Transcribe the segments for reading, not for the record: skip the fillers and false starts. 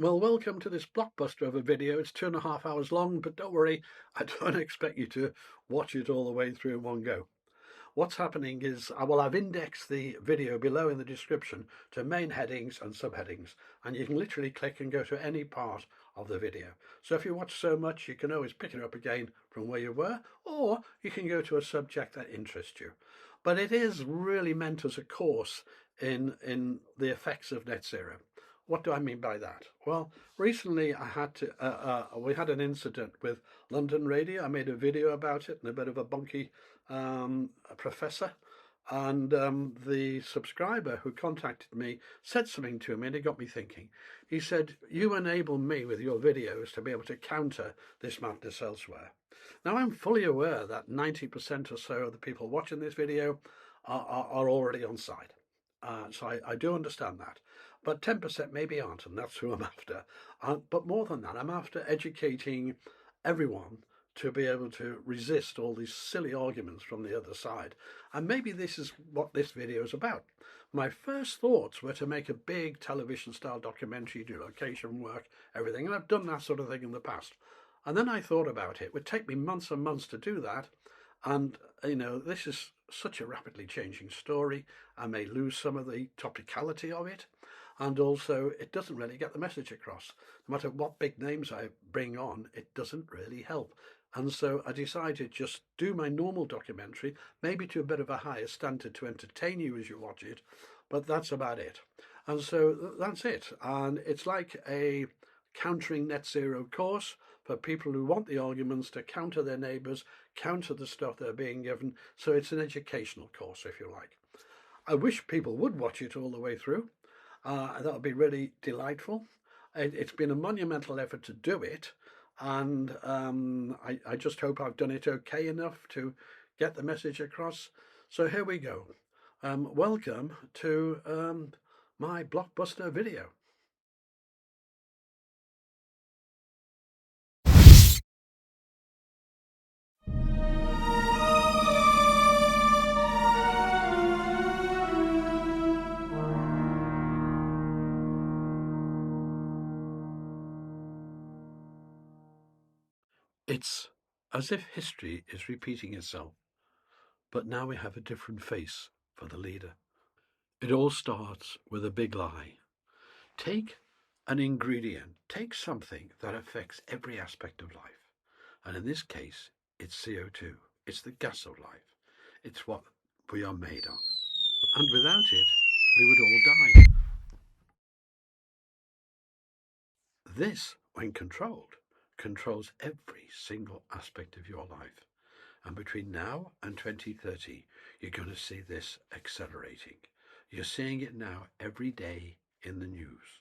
Well, welcome to this blockbuster of a video. It's 2.5 hours long, but don't worry, I don't expect you to watch it all the way through in one go. What's happening is, I've indexed the video below in the description to main headings and subheadings, and you can literally click and go to any part of the video. So if you watch so much, you can always pick it up again from where you were, or you can go to a subject that interests you. But it is really meant as a course in the effects of net zero. What do I mean by that? Well, recently we had an incident with London Radio. I made a video about it, and a bit of a bunky professor. And the subscriber who contacted me said something to me, and it got me thinking. He said, "You enable me with your videos to be able to counter this madness elsewhere." Now, I'm fully aware that 90% or so of the people watching this video are already on side. So I do understand that. But 10% maybe aren't, and that's who I'm after. But more than that, I'm after educating everyone to be able to resist all these silly arguments from the other side. And maybe this is what this video is about. My first thoughts were to make a big television-style documentary, do location work, everything, and I've done that sort of thing in the past. And then I thought about it. It would take me months and months to do that. And, this is such a rapidly changing story. I may lose some of the topicality of it. And also, it doesn't really get the message across. No matter what big names I bring on, it doesn't really help. And so I decided just do my normal documentary, maybe to a bit of a higher standard to entertain you as you watch it, but that's about it. And so that's it. And it's like a countering net zero course for people who want the arguments to counter their neighbours, counter the stuff they're being given. So it's an educational course, if you like. I wish people would watch it all the way through. That would be really delightful. It's been a monumental effort to do it, and I just hope I've done it okay enough to get the message across. So here we go. Welcome to my blockbuster video. It's as if history is repeating itself, but now we have a different face for the leader. It all starts with a big lie. Take an ingredient, take something that affects every aspect of life. And in this case, it's CO2. It's the gas of life. It's what we are made of. And without it, we would all die. This, when controlled, controls every single aspect of your life. And between now and 2030, you're going to see this accelerating. You're seeing it now every day in the news.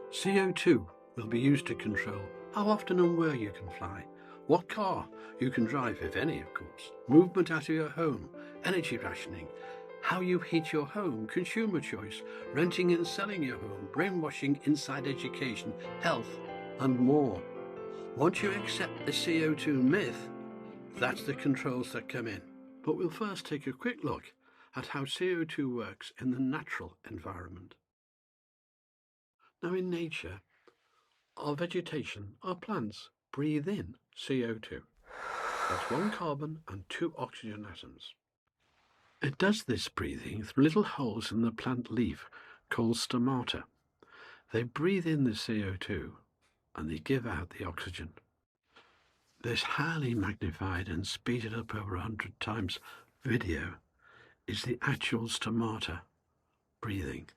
CO2 will be used to control how often and where you can fly, what car you can drive, if any, of course, movement out of your home, energy rationing, how you heat your home, consumer choice, renting and selling your home, brainwashing inside education, health, and more. Once you accept the CO2 myth, that's the controls that come in. But we'll first take a quick look at how CO2 works in the natural environment. Now, in nature, our vegetation, our plants, breathe in CO2. That's 1 carbon and 2 oxygen atoms. It does this breathing through little holes in the plant leaf called stomata. They breathe in the CO2 and they give out the oxygen. This highly magnified and speeded up over 100 times video is the actual stomata breathing.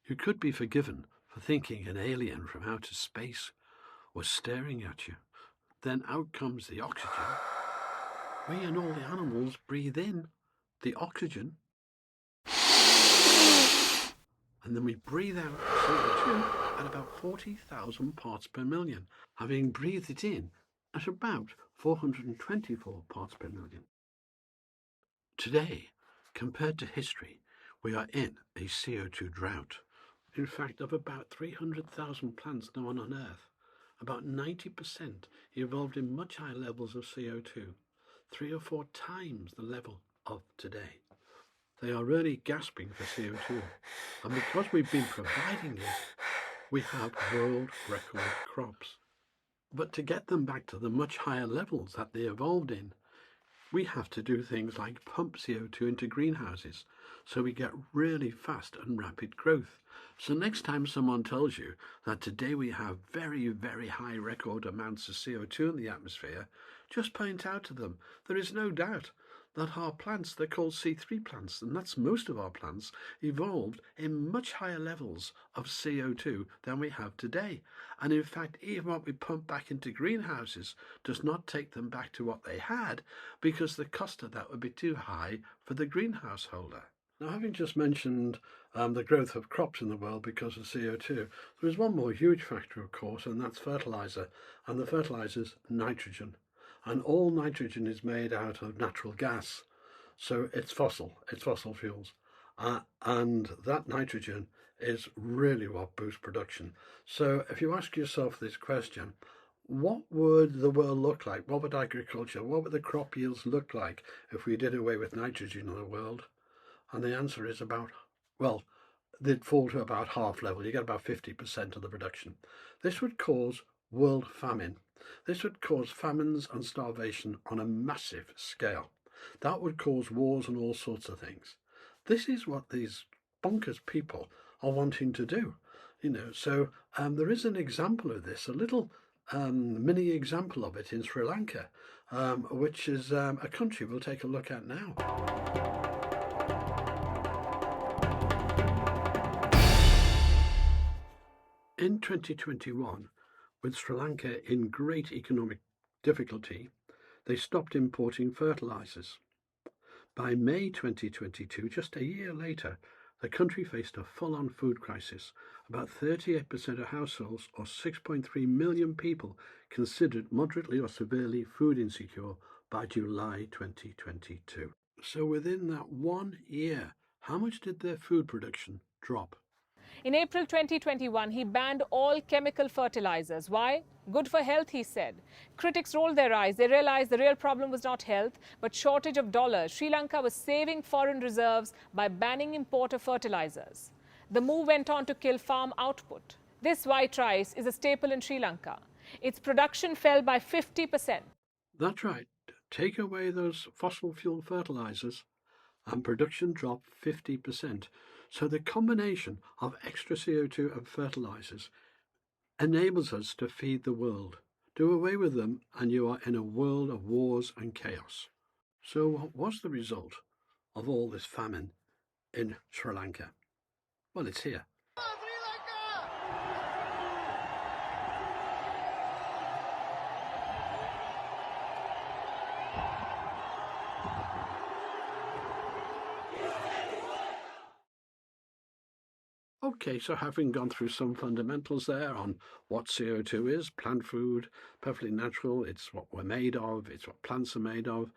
You could be forgiven for thinking an alien from outer space was staring at you. Then out comes the oxygen. We and all the animals breathe in the oxygen, and then we breathe out CO2 at about 40,000 parts per million, having breathed it in at about 424 parts per million. Today, compared to history, we are in a CO2 drought. In fact, of about 300,000 plants known on Earth, about 90% evolved in much higher levels of CO2, 3 or 4 times the level of today. They are really gasping for CO2. And because we've been providing it, we have world record crops. But to get them back to the much higher levels that they evolved in, we have to do things like pump CO2 into greenhouses so we get really fast and rapid growth. So next time someone tells you that today we have very, very high record amounts of CO2 in the atmosphere, just point out to them there is no doubt that our plants, they're called C3 plants, and that's most of our plants, evolved in much higher levels of CO2 than we have today. And in fact, even what we pump back into greenhouses does not take them back to what they had, because the cost of that would be too high for the greenhouse holder. Now, having just mentioned the growth of crops in the world because of CO2, there is one more huge factor, of course, and that's fertiliser. And the fertiliser is nitrogen. And all nitrogen is made out of natural gas. So it's fossil fuels. And that nitrogen is really what boosts production. So if you ask yourself this question, what would the world look like? What would agriculture, what would the crop yields look like if we did away with nitrogen in the world? And the answer is about, well, they'd fall to about half level. You get about 50% of the production. This would cause world famine. This would cause famines and starvation on a massive scale. That would cause wars and all sorts of things. This is what these bonkers people are wanting to do. So there is an example of this, a little mini example of it in Sri Lanka, which is a country we'll take a look at now. In 2021, with Sri Lanka in great economic difficulty, they stopped importing fertilizers. By May 2022, just a year later, the country faced a full-on food crisis. About 38% of households, or 6.3 million people, considered moderately or severely food insecure by July 2022. So within that 1 year, how much did their food production drop? In April 2021, he banned all chemical fertilizers. Why? Good for health, he said. Critics rolled their eyes. They realized the real problem was not health, but shortage of dollars. Sri Lanka was saving foreign reserves by banning import of fertilizers. The move went on to kill farm output. This white rice is a staple in Sri Lanka. Its production fell by 50%. That's right. Take away those fossil fuel fertilizers and production dropped 50%. So the combination of extra CO2 and fertilizers enables us to feed the world. Do away with them and you are in a world of wars and chaos. So what was the result of all this famine in Sri Lanka? Well, it's here. Okay, so having gone through some fundamentals there on what CO2 is, plant food, perfectly natural, it's what we're made of, it's what plants are made of.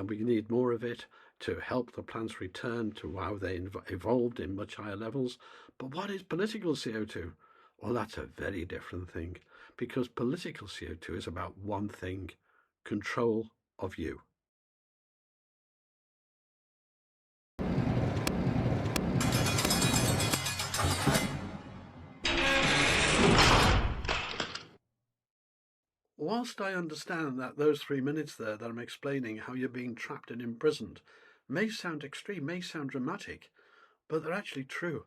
We need more of it to help the plants return to how they evolved in much higher levels. But what is political CO2? Well, that's a very different thing, because political CO2 is about one thing: control of you. Whilst I understand that those 3 minutes there that I'm explaining how you're being trapped and imprisoned may sound extreme, may sound dramatic, but they're actually true.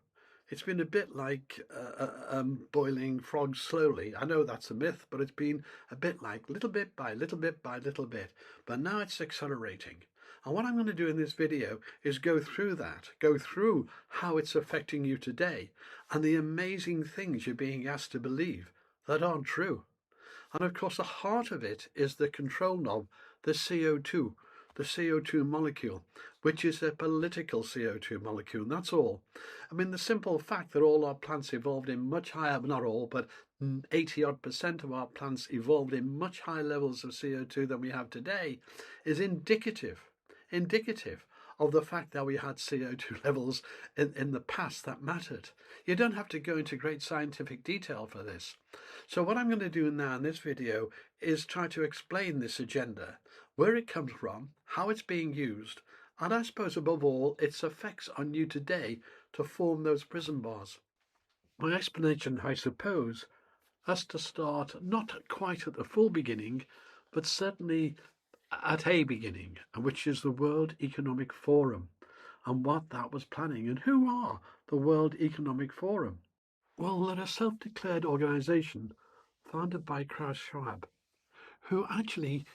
It's been a bit like boiling frogs slowly. I know that's a myth, but it's been a bit like little bit by little bit by little bit. But now it's accelerating. And what I'm going to do in this video is go through that, go through how it's affecting you today and the amazing things you're being asked to believe that aren't true. And of course, the heart of it is the control knob, the CO2 molecule, which is a political CO2 molecule. And that's all. I mean, the simple fact that all our plants evolved in much higher, not all, but 80% of our plants evolved in much higher levels of CO2 than we have today is indicative of the fact that we had CO2 levels in the past that mattered. You don't have to go into great scientific detail for this. So what I'm going to do now in this video is try to explain this agenda, where it comes from, how it's being used, and I suppose above all its effects on you today to form those prison bars. My explanation, I suppose, has to start not quite at the full beginning, but certainly at a beginning, which is the World Economic Forum and what that was planning. And who are the World Economic Forum? Well, they're a self-declared organization founded by Klaus Schwab, who actually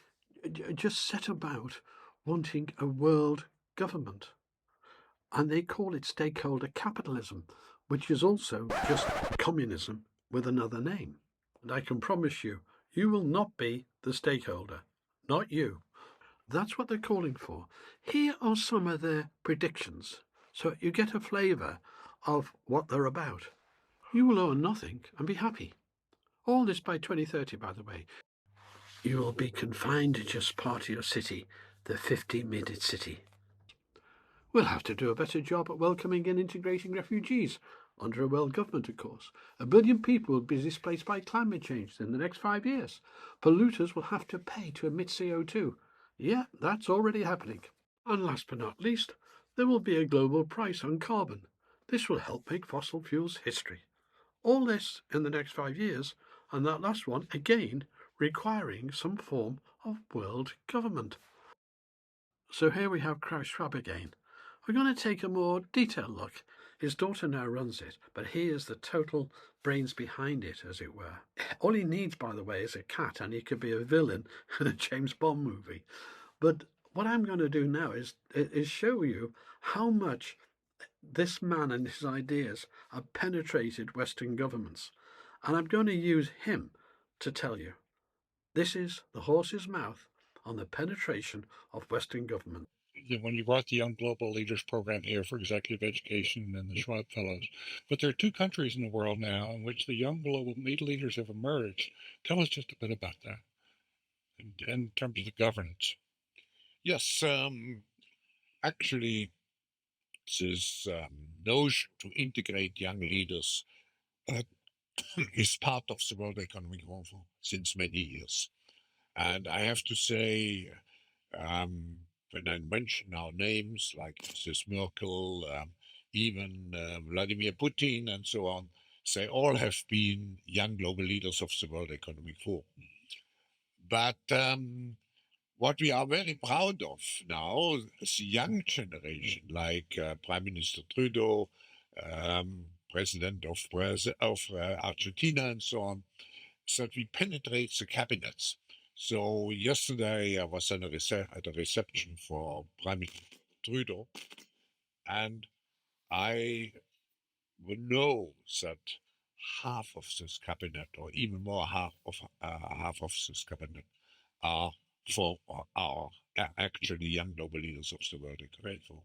just set about wanting a world government. And they call it stakeholder capitalism, which is also just communism with another name. And I can promise you, you will not be the stakeholder, not you. That's what they're calling for. Here are some of their predictions, so you get a flavour of what they're about. You will own nothing and be happy. All this by 2030, by the way. You will be confined to just part of your city, the 50-minute city. We'll have to do a better job at welcoming and integrating refugees, under a world government, of course. 1 billion people will be displaced by climate change in the next 5 years. Polluters will have to pay to emit CO2. Yeah, that's already happening. And last but not least, there will be a global price on carbon. This will help make fossil fuels history. All this in the next 5 years, and that last one, again, requiring some form of world government. So here we have Klaus Schwab again. We're going to take a more detailed look. His daughter now runs it, but he is the total brains behind it, as it were. All he needs, by the way, is a cat, and he could be a villain in a James Bond movie. But what I'm going to do now is show you how much this man and his ideas have penetrated Western governments. And I'm going to use him to tell you. This is the horse's mouth on the penetration of Western government. When you brought the Young Global Leaders Program here for Executive Education and the Schwab Fellows. But there are 2 countries in the world now in which the young global leaders have emerged. Tell us just a bit about that in terms of the governance. Yes, actually, this notion to integrate young leaders is part of the World Economic Forum since many years. And I have to say, when I mention our names like Mrs. Merkel, even Vladimir Putin and so on, they all have been young global leaders of the World Economic Forum. But what we are very proud of now is the young generation, like Prime Minister Trudeau, President of Argentina and so on, is that we penetrate the cabinets. So yesterday I was at a reception for Prime Minister Trudeau, and I would know that half of this cabinet, or even more, half of this cabinet, are actually young global leaders of the World Economic Forum.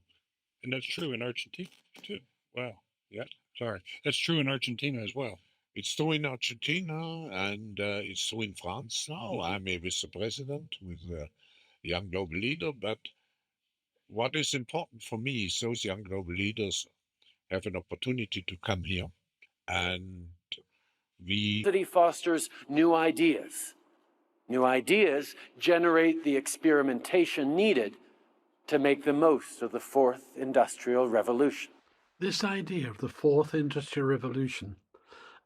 And that's true in Argentina too. Wow. Yeah. Sorry. That's true in Argentina as well. It's true in Argentina, and it's true in France now. I'm with the president, with a young global leader. But what is important for me is those young global leaders have an opportunity to come here, and City fosters new ideas. New ideas generate the experimentation needed to make the most of the 4th Industrial Revolution. This idea of the 4th Industrial Revolution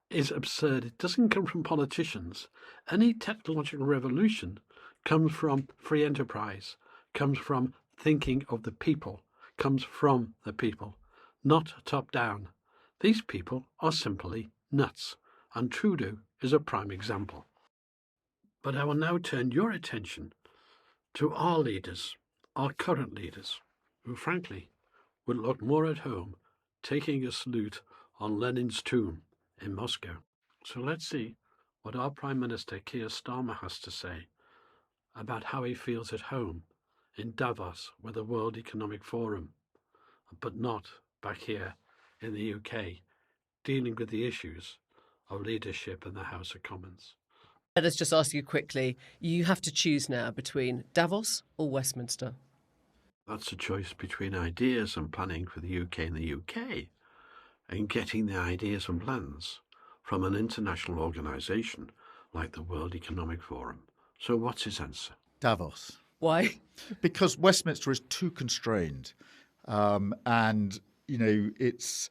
is absurd. It doesn't come from politicians. Any technological revolution comes from free enterprise, comes from thinking of the people, comes from the people, not top down. These people are simply nuts, and Trudeau is a prime example. But I will now turn your attention to our leaders, our current leaders, who frankly would look more at home taking a salute on Lenin's tomb in Moscow. So let's see what our Prime Minister Keir Starmer has to say about how he feels at home in Davos with the World Economic Forum, but not back here in the UK, dealing with the issues of leadership in the House of Commons. Let us just ask you quickly, you have to choose now between Davos or Westminster. That's a choice between ideas and planning for the UK and the UK, and getting the ideas and plans from an international organisation like the World Economic Forum. So what's his answer? Davos. Why? Because Westminster is too constrained, and it's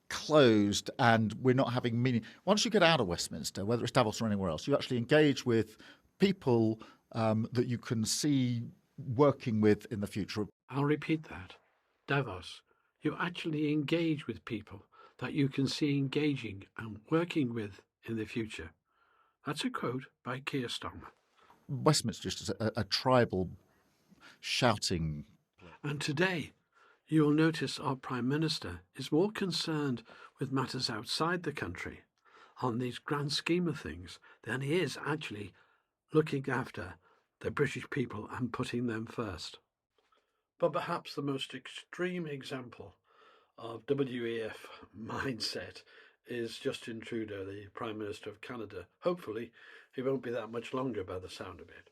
closed, and we're not having meaning. Once you get out of Westminster, whether it's Davos or anywhere else, you actually engage with people that you can see working with in the future. I'll repeat that. Davos, you actually engage with people that you can see engaging and working with in the future. That's a quote by Keir Starmer. Westminster is just a tribal shouting. And today, you will notice our Prime Minister is more concerned with matters outside the country on these grand scheme of things than he is actually looking after the British people and putting them first. But perhaps the most extreme example of WEF mindset is Justin Trudeau, the Prime Minister of Canada. Hopefully, he won't be that much longer by the sound of it.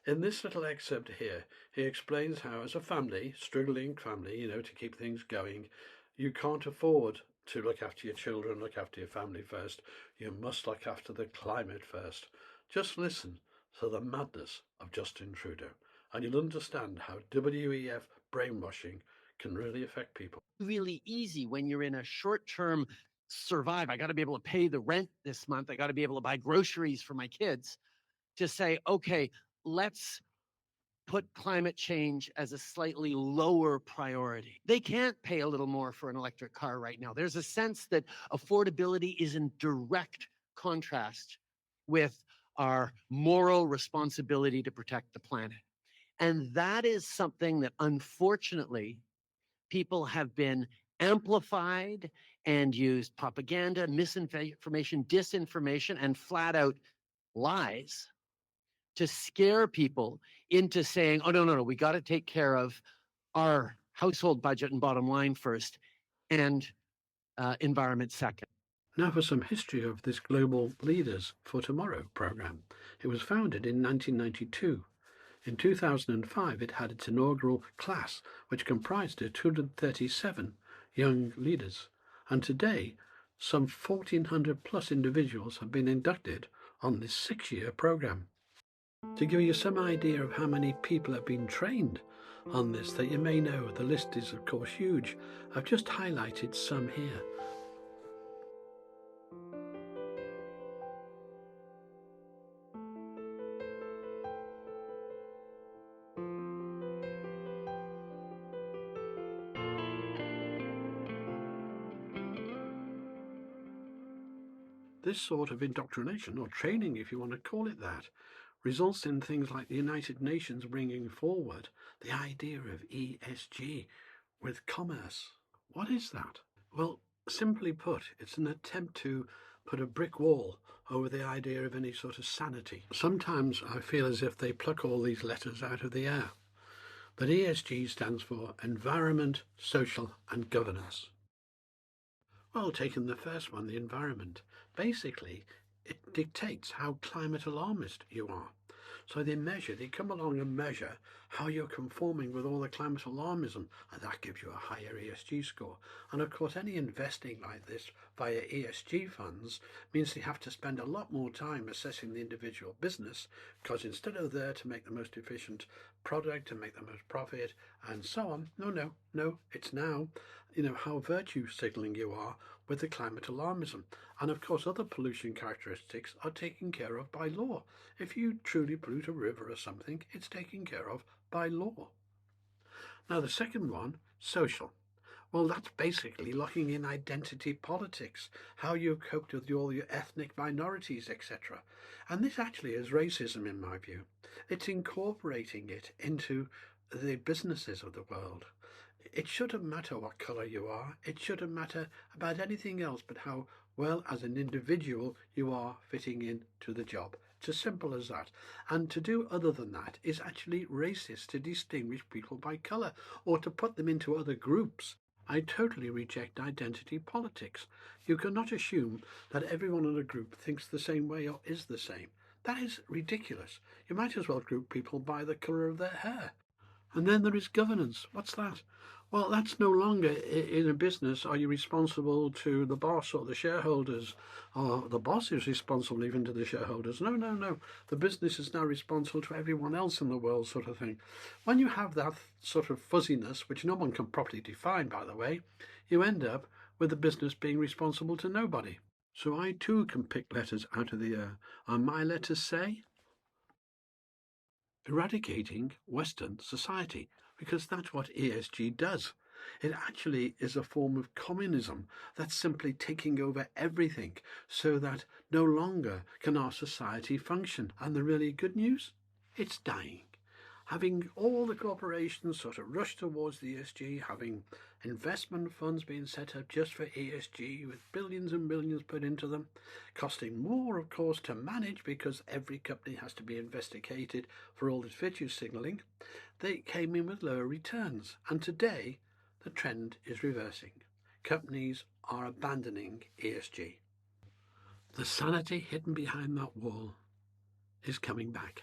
In this little excerpt here, he explains how, as a family, struggling family, to keep things going, you can't afford to look after your children, look after your family first. You must look after the climate first. Just listen to the madness of Justin Trudeau, and you'll understand how WEF brainwashing can really affect people. Really easy when you're in a short-term survive. I got to be able to pay the rent this month. I got to be able to buy groceries for my kids. To say, okay, let's put climate change as a slightly lower priority. They can't pay a little more for an electric car right now. There's a sense that affordability is in direct contrast with our moral responsibility to protect the planet. And that is something that, unfortunately, people have been amplified and used propaganda, misinformation, disinformation, and flat out lies to scare people into saying, oh, no, we got to take care of our household budget and bottom line first, and environment second. Now for some history of this Global Leaders for Tomorrow program. It was founded in 1992. In 2005, it had its inaugural class, which comprised of 237 young leaders. And today, some 1,400 plus individuals have been inducted on this 6-year program. To give you some idea of how many people have been trained on this, that you may know, the list is of course huge. I've just highlighted some here. This sort of indoctrination, or training if you want to call it that, results in things like the United Nations bringing forward the idea of E.S.G with commerce. What is that? Well, simply put, it's an attempt to put a brick wall over the idea of any sort of sanity. Sometimes I feel as if they pluck all these letters out of the air. But E.S.G stands for Environment, Social and Governance. Well, taking the first one, the environment, basically it dictates how climate alarmist you are. So they come along and measure how you're conforming with all the climate alarmism, and that gives you a higher ESG score. And of course, any investing like this via ESG funds means they have to spend a lot more time assessing the individual business, because instead of there to make the most efficient product, to make the most profit, and so on, no, it's now, how virtue signaling you are with the climate alarmism. And of course, other pollution characteristics are taken care of by law. If you truly pollute a river or something, it's taken care of by law. Now, the second one, social. Well, that's basically locking in identity politics, how you've coped with all your ethnic minorities, etc. And this actually is racism in my view. It's incorporating it into the businesses of the world. It shouldn't matter what colour you are. It shouldn't matter about anything else but how well as an individual you are fitting into the job. It's as simple as that. And to do other than that is actually racist, to distinguish people by colour or to put them into other groups. I totally reject identity politics. You cannot assume that everyone in a group thinks the same way or is the same. That is ridiculous. You might as well group people by the colour of their hair. And then there is governance. What's that? Well, that's no longer in a business. Are you responsible to the boss or the shareholders? Or the boss is responsible even to the shareholders? No, no, no. The business is now responsible to everyone else in the world, sort of thing. When you have that sort of fuzziness, which no one can properly define, by the way, you end up with the business being responsible to nobody. So I too can pick letters out of the air. And my letters say, eradicating Western society, because that's what ESG does. It actually is a form of communism that's simply taking over everything so that no longer can our society function. And the really good news, it's dying. Having all the corporations sort of rush towards the ESG, having investment funds being set up just for ESG with billions and billions put into them, costing more, of course, to manage because every company has to be investigated for all this virtue signalling, they came in with lower returns. And today, the trend is reversing. Companies are abandoning ESG. The sanity hidden behind that wall is coming back.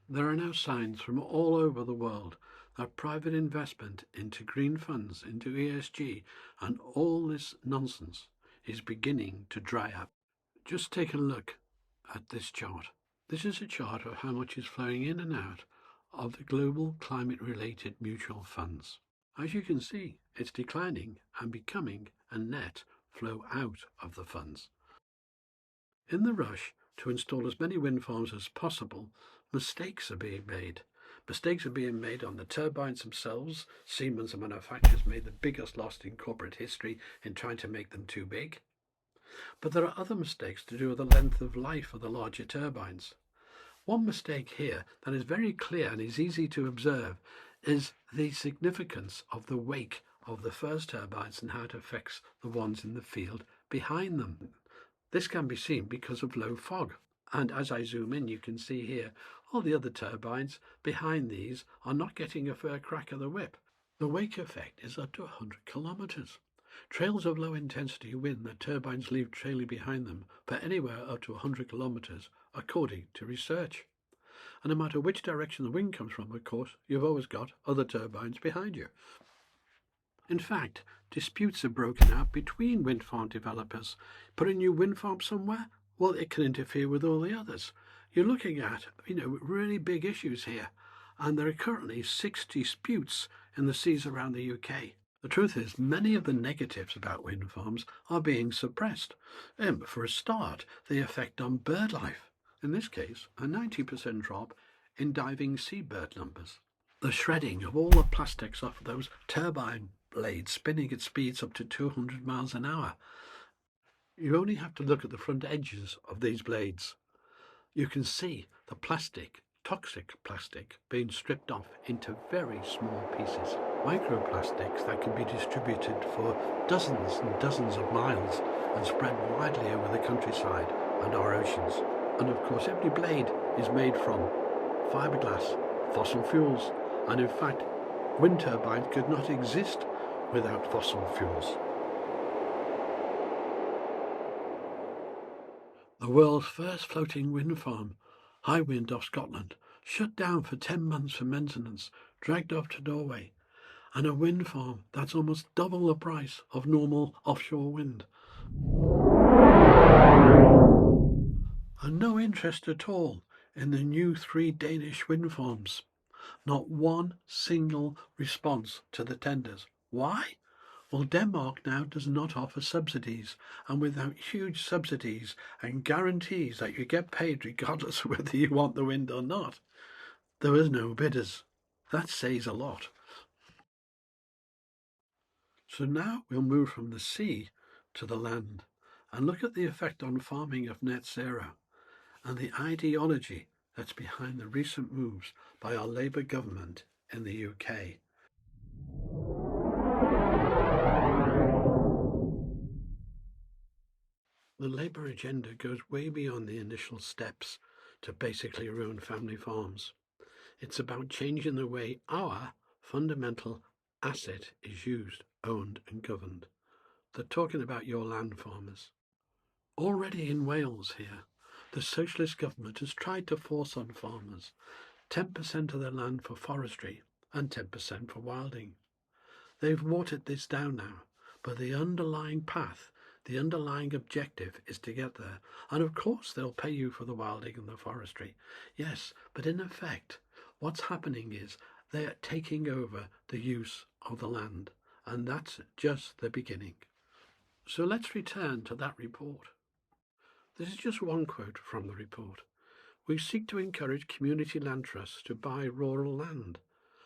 There are now signs from all over the world that private investment into green funds, into ESG, and all this nonsense is beginning to dry up. Just take a look at this chart. This is a chart of how much is flowing in and out of the global climate-related mutual funds. As you can see, it's declining and becoming a net flow out of the funds. In the rush to install as many wind farms as possible, mistakes are being made. Mistakes are being made on the turbines themselves. Siemens and manufacturers made the biggest loss in corporate history in trying to make them too big. But there are other mistakes to do with the length of life of the larger turbines. One mistake here that is very clear and is easy to observe is the significance of the wake of the first turbines and how it affects the ones in the field behind them. This can be seen because of low fog. And as I zoom in, you can see here all the other turbines behind these are not getting a fair crack of the whip. The wake effect is up to 100 kilometers. Trails of low intensity wind that turbines leave trailing behind them for anywhere up to 100 kilometers, according to research. And no matter which direction the wind comes from, of course, you've always got other turbines behind you. In fact, disputes are broken out between wind farm developers. Put a new wind farm somewhere, well, it can interfere with all the others. You're looking at, really big issues here. And there are currently 6 disputes in the seas around the UK. The truth is, many of the negatives about wind farms are being suppressed. For a start, the effect on bird life. In this case, a 90% drop in diving seabird numbers. The shredding of all the plastics off of those turbine blades spinning at speeds up to 200 miles an hour. You only have to look at the front edges of these blades. You can see the plastic, toxic plastic, being stripped off into very small pieces. Microplastics that can be distributed for dozens and dozens of miles and spread widely over the countryside and our oceans. And of course, every blade is made from fiberglass, fossil fuels, and in fact, wind turbines could not exist without fossil fuels. The world's first floating wind farm, High Wind off Scotland, shut down for 10 months for maintenance, dragged off to Norway, and a wind farm that's almost double the price of normal offshore wind. And no interest at all in the new 3 Danish wind farms. Not one single response to the tenders. Why? Well, Denmark now does not offer subsidies, and without huge subsidies and guarantees that you get paid regardless of whether you want the wind or not, there was no bidders. That says a lot. So now we'll move from the sea to the land and look at the effect on farming of net zero and the ideology that's behind the recent moves by our Labour government in the UK. The Labour agenda goes way beyond the initial steps to basically ruin family farms. It's about changing the way our fundamental asset is used, owned and governed. They're talking about your land farmers. Already in Wales here, the socialist government has tried to force on farmers 10% of their land for forestry and 10% for wilding. They've watered this down now, but the underlying path, the underlying objective is to get there. And of course they'll pay you for the wilding and the forestry. Yes, but in effect, what's happening is they're taking over the use of the land, and that's just the beginning. So let's return to that report. This is just one quote from the report. We seek to encourage community land trusts to buy rural land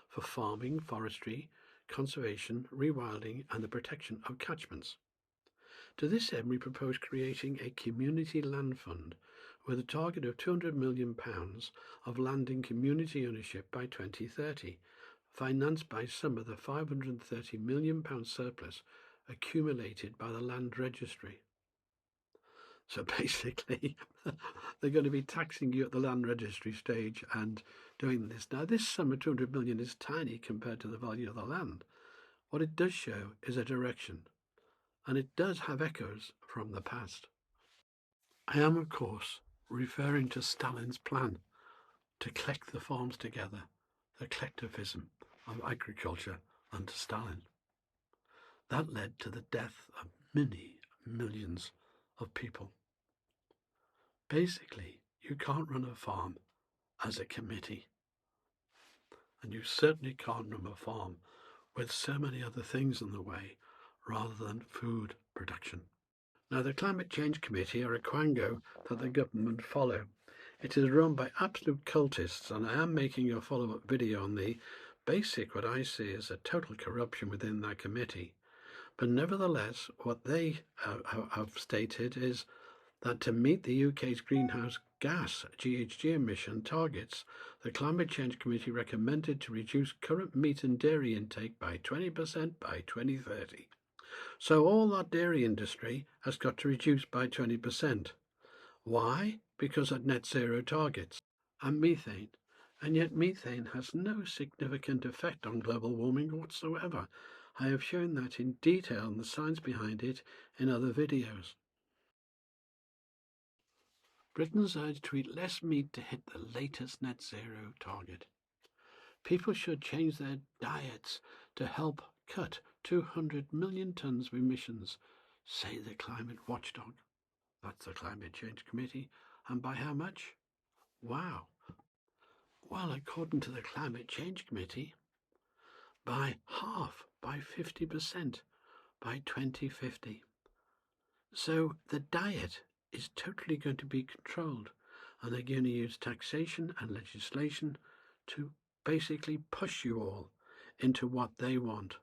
for farming, forestry, conservation, rewilding and the protection of catchments. To this end, we propose creating a community land fund with a target of £200 million of land in community ownership by 2030, financed by some of the £530 million surplus accumulated by the Land Registry. So basically, they're going to be taxing you at the Land Registry stage and doing this. Now, this sum of 200 million is tiny compared to the value of the land. What it does show is a direction, and it does have echoes from the past. I am, of course, referring to Stalin's plan to collect the farms together, the collectivism of agriculture under Stalin. That led to the death of many millions of people. Basically, you can't run a farm as a committee, and you certainly can't run a farm with so many other things in the way rather than food production. Now, the Climate Change Committee are a quango that the government follow. It is run by absolute cultists, and I am making a follow-up video on the basic, what I see as a total corruption within that committee. But nevertheless, what they have stated is that to meet the UK's greenhouse gas GHG emission targets, the Climate Change Committee recommended to reduce current meat and dairy intake by 20% by 2030. So all that dairy industry has got to reduce by 20%. Why? Because of net zero targets and methane. And yet methane has no significant effect on global warming whatsoever. I have shown that in detail and the science behind it in other videos. Britain's urged to eat less meat to hit the latest net zero target. People should change their diets to help cut 200 million tonnes of emissions, say the climate watchdog. That's the Climate Change Committee. And by how much? Wow. Well, according to the Climate Change Committee, by half, by 50% by 2050. So the diet is totally going to be controlled, and they're going to use taxation and legislation to basically push you all into what they want.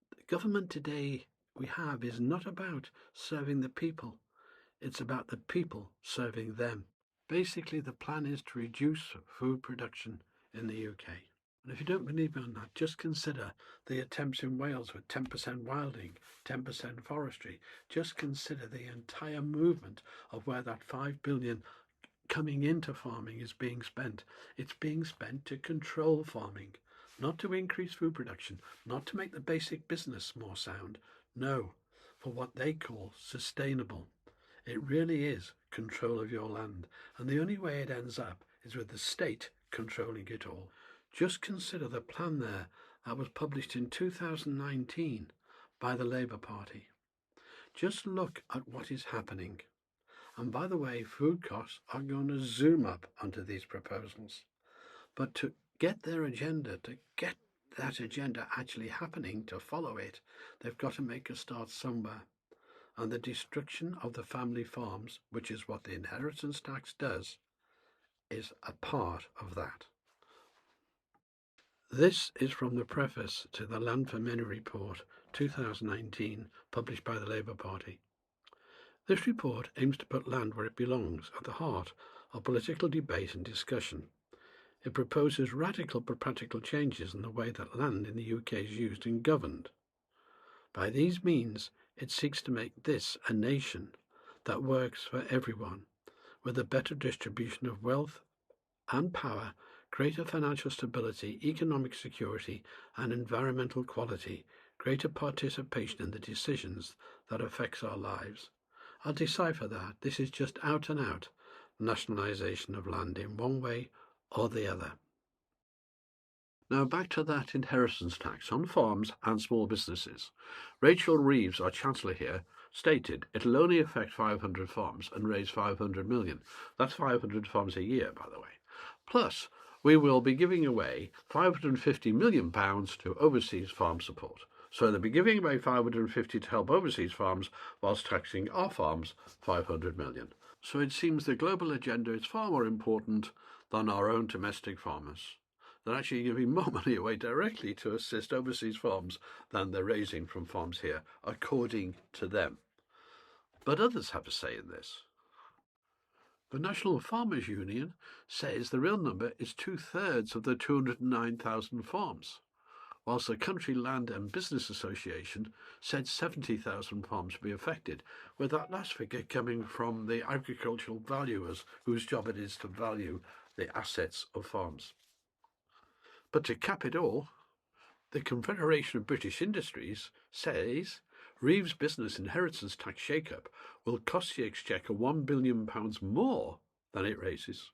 The government today we have is not about serving the people, it's about the people serving them. Basically, the plan is to reduce food production in the UK. And if you don't believe me on that, just consider the attempts in Wales with 10% wilding, 10% forestry. Just consider the entire movement of where that 5 billion coming into farming is being spent. It's being spent to control farming, not to increase food production, not to make the basic business more sound. No, for what they call sustainable. It really is control of your land, and the only way it ends up is with the state controlling it all. Just consider the plan there that was published in 2019 by the Labour Party. Just look at what is happening. And by the way, food costs are going to zoom up under these proposals. But to get their agenda, to get that agenda actually happening, to follow it, they've got to make a start somewhere. And the destruction of the family farms, which is what the inheritance tax does, is a part of that. This is from the preface to the Land for Many report 2019, published by the Labour Party. This report aims to put land where it belongs, at the heart of political debate and discussion. It proposes radical but practical changes in the way that land in the UK is used and governed. By these means, it seeks to make this a nation that works for everyone, with a better distribution of wealth and power, greater financial stability, economic security and environmental quality, greater participation in the decisions that affects our lives. I'll decipher that. This is just out and out nationalisation of land in one way or the other. Now back to that inheritance tax on farms and small businesses. Rachel Reeves, our Chancellor here, stated it'll only affect 500 farms and raise 500 million. That's 500 farms a year, by the way. Plus, we will be giving away £550 million to overseas farm support. So they'll be giving away 550 to help overseas farms whilst taxing our farms 500 million. So it seems the global agenda is far more important than our own domestic farmers. They're actually giving more money away directly to assist overseas farms than they're raising from farms here, according to them. But others have a say in this. The National Farmers Union says the real number is 2/3 of the 209,000 farms, whilst the Country Land and Business Association said 70,000 farms would be affected, with that last figure coming from the agricultural valuers whose job it is to value the assets of farms. But to cap it all, the Confederation of British Industries says Reeves' business inheritance tax shake-up will cost the Exchequer £1 billion more than it raises.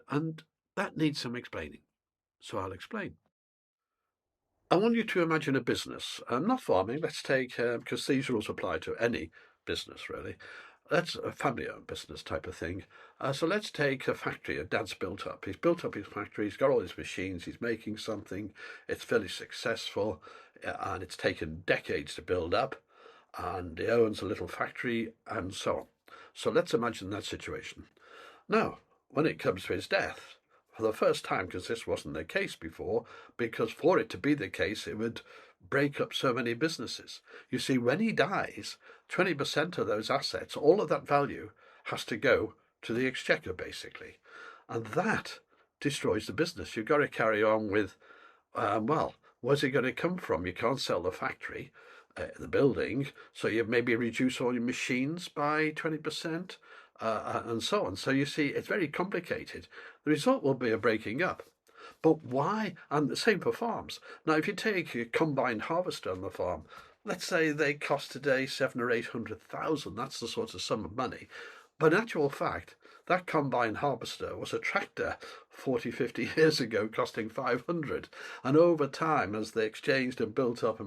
And that needs some explaining. So I'll explain. I want you to imagine a business, not farming, let's take, because these rules apply to any business really. That's a family-owned business type of thing. So let's take a factory a Dad's built up. He's built up his factory, he's got all his machines, he's making something, it's fairly successful, and it's taken decades to build up, and he owns a little factory, and so on. So let's imagine that situation. Now, when it comes to his death, for the first time, because this wasn't the case before, because for it to be the case, it would break up so many businesses. You see, when he dies, 20% of those assets, all of that value, has to go to the Exchequer, basically. And that destroys the business. You've got to carry on with, well, where's it going to come from? You can't sell the factory, the building, so you maybe reduce all your machines by 20%, and so on. So you see, it's very complicated. The result will be a breaking up. But why? And the same for farms. Now, if you take a combined harvester on the farm, let's say they cost today 700,000 or 800,000. That's the sort of sum of money. But in actual fact, that combined harvester was a tractor 40, 50 years ago costing 500. And over time, as they exchanged and built up,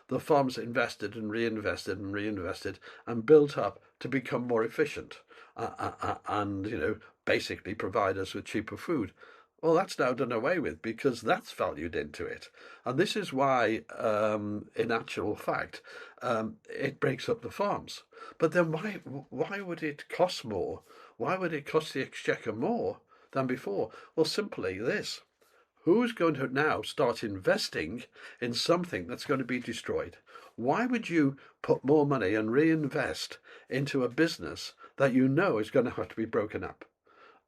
the farms invested and reinvested and built up to become more efficient and, basically provide us with cheaper food. Well, that's now done away with because that's valued into it. And this is why, in actual fact, it breaks up the farms. But then why would it cost more? Why would it cost the Exchequer more than before? Well, simply this. Who's going to now start investing in something that's going to be destroyed? Why would you put more money and reinvest into a business that you know is going to have to be broken up?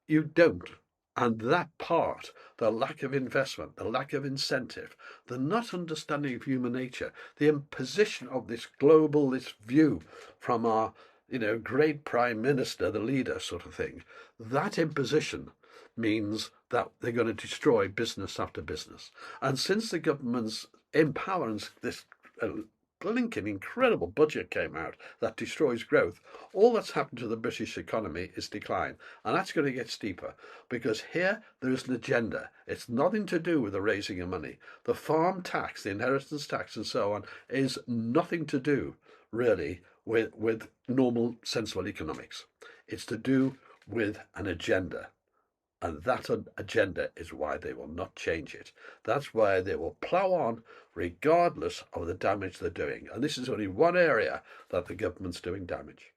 You don't. And that part, the lack of investment, the lack of incentive, the not understanding of human nature, the imposition of this view from our, great prime minister, the leader sort of thing, that imposition means that they're going to destroy business after business. And since the government's empowering this blinking incredible budget came out that destroys growth, all that's happened to the British economy is decline. And that's going to get steeper because here there is an agenda. It's nothing to do with the raising of money. The farm tax, the inheritance tax and so on is nothing to do really with normal sensible economics. It's to do with an agenda. And that agenda is why they will not change it. That's why they will plough on regardless of the damage they're doing. And this is only one area that the government's doing damage.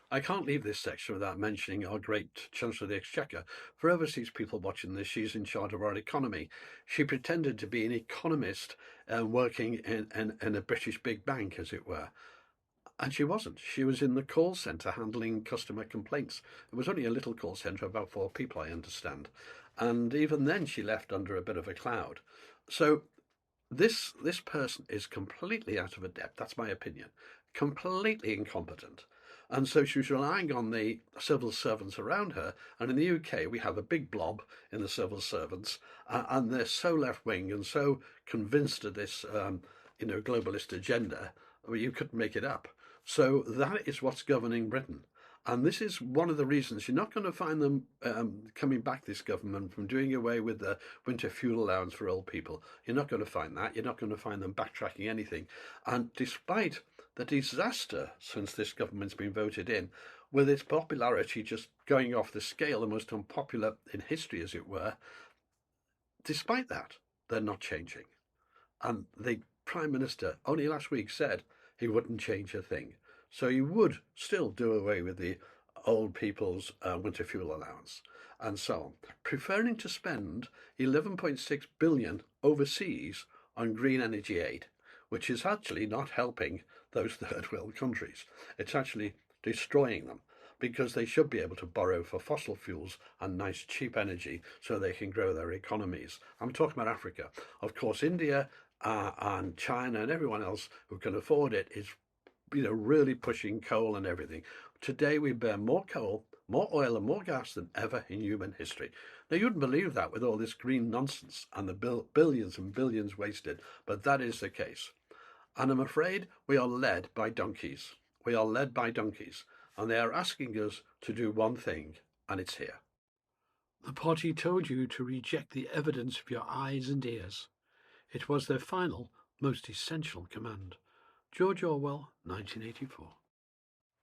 I can't leave this section without mentioning our great Chancellor of the Exchequer. For overseas people watching this, she's in charge of our economy. She pretended to be an economist working in a British big bank, as it were. And she wasn't. She was in the call centre handling customer complaints. It was only a little call centre, about 4 people, I understand. And even then she left under a bit of a cloud. So this person is completely out of her depth. That's my opinion. Completely incompetent. And so she was relying on the civil servants around her. And in the UK, we have a big blob in the civil servants. And they're so left-wing and so convinced of this, globalist agenda, you couldn't make it up. So that is what's governing Britain. And this is one of the reasons you're not going to find them coming back, this government, from doing away with the winter fuel allowance for old people. You're not going to find that. You're not going to find them backtracking anything. And despite the disaster since this government's been voted in, with its popularity just going off the scale, the most unpopular in history, as it were, despite that, they're not changing. And the Prime Minister only last week said he wouldn't change a thing. So he would still do away with the old people's winter fuel allowance and so on, preferring to spend 11.6 billion overseas on green energy aid, which is actually not helping those third world countries. It's actually destroying them, because they should be able to borrow for fossil fuels and nice cheap energy so they can grow their economies. I'm talking about Africa. Of course, India and China and everyone else who can afford it is really pushing coal and everything. Today we burn more coal, more oil and more gas than ever in human history. Now, you wouldn't believe that with all this green nonsense and the billions and billions wasted, but that is the case. And I'm afraid we are led by donkeys. We are led by donkeys, and they are asking us to do one thing, and it's here. The party told you to reject the evidence of your eyes and ears. It was their final, most essential command. George Orwell, 1984.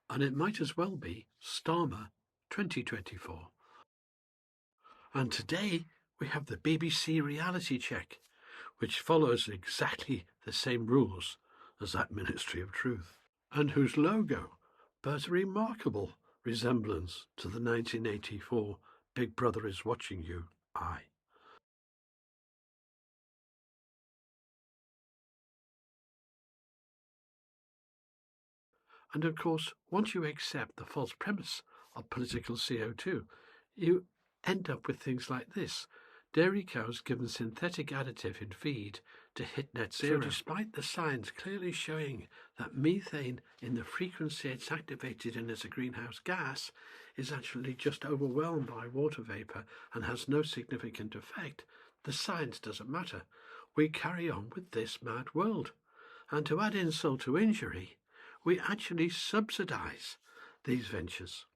And it might as well be Starmer, 2024. And today we have the BBC reality check, which follows exactly the same rules as that Ministry of Truth, and whose logo bears a remarkable resemblance to the 1984 Big Brother is Watching You eye. And of course, once you accept the false premise of political CO2, you end up with things like this. Dairy cows given synthetic additive in feed to hit net zero. So despite the science clearly showing that methane in the frequency it's activated in as a greenhouse gas is actually just overwhelmed by water vapor and has no significant effect, the science doesn't matter. We carry on with this mad world. And to add insult to injury, we actually subsidise these ventures.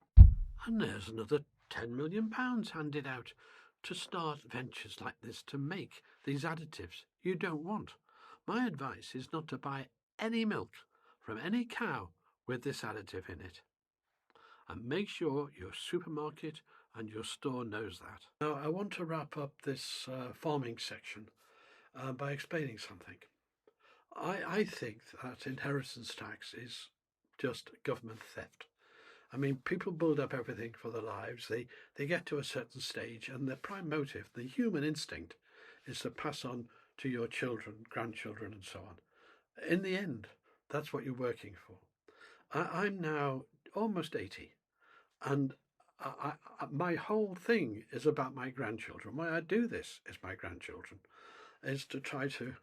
And there's another £10 million handed out to start ventures like this to make these additives you don't want. My advice is not to buy any milk from any cow with this additive in it. And make sure your supermarket and your store knows that. Now, I want to wrap up this farming section by explaining something. I think that inheritance tax is just government theft. I mean, people build up everything for their lives. They get to a certain stage, and their prime motive, the human instinct, is to pass on to your children, grandchildren, and so on. In the end, that's what you're working for. I'm now almost 80, and my whole thing is about my grandchildren. Why I do this is my grandchildren, is to try to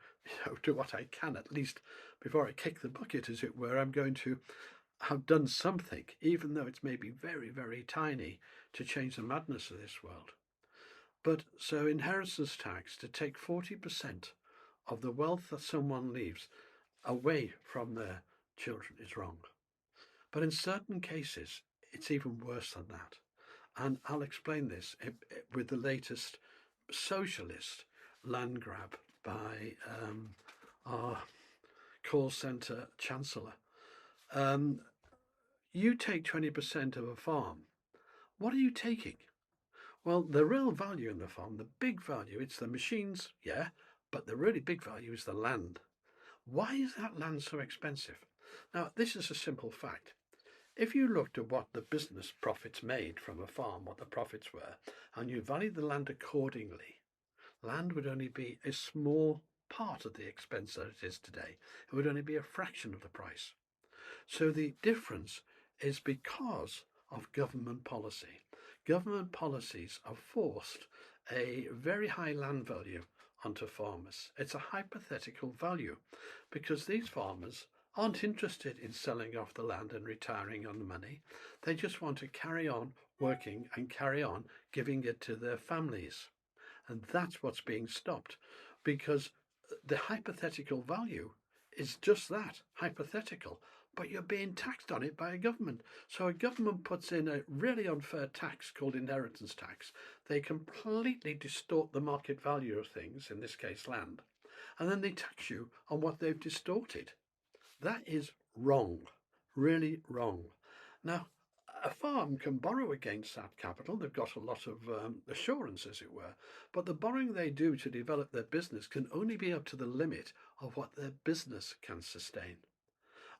do what I can, at least before I kick the bucket, as it were. I'm going to have done something, even though it's maybe very, very tiny, to change the madness of this world. But so inheritance tax, to take 40% of the wealth that someone leaves away from their children, is wrong. But in certain cases, it's even worse than that. And I'll explain this with the latest socialist land grab by our call centre chancellor. You take 20% of a farm. What are you taking? Well, the real value in the farm, the big value, it's the machines, yeah, but the really big value is the land. Why is that land so expensive? Now, this is a simple fact. If you looked at what the business profits made from a farm, what the profits were, and you valued the land accordingly, land would only be a small part of the expense that it is today. It would only be a fraction of the price. So the difference is because of government policy. Government policies have forced a very high land value onto farmers. It's a hypothetical value because these farmers aren't interested in selling off the land and retiring on the money. They just want to carry on working and carry on giving it to their families. And that's what's being stopped, because the hypothetical value is just that, hypothetical. but you're being taxed on it by a government. So a government puts in a really unfair tax called inheritance tax. They completely distort the market value of things, in this case land, and then they tax you on what they've distorted. That is wrong, really wrong. Now, a farm can borrow against that capital. They've got a lot of assurance, as it were, but the borrowing they do to develop their business can only be up to the limit of what their business can sustain.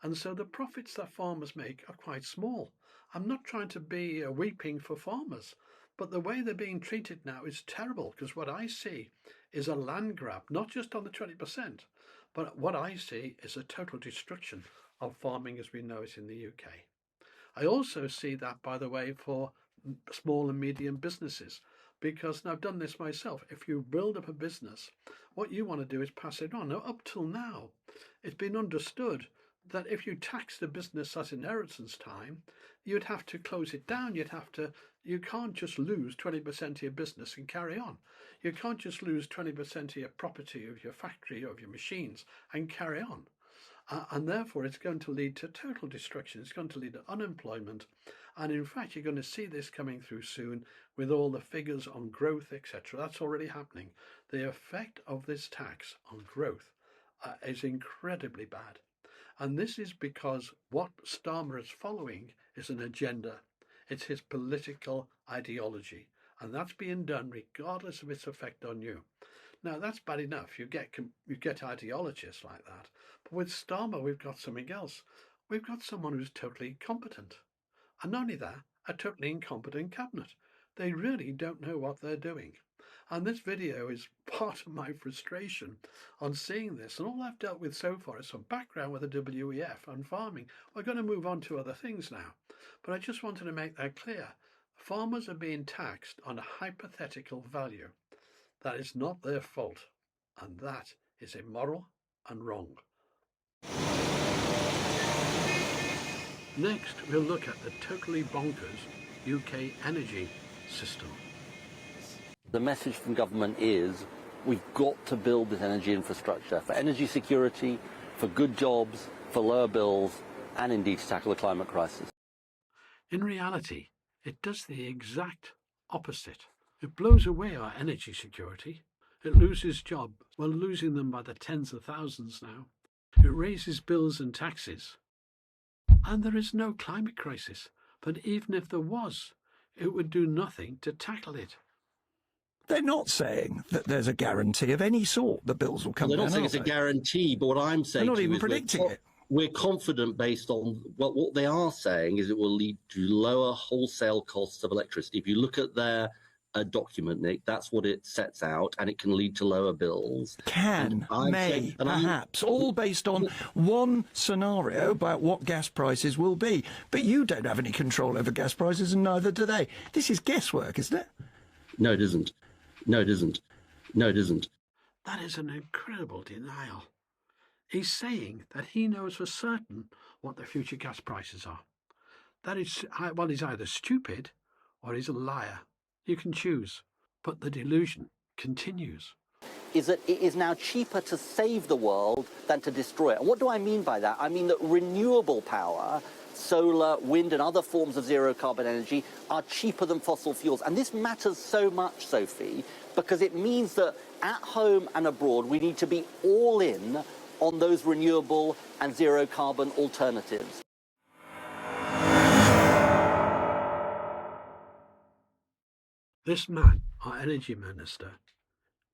And so the profits that farmers make are quite small. I'm not trying to be weeping for farmers, but the way they're being treated now is terrible, because what I see is a land grab, not just on the 20%, but what I see is a total destruction of farming as we know it in the UK. I also see that, by the way, for small and medium businesses, because I've done this myself. If you build up a business, what you want to do is pass it on. Now, up till now, it's been understood that if you tax the business at inheritance time, you'd have to close it down. You can't just lose 20% of your business and carry on. You can't just lose 20% of your property, of your factory, of your machines and carry on. And therefore, it's going to lead to total destruction. It's going to lead to unemployment. And in fact, you're going to see this coming through soon with all the figures on growth, etc. That's already happening. The effect of this tax on growth is incredibly bad. And this is because what Starmer is following is an agenda. It's his political ideology. And that's being done regardless of its effect on you. Now, that's bad enough. You get ideologists like that. But with Starmer, we've got something else. We've got someone who's totally incompetent. And not only that, a totally incompetent cabinet. They really don't know what they're doing. And this video is part of my frustration on seeing this. And all I've dealt with so far is some background with the WEF and farming. We're going to move on to other things now. But I just wanted to make that clear. Farmers are being taxed on a hypothetical value. That is not their fault. And that is immoral and wrong. Next, we'll look at the totally bonkers UK energy system. The message from government is we've got to build this energy infrastructure for energy security, for good jobs, for lower bills, and indeed to tackle the climate crisis. In reality, it does the exact opposite. It blows away our energy security. It loses jobs. We're losing them by the tens of thousands now. It raises bills and taxes. And there is no climate crisis. But even if there was, it would do nothing to tackle it. They're not saying that there's a guarantee of any sort the bills will come down. They're not saying it's a guarantee, but what I'm saying they're not to you even is predicting it. We're confident based on what they are saying is it will lead to lower wholesale costs of electricity. If you look at their document, Nick, that's what it sets out, and it can lead to lower bills. Perhaps, all based on one scenario about what gas prices will be. But you don't have any control over gas prices, and neither do they. This is guesswork, isn't it? No, it isn't. No, it isn't. No, it isn't. That is an incredible denial. He's saying that he knows for certain what the future gas prices are. That is, well, he's either stupid or he's a liar. You can choose, but the delusion continues. Is that it is now cheaper to save the world than to destroy it. And what do I mean by that? I mean that renewable power, solar, wind and other forms of zero carbon energy are cheaper than fossil fuels. And this matters so much, Sophie, because it means that at home and abroad we need to be all in on those renewable and zero carbon alternatives. This man, our energy minister,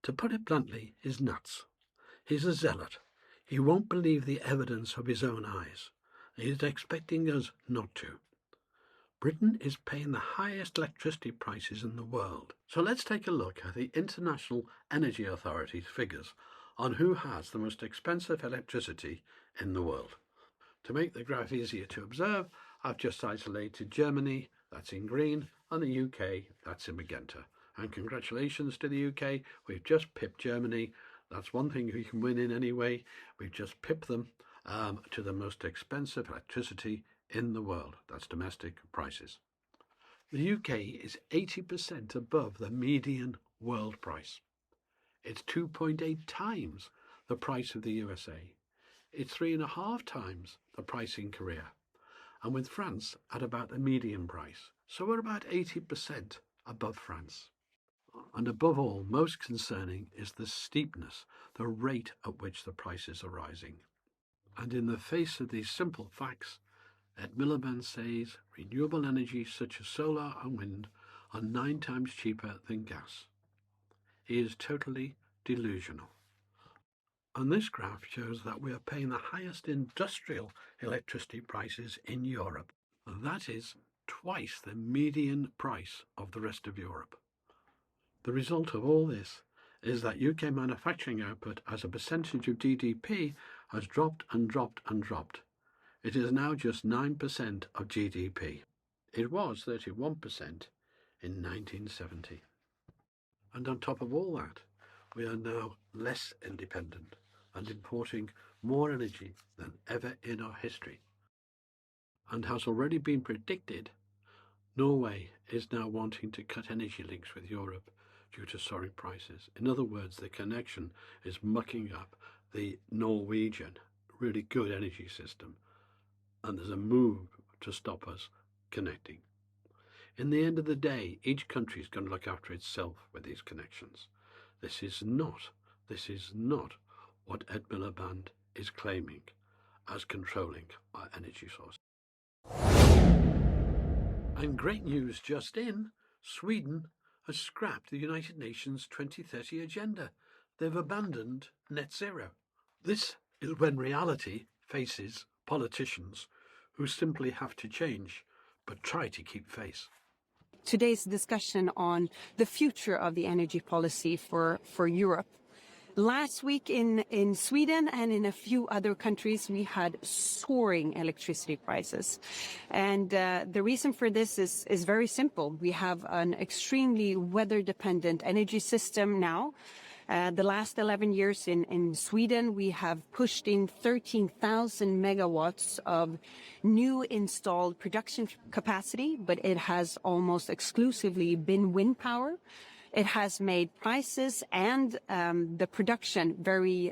to put it bluntly, is nuts. He's a zealot. He won't believe the evidence of his own eyes. He's expecting us not to. Britain is paying the highest electricity prices in the world. So let's take a look at the International Energy Authority's figures on who has the most expensive electricity in the world. To make the graph easier to observe, I've just isolated Germany, that's in green, and the UK, that's in magenta. And congratulations to the UK, we've just pipped Germany. That's one thing we can win in anyway. We've just pipped them to the most expensive electricity in the world. That's domestic prices. The UK is 80% above the median world price. It's 2.8 times the price of the USA. it's 3.5 times the price in Korea, and with France at about the median price. So we're about 80% above France. And above all, most concerning is the steepness, the rate at which the prices are rising. And in the face of these simple facts, Ed Miliband says renewable energy such as solar and wind are 9 times cheaper than gas. He is totally delusional. And this graph shows that we are paying the highest industrial electricity prices in Europe. And that is twice the median price of the rest of Europe. The result of all this is that UK manufacturing output as a percentage of GDP has dropped and dropped and dropped. It is now just 9% of GDP. It was 31% in 1970. And on top of all that, we are now less independent and importing more energy than ever in our history. And has already been predicted, Norway is now wanting to cut energy links with Europe due to soaring prices. In other words, the connection is mucking up the Norwegian really good energy system, and there's a move to stop us connecting. In the end of the day, each country is going to look after itself with these connections. This is not what Ed Miliband is claiming as controlling our energy source. And great news just in, Sweden has scrapped the United Nations 2030 agenda. They've abandoned net zero. This is when reality faces politicians who simply have to change, but try to keep face. Today's discussion on the future of the energy policy for Europe. Last week in Sweden and in a few other countries, we had soaring electricity prices. And the reason for this is very simple. We have an extremely weather-dependent energy system now. The last 11 years in Sweden, we have pushed in 13,000 megawatts of new installed production capacity, but it has almost exclusively been wind power. It has made prices and the production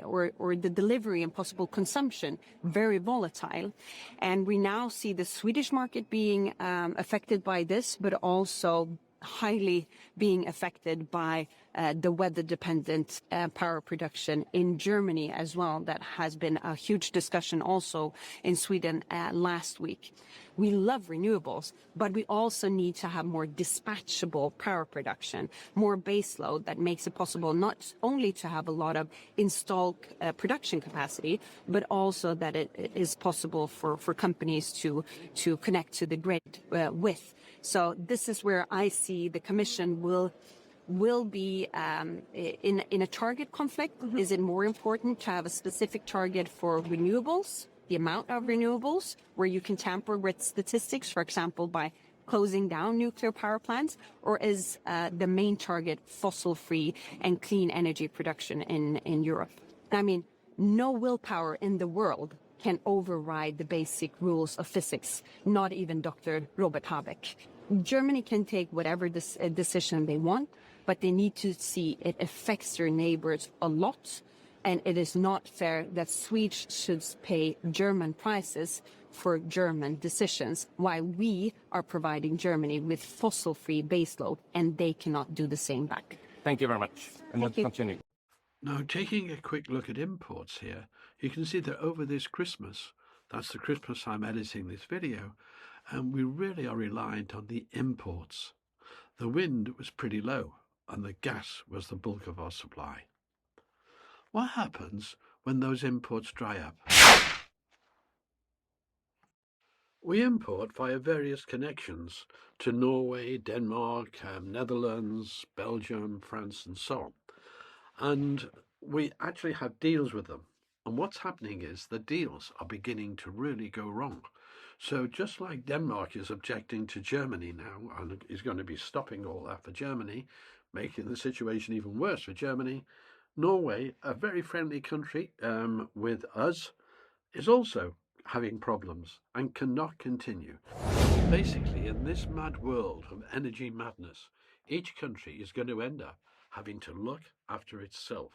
or the delivery and possible consumption very volatile. And we now see the Swedish market being affected by this, but also highly being affected by the weather-dependent power production in Germany as well. That has been a huge discussion also in Sweden last week. We love renewables, but we also need to have more dispatchable power production, more baseload that makes it possible not only to have a lot of installed production capacity, but also that it is possible for companies to connect to the grid with. So this is where I see the Commission will be in a target conflict. Mm-hmm. Is it more important to have a specific target for renewables, the amount of renewables, where you can tamper with statistics, for example, by closing down nuclear power plants, or is the main target fossil-free and clean energy production in Europe? I mean, no willpower in the world can override the basic rules of physics, not even Dr. Robert Habeck. Germany can take whatever decision they want, but they need to see it affects their neighbors a lot. And it is not fair that Swedes should pay German prices for German decisions, while we are providing Germany with fossil-free baseload, and they cannot do the same back. Thank you very much. And let's continue. Now, taking a quick look at imports here, you can see that over this Christmas, that's the Christmas I'm editing this video, and we really are reliant on the imports. The wind was pretty low, and the gas was the bulk of our supply. What happens when those imports dry up? We import via various connections to Norway, Denmark, Netherlands, Belgium, France, and so on. And we actually have deals with them. And what's happening is the deals are beginning to really go wrong. So just like Denmark is objecting to Germany now and is going to be stopping all that for Germany, making the situation even worse for Germany, Norway, a very friendly country with us, is also having problems and cannot continue. Basically, in this mad world of energy madness, each country is going to end up having to look after itself.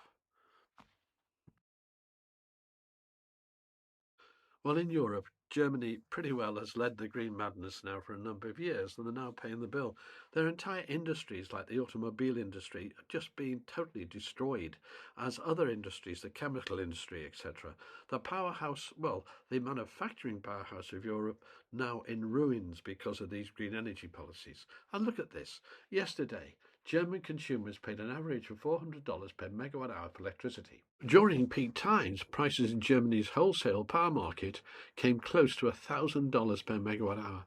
Well, in Europe, Germany pretty well has led the green madness now for a number of years, and they're now paying the bill. Their entire industries, like the automobile industry, are just being totally destroyed, as other industries, the chemical industry, etc. The powerhouse, well, the manufacturing powerhouse of Europe, now in ruins because of these green energy policies. And look at this. Yesterday, German consumers paid an average of $400 per megawatt hour for electricity. During peak times, prices in Germany's wholesale power market came close to $1,000 per megawatt hour,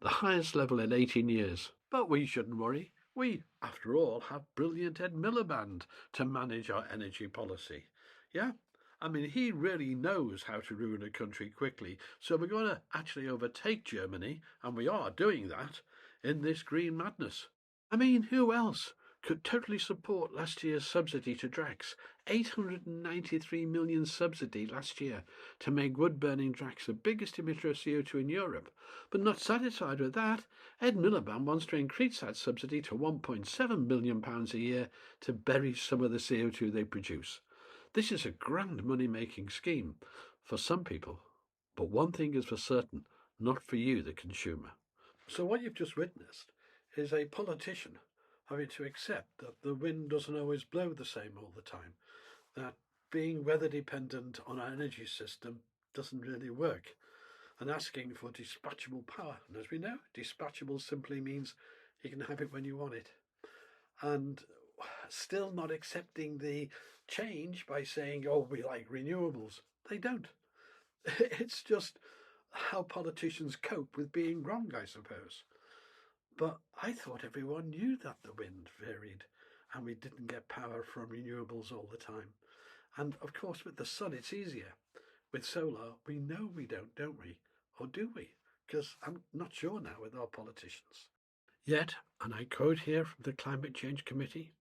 the highest level in 18 years. But we shouldn't worry. We, after all, have brilliant Ed Miliband to manage our energy policy. Yeah? I mean, he really knows how to ruin a country quickly. So we're going to actually overtake Germany, and we are doing that, in this green madness. I mean, who else could totally support last year's subsidy to Drax? 893 million subsidy last year to make wood-burning Drax the biggest emitter of CO2 in Europe. But not satisfied with that, Ed Miliband wants to increase that subsidy to £1.7 billion a year to bury some of the CO2 they produce. This is a grand money-making scheme for some people, but one thing is for certain, not for you, the consumer. So what you've just witnessed is a politician having to accept that the wind doesn't always blow the same all the time, that being weather dependent on our energy system doesn't really work, and asking for dispatchable power. And as we know, dispatchable simply means you can have it when you want it. And still not accepting the change by saying, oh, we like renewables. They don't. It's just how politicians cope with being wrong, I suppose. But I thought everyone knew that the wind varied and we didn't get power from renewables all the time. And of course, with the sun, it's easier. With solar, we know we don't we? Or do we? Because I'm not sure now with our politicians. Yet, and I quote here from the Climate Change Committee,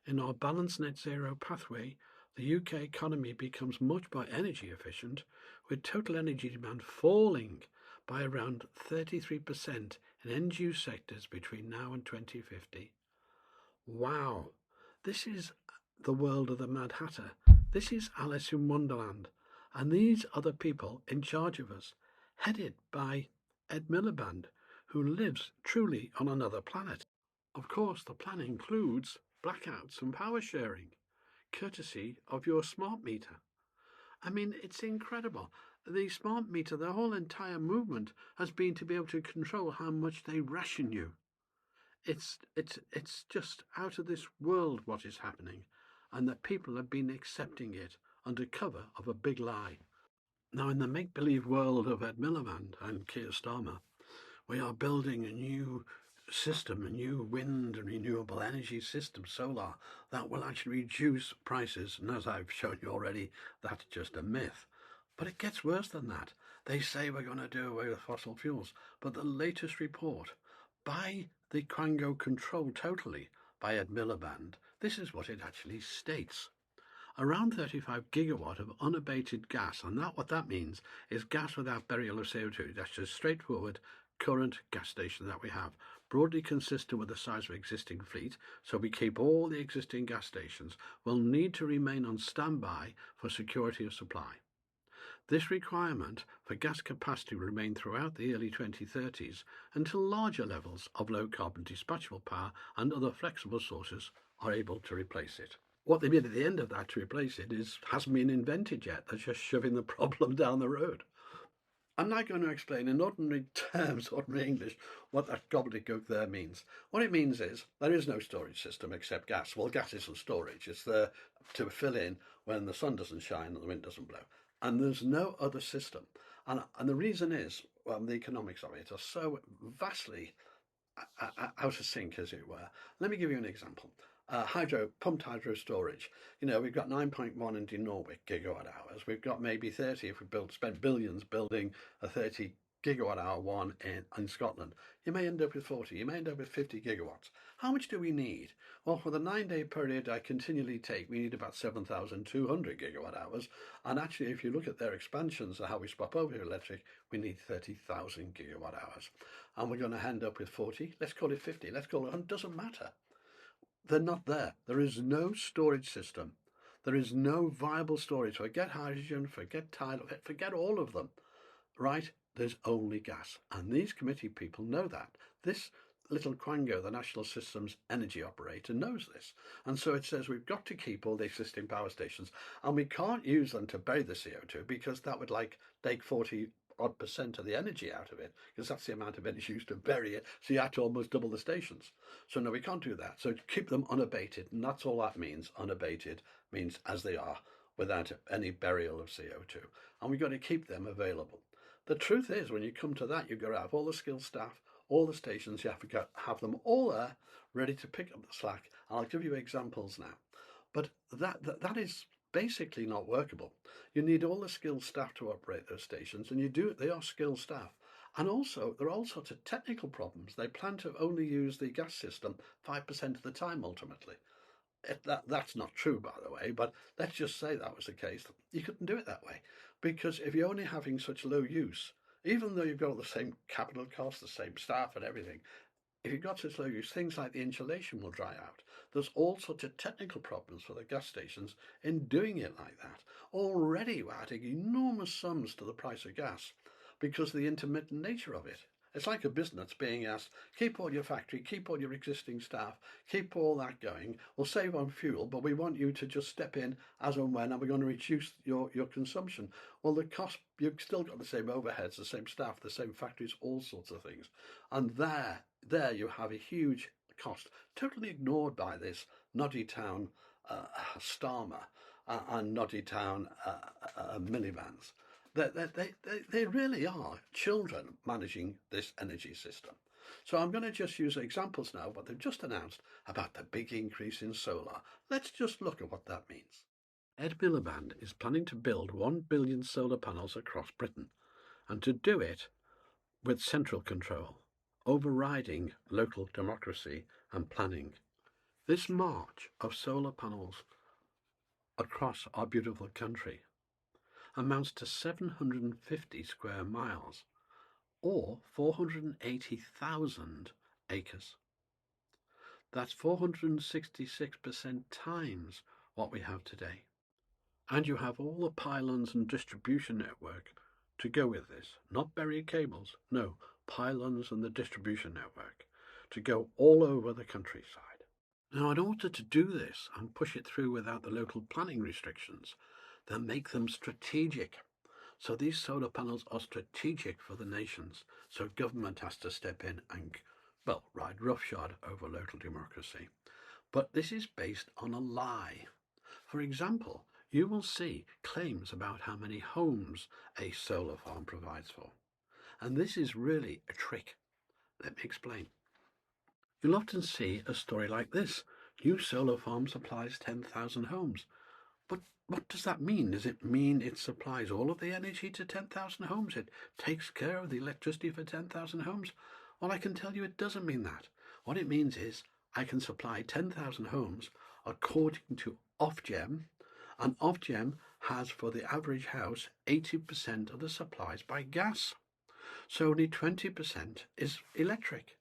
in our balanced net zero pathway, the UK economy becomes much more energy efficient, with total energy demand falling by around 33% in end-use sectors between now and 2050. Wow, this is the world of the Mad Hatter. This is Alice in Wonderland. And these are the people in charge of us, headed by Ed Miliband, who lives truly on another planet. Of course, the plan includes blackouts and power sharing, courtesy of your smart meter. I mean, it's incredible. The smart meter, the whole entire movement has been to be able to control how much they ration you. It's just out of this world what is happening, and the people have been accepting it under cover of a big lie. Now, in the make-believe world of Ed Miliband and Keir Starmer, we are building a new system, a new wind and renewable energy system, solar, that will actually reduce prices. And as I've shown you already, that's just a myth. But it gets worse than that. They say we're going to do away with fossil fuels. But the latest report by the Quango controlled totally by Ed Miliband, this is what it actually states. Around 35 gigawatt of unabated gas, and what that means is gas without burial of CO2. That's just straightforward current gas station that we have, broadly consistent with the size of existing fleet, so we keep all the existing gas stations, will need to remain on standby for security of supply. This requirement for gas capacity will remain throughout the early 2030s until larger levels of low-carbon dispatchable power and other flexible sources are able to replace it. What they mean at the end of that to replace it hasn't been invented yet. They're just shoving the problem down the road. I'm now going to explain in ordinary terms, ordinary English, what that gobbledygook there means. What it means is there is no storage system except gas. Well, gas isn't storage. It's there to fill in when the sun doesn't shine and the wind doesn't blow. And there's no other system. And the reason is, well, the economics of it are so vastly out of sync, as it were. Let me give you an example. Pumped hydro storage. You know, we've got 9.1 in Norway gigawatt hours. We've got maybe 30 if we spent billions building a 30 gigawatt hour one in Scotland. You may end up with 40. You may end up with 50 gigawatts. How much do we need? Well, for the 9-day period I continually take, we need about 7,200 gigawatt hours. And actually, if you look at their expansions and how we swap over to electric, we need 30,000 gigawatt hours. And we're going to end up with 40. Let's call it 50. Let's call it 100. Doesn't matter. They're not there. There is no storage system. There is no viable storage. Forget hydrogen, forget tidal, forget all of them. right? There's only gas. And these committee people know that. This little quango, the National Systems Energy Operator, knows this. And so it says we've got to keep all the existing power stations, and we can't use them to bury the CO2 because that would take 40% of the energy out of it, because that's the amount of energy used to bury it. So you have to almost double the stations. So no, we can't do that. So keep them unabated, and that's all that means. Unabated means as they are, without any burial of CO2. And we've got to keep them available. The truth is, when you come to that, you've got to have all the skilled staff, all the stations, you have to have them all there, ready to pick up the slack. And I'll give you examples now. But that is basically not workable. You need all the skilled staff to operate those stations, and they are skilled staff. And also, there are all sorts of technical problems. They plan to only use the gas system 5% of the time, ultimately. That's not true, by the way, but let's just say that was the case. You couldn't do it that way, because if you're only having such low use, even though you've got all the same capital costs, the same staff and everything, if you've got such low use, things like the insulation will dry out. There's all sorts of technical problems for the gas stations in doing it like that. Already we're adding enormous sums to the price of gas because of the intermittent nature of it. It's like a business being asked, keep all your factory, keep all your existing staff, keep all that going. We'll save on fuel, but we want you to just step in as and when, and we're going to reduce your consumption. Well, the cost, you've still got the same overheads, the same staff, the same factories, all sorts of things. And there you have a huge cost, totally ignored by this noddy town Starmer and noddy town minivans. They really are children managing this energy system. So I'm going to just use examples now, what they've just announced about the big increase in solar. Let's just look at what that means. Ed Miliband is planning to build 1 billion solar panels across Britain, and to do it with central control, overriding local democracy and planning. This march of solar panels across our beautiful country amounts to 750 square miles, or 480,000 acres. That's 466% times what we have today. And you have all the pylons and distribution network to go with this. Not buried cables, no, pylons and the distribution network to go all over the countryside. Now, in order to do this and push it through without the local planning restrictions, they make them strategic. So these solar panels are strategic for the nations. So government has to step in and, well, ride roughshod over local democracy. But this is based on a lie. For example, you will see claims about how many homes a solar farm provides for. And this is really a trick. Let me explain. You'll often see a story like this. New solar farm supplies 10,000 homes. But what does that mean? Does it mean it supplies all of the energy to 10,000 homes? It takes care of the electricity for 10,000 homes? Well, I can tell you it doesn't mean that. What it means is I can supply 10,000 homes according to Ofgem, and Ofgem has for the average house 80% of the supplies by gas. So only 20% is electric.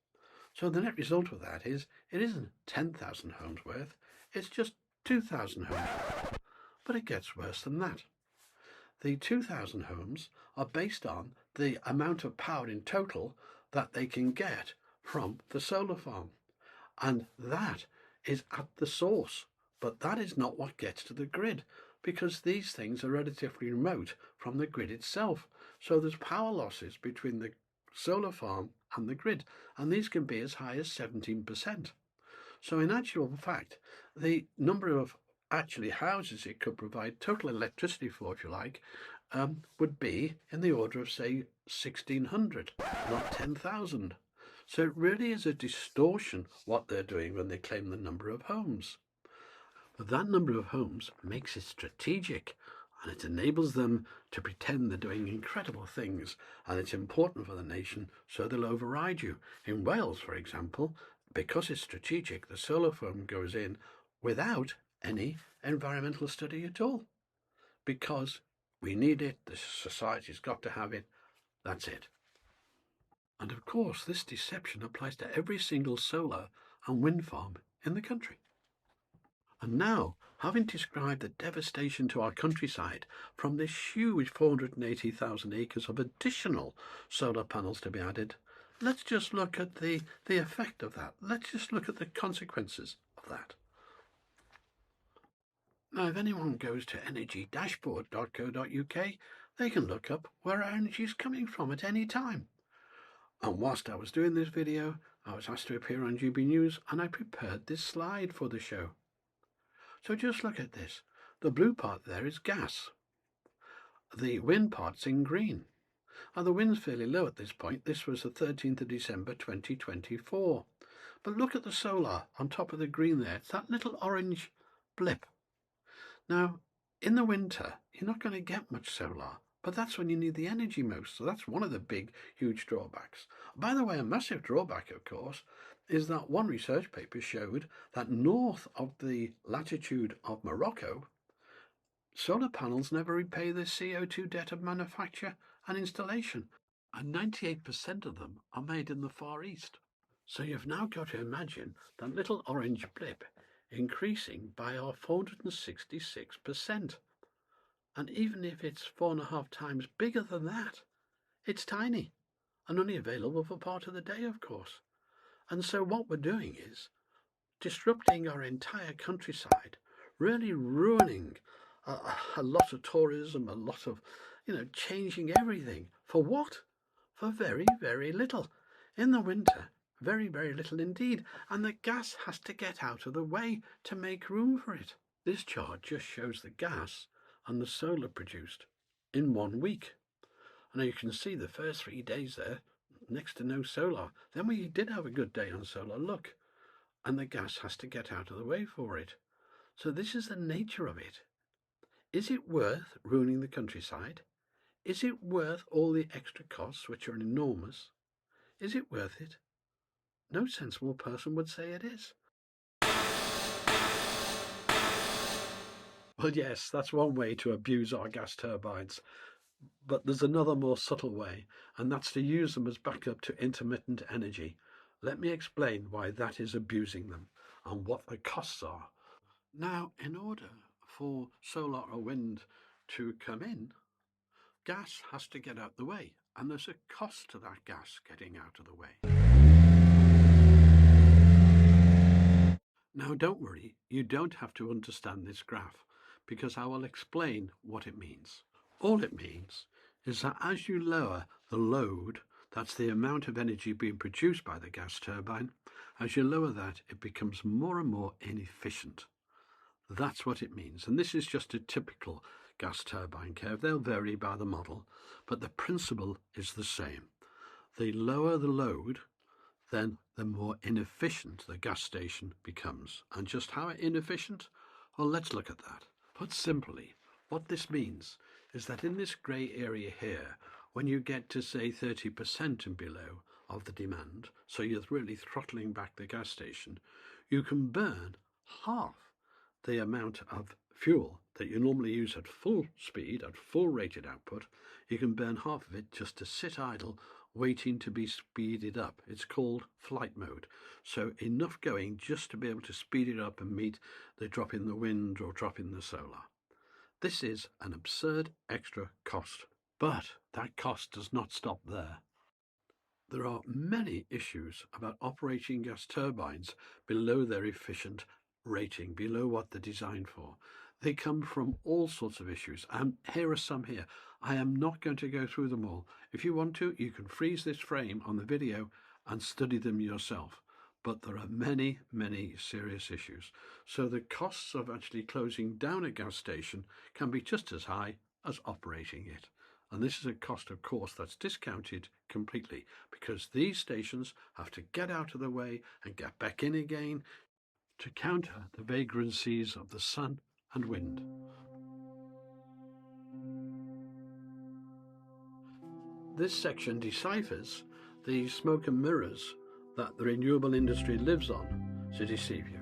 So the net result of that is it isn't 10,000 homes worth, it's just 2,000 homes worth. But it gets worse than that. The 2,000 homes are based on the amount of power in total that they can get from the solar farm. And that is at the source. But that is not what gets to the grid, because these things are relatively remote from the grid itself. So there's power losses between the solar farm and the grid, and these can be as high as 17%. So in actual fact, the number of actually houses it could provide total electricity for, if you like, would be in the order of, say, 1,600, not 10,000. So it really is a distortion what they're doing when they claim the number of homes. But that number of homes makes it strategic, and it enables them to pretend they're doing incredible things, and it's important for the nation, so they'll override you. In Wales, for example, because it's strategic, the solar farm goes in without any environmental study at all, because we need it, the society's got to have it, that's it. And of course, this deception applies to every single solar and wind farm in the country. And now, having described the devastation to our countryside from this huge 480,000 acres of additional solar panels to be added, let's just look at the effect of that. Let's just look at the consequences of that. Now, if anyone goes to energydashboard.co.uk, they can look up where our energy is coming from at any time. And whilst I was doing this video, I was asked to appear on GB News, and I prepared this slide for the show. So just look at this. The blue part there is gas. The wind part's in green. And the wind's fairly low at this point. This was the 13th of December 2024. But look at the solar on top of the green there. It's that little orange blip. Now, in the winter, you're not going to get much solar, but that's when you need the energy most. So that's one of the big, huge drawbacks. By the way, a massive drawback, of course, is that one research paper showed that north of the latitude of Morocco, solar panels never repay the CO2 debt of manufacture and installation, and 98% of them are made in the Far East. So you've now got to imagine that little orange blip increasing by our 466%. And even if it's 4.5 times bigger than that, it's tiny and only available for part of the day, of course. And so what we're doing is disrupting our entire countryside, really ruining a lot of tourism, a lot of, changing everything. For what? For very, very little. In the winter, very, very little indeed. And the gas has to get out of the way to make room for it. This chart just shows the gas and the solar produced in 1 week. And you can see the first 3 days there, next to no solar. Then we did have a good day on solar, look. And the gas has to get out of the way for it. So this is the nature of it. Is it worth ruining the countryside? Is it worth all the extra costs, which are enormous? Is it worth it? No sensible person would say it is. Well, yes, that's one way to abuse our gas turbines. But there's another more subtle way, and that's to use them as backup to intermittent energy. Let me explain why that is abusing them and what the costs are. Now, in order for solar or wind to come in, gas has to get out the way, and there's a cost to that gas getting out of the way. Now, don't worry, you don't have to understand this graph, because I will explain what it means. All it means is that as you lower the load, that's the amount of energy being produced by the gas turbine, as you lower that, it becomes more and more inefficient. That's what it means. And this is just a typical gas turbine curve. They'll vary by the model, but the principle is the same. The lower the load, then the more inefficient the gas station becomes. And just how inefficient? Well, let's look at that. Put simply, what this means is that in this grey area here, when you get to say 30% and below of the demand, so you're really throttling back the gas station, you can burn half the amount of fuel that you normally use at full speed, at full rated output. You can burn half of it just to sit idle, waiting to be speeded up. It's called flight mode. So enough going just to be able to speed it up and meet the drop in the wind or drop in the solar. This is an absurd extra cost, but that cost does not stop there. There are many issues about operating gas turbines below their efficient rating, below what they're designed for. They come from all sorts of issues, and here are some here. I am not going to go through them all. If you want to, you can freeze this frame on the video and study them yourself. But there are many, many serious issues. So the costs of actually closing down a gas station can be just as high as operating it. And this is a cost, of course, that's discounted completely, because these stations have to get out of the way and get back in again to counter the vagrancies of the sun and wind. This section deciphers the smoke and mirrors that the renewable industry lives on to deceive you.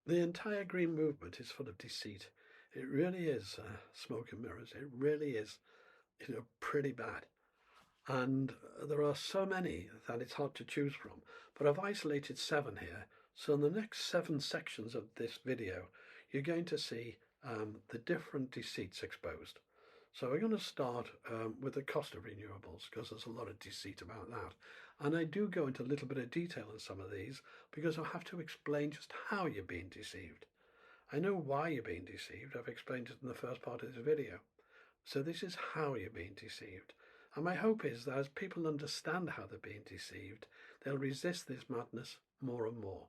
The entire green movement is full of deceit. It really is smoke and mirrors. It really is, pretty bad. And there are so many that it's hard to choose from, but I've isolated 7 here. So in the next 7 sections of this video, you're going to see the different deceits exposed. So we're going to start with the cost of renewables, because there's a lot of deceit about that. And I do go into a little bit of detail in some of these, because I have to explain just how you're being deceived. I know why you're being deceived. I've explained it in the first part of this video. So this is how you're being deceived. And my hope is that as people understand how they're being deceived, they'll resist this madness more and more.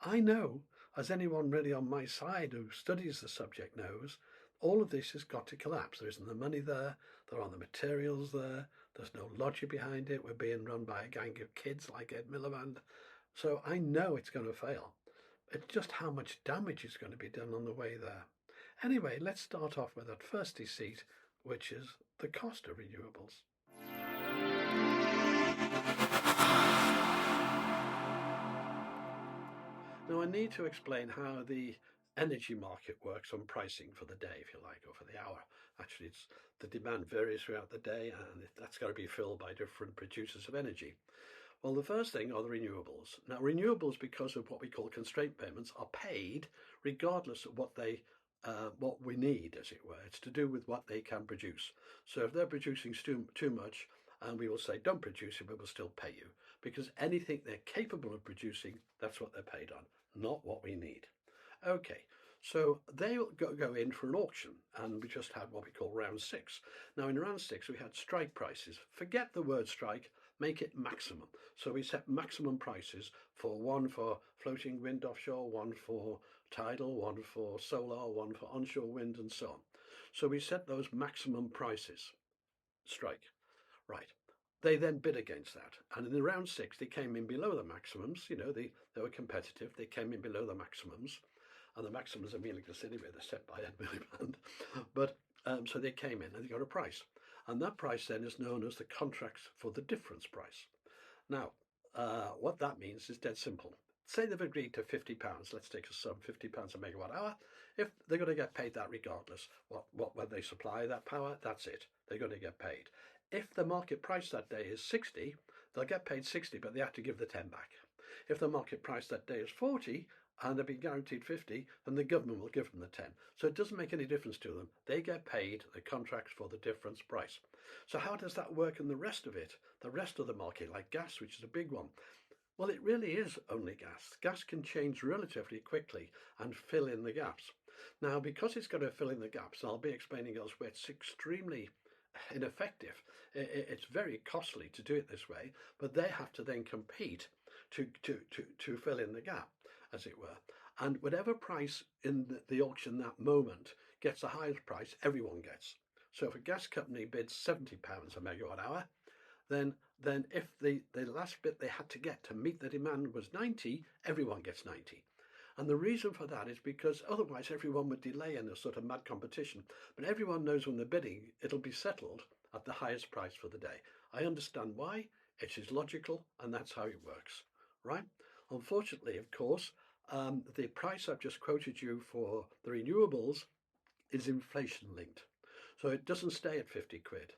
I know, as anyone really on my side who studies the subject knows, all of this has got to collapse. There isn't the money there, there aren't the materials there, there's no logic behind it. We're being run by a gang of kids like Ed Miliband. So I know it's going to fail. It's just how much damage is going to be done on the way there. Anyway, let's start off with that first deceit, which is the cost of renewables. Now, I need to explain how the energy market works on pricing for the day, if you like, or for the hour. Actually, the demand varies throughout the day, and that's got to be filled by different producers of energy. Well, the first thing are the renewables. Now, renewables, because of what we call constraint payments, are paid regardless of what we need, as it were. It's to do with what they can produce. So if they're producing too much, and we will say, don't produce it, but we'll still pay you. Because anything they're capable of producing, that's what they're paid on, not what we need. Okay, so they will go in for an auction, and we just had what we call round 6. Now, in round 6, we had strike prices. Forget the word strike, make it maximum. So we set maximum prices for one for floating wind offshore, one for tidal, one for solar, one for onshore wind, and so on. So we set those maximum prices, strike. Right. They then bid against that. And in the round 6, they came in below the maximums. You know, they were competitive. They came in below the maximums. And the maximums are meaningless anyway. They're set by Ed Miliband. But so they came in and they got a price. And that price then is known as the contracts for the difference price. Now, what that means is dead simple. Say they've agreed to £50. Let's take a sum, £50 a megawatt hour. If they're going to get paid that regardless, when they supply that power, that's it. They're going to get paid. If the market price that day is 60, they'll get paid 60, but they have to give the 10 back. If the market price that day is 40 and they've been guaranteed 50, then the government will give them the 10. So it doesn't make any difference to them. They get paid the contracts for the difference price. So how does that work in the rest of it? The rest of the market, like gas, which is a big one. Well, it really is only gas. Gas can change relatively quickly and fill in the gaps. Now, because it's going to fill in the gaps, and I'll be explaining elsewhere, it's extremely ineffective. It's very costly to do it this way, but they have to then compete to fill in the gap, as it were. And whatever price in the auction that moment gets the highest price, everyone gets. So if a gas company bids £70 a megawatt hour, then if the last bit they had to get to meet the demand was 90, everyone gets 90. And the reason for that is because otherwise everyone would delay in a sort of mad competition. But everyone knows when they're bidding, it'll be settled at the highest price for the day. I understand why. It is logical, and that's how it works, right? Unfortunately, of course, the price I've just quoted you for the renewables is inflation linked. So it doesn't stay at 50 quid.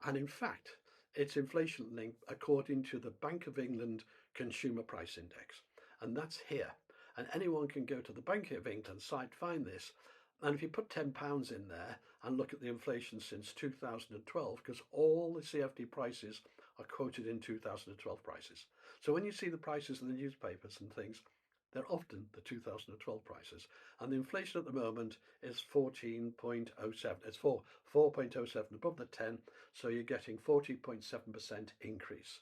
And in fact, it's inflation linked according to the Bank of England Consumer Price Index. And that's here. And anyone can go to the Bank of England site, find this. And if you put £10 in there and look at the inflation since 2012, because all the CFD prices are quoted in 2012 prices. So when you see the prices in the newspapers and things, they're often the 2012 prices. And the inflation at the moment is 14.07. It's 4.07 above the 10. So you're getting 40.7% increase.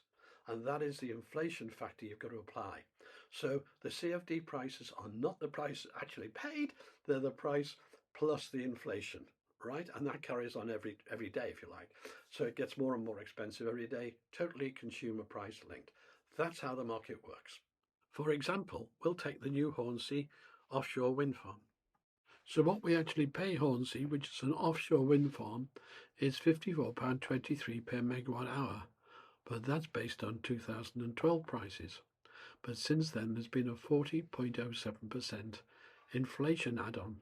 And that is the inflation factor you've got to apply. So the CFD prices are not the price actually paid, they're the price plus the inflation, right? And that carries on every day, if you like. So it gets more and more expensive every day, totally consumer price linked. That's how the market works. For example, we'll take the new Hornsea offshore wind farm. So what we actually pay Hornsea, which is an offshore wind farm, is £54.23 per megawatt hour. But that's based on 2012 prices. But since then, there's been a 40.07% inflation add-on.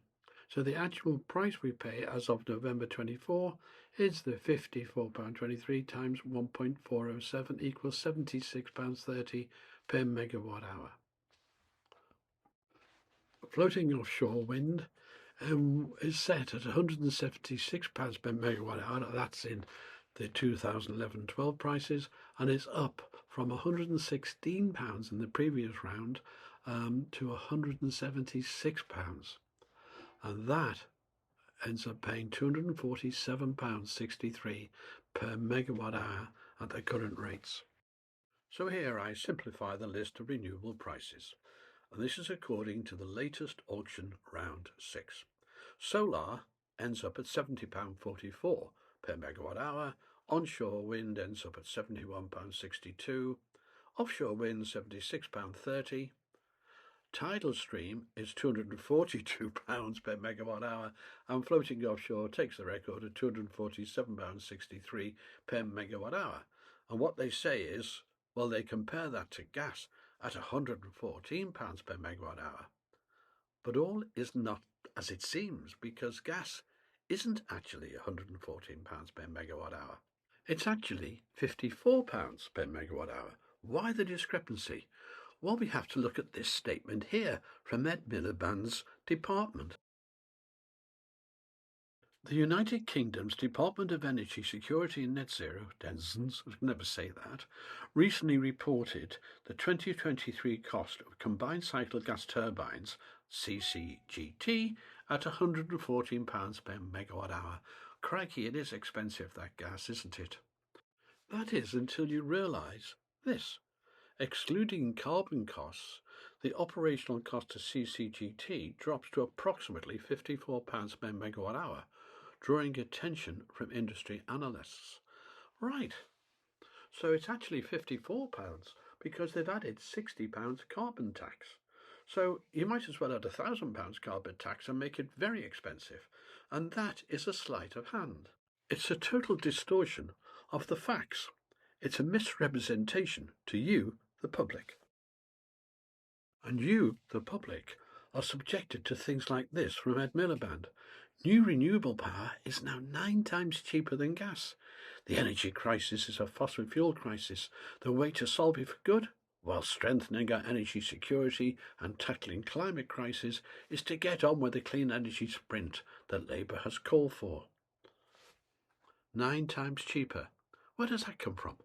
So the actual price we pay as of November 24 is the £54.23 times 1.407 equals £76.30 per megawatt hour. Floating offshore wind is set at £176 per megawatt hour. That's in the 2011-12 prices, and is up from £116 in the previous round to £176. And that ends up paying £247.63 per megawatt hour at the current rates. So here I simplify the list of renewable prices, and this is according to the latest auction round 6. Solar ends up at £70.44 per megawatt hour, onshore wind ends up at £71.62, offshore wind £76.30, tidal stream is £242 per megawatt hour, and floating offshore takes the record at £247.63 per megawatt hour. And what they say is, well, they compare that to gas at £114 per megawatt hour. But all is not as it seems, because gas isn't actually £114 per megawatt hour. It's actually £54 per megawatt hour. Why the discrepancy? Well, we have to look at this statement here from Ed Miliband's department. The United Kingdom's Department of Energy Security and Net Zero, DENSNS, I can never say that, recently reported the 2023 cost of combined cycle gas turbines, CCGT, at £114 per megawatt hour. Crikey, it is expensive, that gas, isn't it? That is until you realise this. Excluding carbon costs, the operational cost of CCGT drops to approximately £54 per megawatt hour, drawing attention from industry analysts. Right, so it's actually £54 because they've added £60 carbon tax. So you might as well add £1,000 carbon tax and make it very expensive, and that is a sleight of hand. It's a total distortion of the facts. It's a misrepresentation to you, the public. And you, the public, are subjected to things like this from Ed Miliband. New renewable power is now 9 times cheaper than gas. The energy crisis is a fossil fuel crisis. The way to solve it for good, while strengthening our energy security and tackling climate crisis, is to get on with the clean energy sprint that Labour has called for. 9 times cheaper. Where does that come from?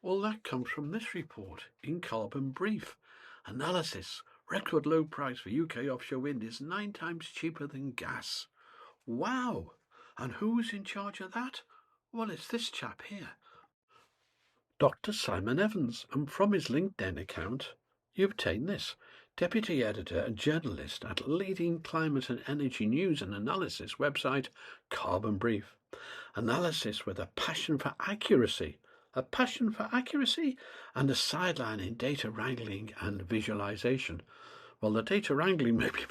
Well, that comes from this report in Carbon Brief. Analysis. Record low price for UK offshore wind is 9 times cheaper than gas. Wow! And who's in charge of that? Well, it's this chap here, Dr. Simon Evans, and from his LinkedIn account, you obtain this. Deputy Editor and Journalist at leading climate and energy news and analysis website, Carbon Brief. Analysis with a passion for accuracy. A passion for accuracy and a sideline in data wrangling and visualization. Well, the data wrangling may be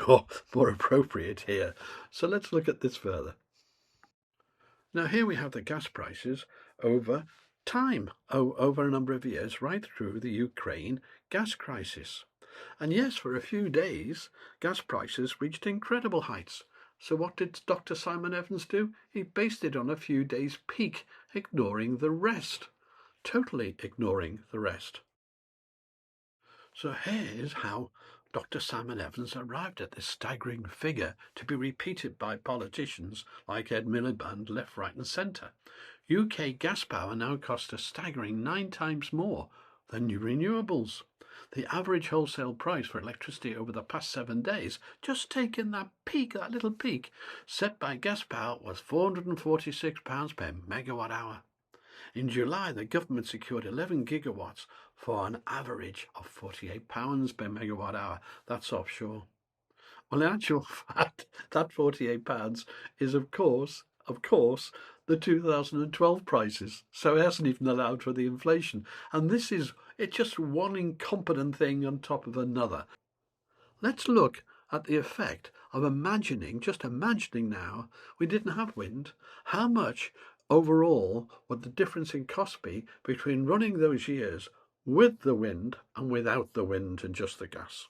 more appropriate here. So let's look at this further. Now here we have the gas prices over time, over a number of years, right through the Ukraine gas crisis. And yes, for a few days, gas prices reached incredible heights. So what did Dr. Simon Evans do? He based it on a few days' peak, ignoring the rest. Totally ignoring the rest. So here's how Dr. Simon Evans arrived at this staggering figure to be repeated by politicians like Ed Miliband, left, right and centre. UK gas power now costs a staggering 9 times more than new renewables. The average wholesale price for electricity over the past 7 days, just taking that peak, that little peak, set by gas power was £446 per megawatt hour. In July, the government secured 11 gigawatts for an average of £48 per megawatt hour. That's offshore. Well, in actual fact, that £48 is, of course, the 2012 prices. So it hasn't even allowed for the inflation. And it's just one incompetent thing on top of another. Let's look at the effect of just imagining now, we didn't have wind. How much overall would the difference in cost be between running those years with the wind and without the wind and just the gas?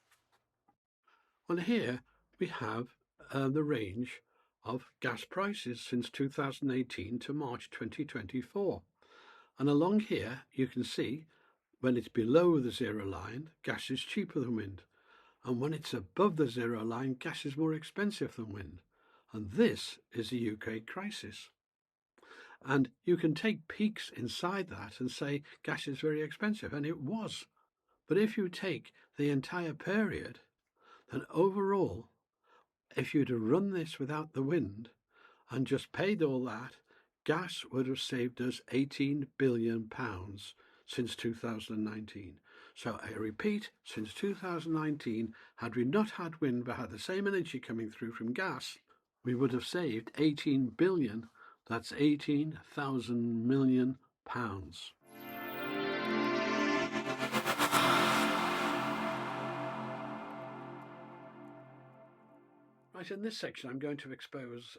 Well, here we have the range of gas prices since 2018 to March 2024. And along here, you can see when it's below the zero line, gas is cheaper than wind. And when it's above the zero line, gas is more expensive than wind. And this is the UK crisis. And you can take peaks inside that and say gas is very expensive, and it was. But if you take the entire period, then overall, if you'd have run this without the wind and just paid all that, gas would have saved us £18 billion since 2019. So I repeat, since 2019, had we not had wind but had the same energy coming through from gas, we would have saved 18 billion. That's 18,000 million pounds. Right, in this section I'm going to expose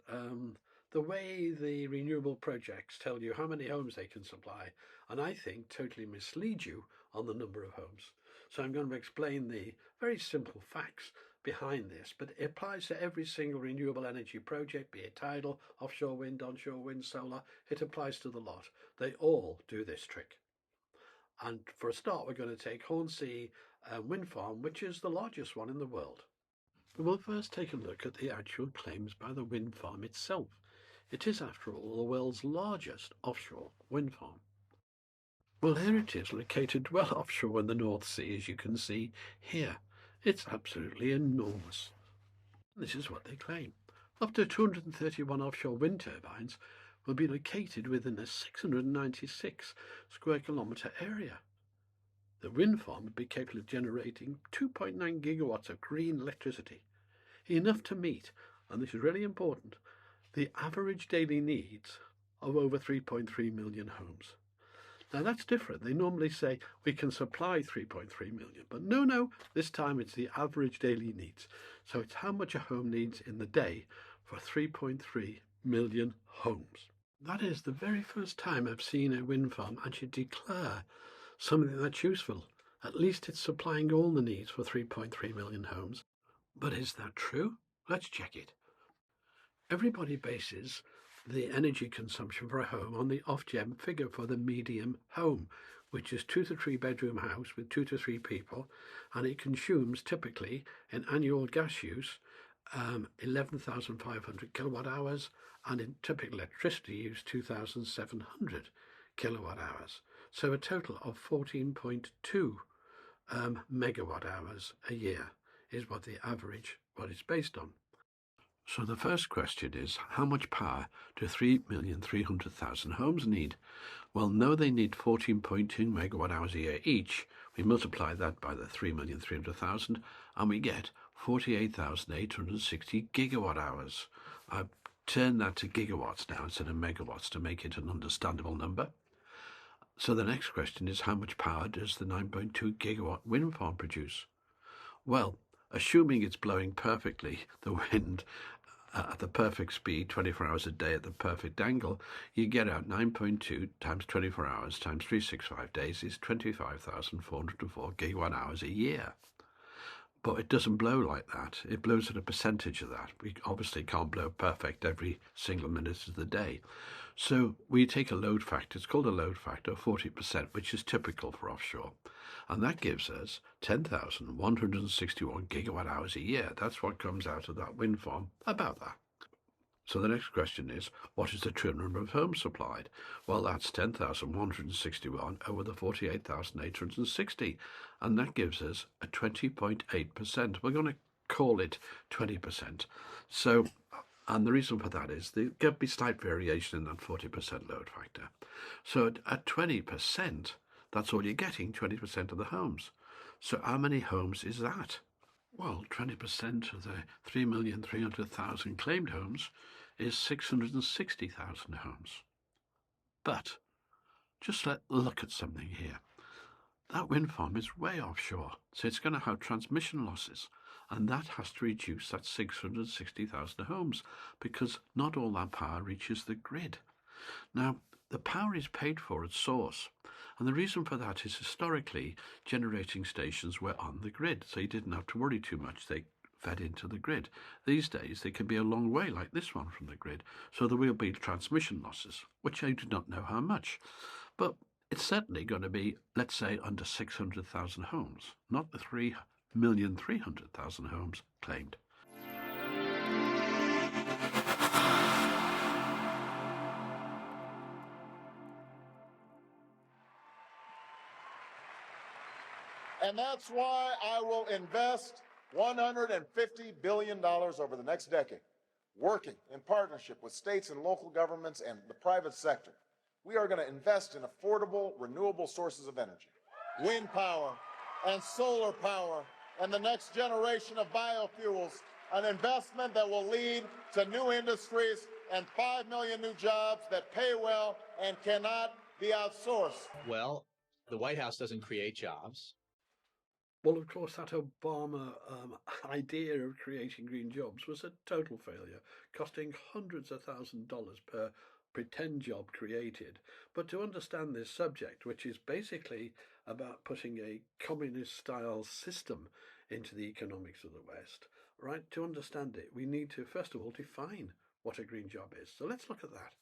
the way the renewable projects tell you how many homes they can supply, and I think totally mislead you on the number of homes. So I'm going to explain the very simple facts behind this, but it applies to every single renewable energy project, be it tidal, offshore wind, onshore wind, solar. It applies to the lot. They all do this trick. And for a start, we're going to take Hornsea wind farm, which is the largest one in the world. We'll first take a look at the actual claims by the wind farm itself. It is, after all, the world's largest offshore wind farm. Well, here it is, located well offshore in the North Sea, as you can see here. It's absolutely enormous. This is what they claim. Up to 231 offshore wind turbines will be located within a 696 square kilometre area. The wind farm would be capable of generating 2.9 gigawatts of green electricity, enough to meet, and this is really important, the average daily needs of over 3.3 million homes. Now that's different. They normally say we can supply 3.3 million, but no, this time it's the average daily needs. So it's how much a home needs in the day for 3.3 million homes. That is the very first time I've seen a wind farm actually declare something that's useful. At least it's supplying all the needs for 3.3 million homes. But is that true? Let's check it. Everybody bases the energy consumption for a home on the Ofgem figure for the medium home, which is 2 to 3 bedroom house with 2 to 3 people, and it consumes typically in annual gas use 11,500 kilowatt hours, and in typical electricity use 2,700 kilowatt hours. So a total of 14.2 megawatt hours a year is what the average, what it's based on. So the first question is, how much power do 3,300,000 homes need? Well, no, they need 14.2 megawatt hours a year each. We multiply that by the 3,300,000 and we get 48,860 gigawatt hours. I've turned that to gigawatts now instead of megawatts to make it an understandable number. So the next question is, how much power does the 9.2 gigawatt wind farm produce? Well, assuming it's blowing perfectly, the wind at the perfect speed, 24 hours a day at the perfect angle, you get out 9.2 times 24 hours times 365 days is 25,404 gigawatt hours a year. But it doesn't blow like that. It blows at a percentage of that. We obviously can't blow perfect every single minute of the day. So we take a load factor, it's called a load factor of 40%, which is typical for offshore. And that gives us 10,161 gigawatt hours a year. That's what comes out of that wind farm, about that. So the next question is, what is the true number of homes supplied? Well, that's 10,161 over the 48,860, and that gives us a 20.8%. We're going to call it 20%. So, and the reason for that is there could be slight variation in that 40% load factor. So at 20%, that's all you're getting, 20% of the homes. So how many homes is that? Well, 20% of the 3,300,000 claimed homes is 660,000 homes. But just look at something here. That wind farm is way offshore, so it's going to have transmission losses, and that has to reduce that 660,000 homes because not all that power reaches the grid. Now, the power is paid for at source, and the reason for that is historically generating stations were on the grid, so you didn't have to worry too much. They fed into the grid. These days they can be a long way, like this one, from the grid, so there will be transmission losses, which I do not know how much. But it's certainly going to be, let's say, under 600,000 homes, not the 3,300,000 homes claimed. And that's why I will invest $150 billion over the next decade, working in partnership with states and local governments and the private sector. We are going to invest in affordable, renewable sources of energy, wind power and solar power, and the next generation of biofuels, an investment that will lead to new industries and 5 million new jobs that pay well and cannot be outsourced. Well, the White House doesn't create jobs. Well, of course, that Obama idea of creating green jobs was a total failure, costing hundreds of thousands of dollars per pretend job created. But to understand this subject, which is basically about putting a communist-style system into the economics of the West, right, to understand it, we need to, first of all, define what a green job is. So let's look at that.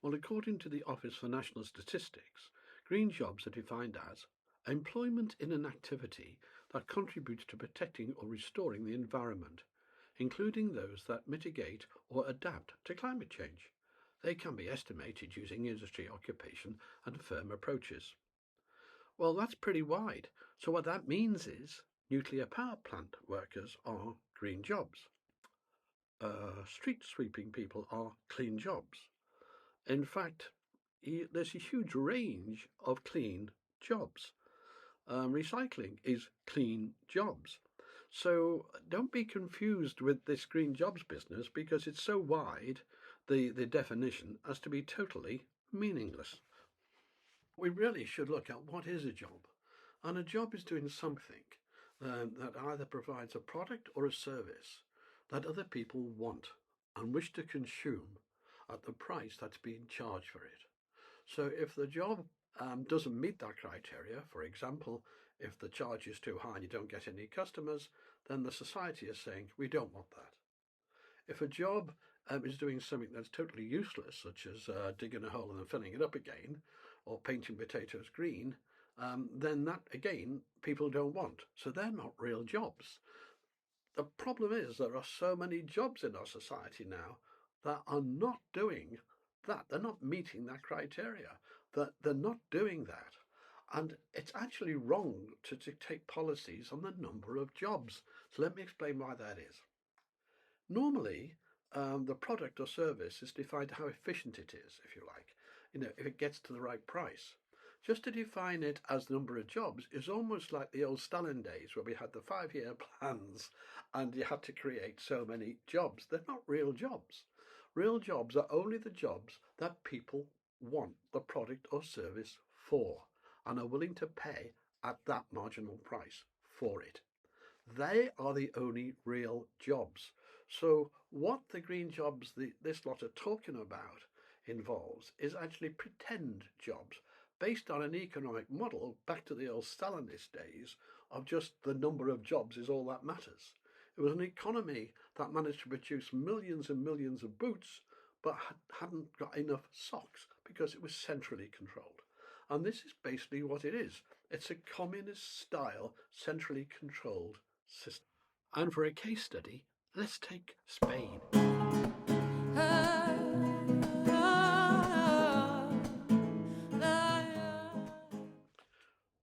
Well, according to the Office for National Statistics, green jobs are defined as employment in an activity that contributes to protecting or restoring the environment, including those that mitigate or adapt to climate change. They can be estimated using industry occupation and firm approaches. Well, that's pretty wide. So what that means is nuclear power plant workers are green jobs. Street sweeping people are clean jobs. In fact, there's a huge range of clean jobs. Recycling is clean jobs. So don't be confused with this green jobs business, because it's so wide, the definition, as to be totally meaningless. We really should look at what is a job. And a job is doing something that either provides a product or a service that other people want and wish to consume at the price that's being charged for it. So if the job doesn't meet that criteria, for example, if the charge is too high and you don't get any customers, then the society is saying, we don't want that. If a job is doing something that's totally useless, such as digging a hole and then filling it up again, or painting potatoes green, then that, again, people don't want. So they're not real jobs. The problem is there are so many jobs in our society now that are not doing that. They're not meeting that criteria. That they're not doing that. And it's actually wrong to dictate policies on the number of jobs. So let me explain why that is. Normally, the product or service is defined how efficient it is, if you like, if it gets to the right price. Just to define it as number of jobs is almost like the old Stalin days, where we had the 5-year plans and you had to create so many jobs. They're not real jobs. Real jobs are only the jobs that people want the product or service for and are willing to pay at that marginal price for it. They are the only real jobs. So what the green jobs this lot are talking about involves is actually pretend jobs based on an economic model back to the old Stalinist days of just the number of jobs is all that matters. It was an economy that managed to produce millions and millions of boots but hadn't got enough socks because it was centrally controlled. And this is basically what it is. It's a communist-style, centrally controlled system. And for a case study, let's take Spain.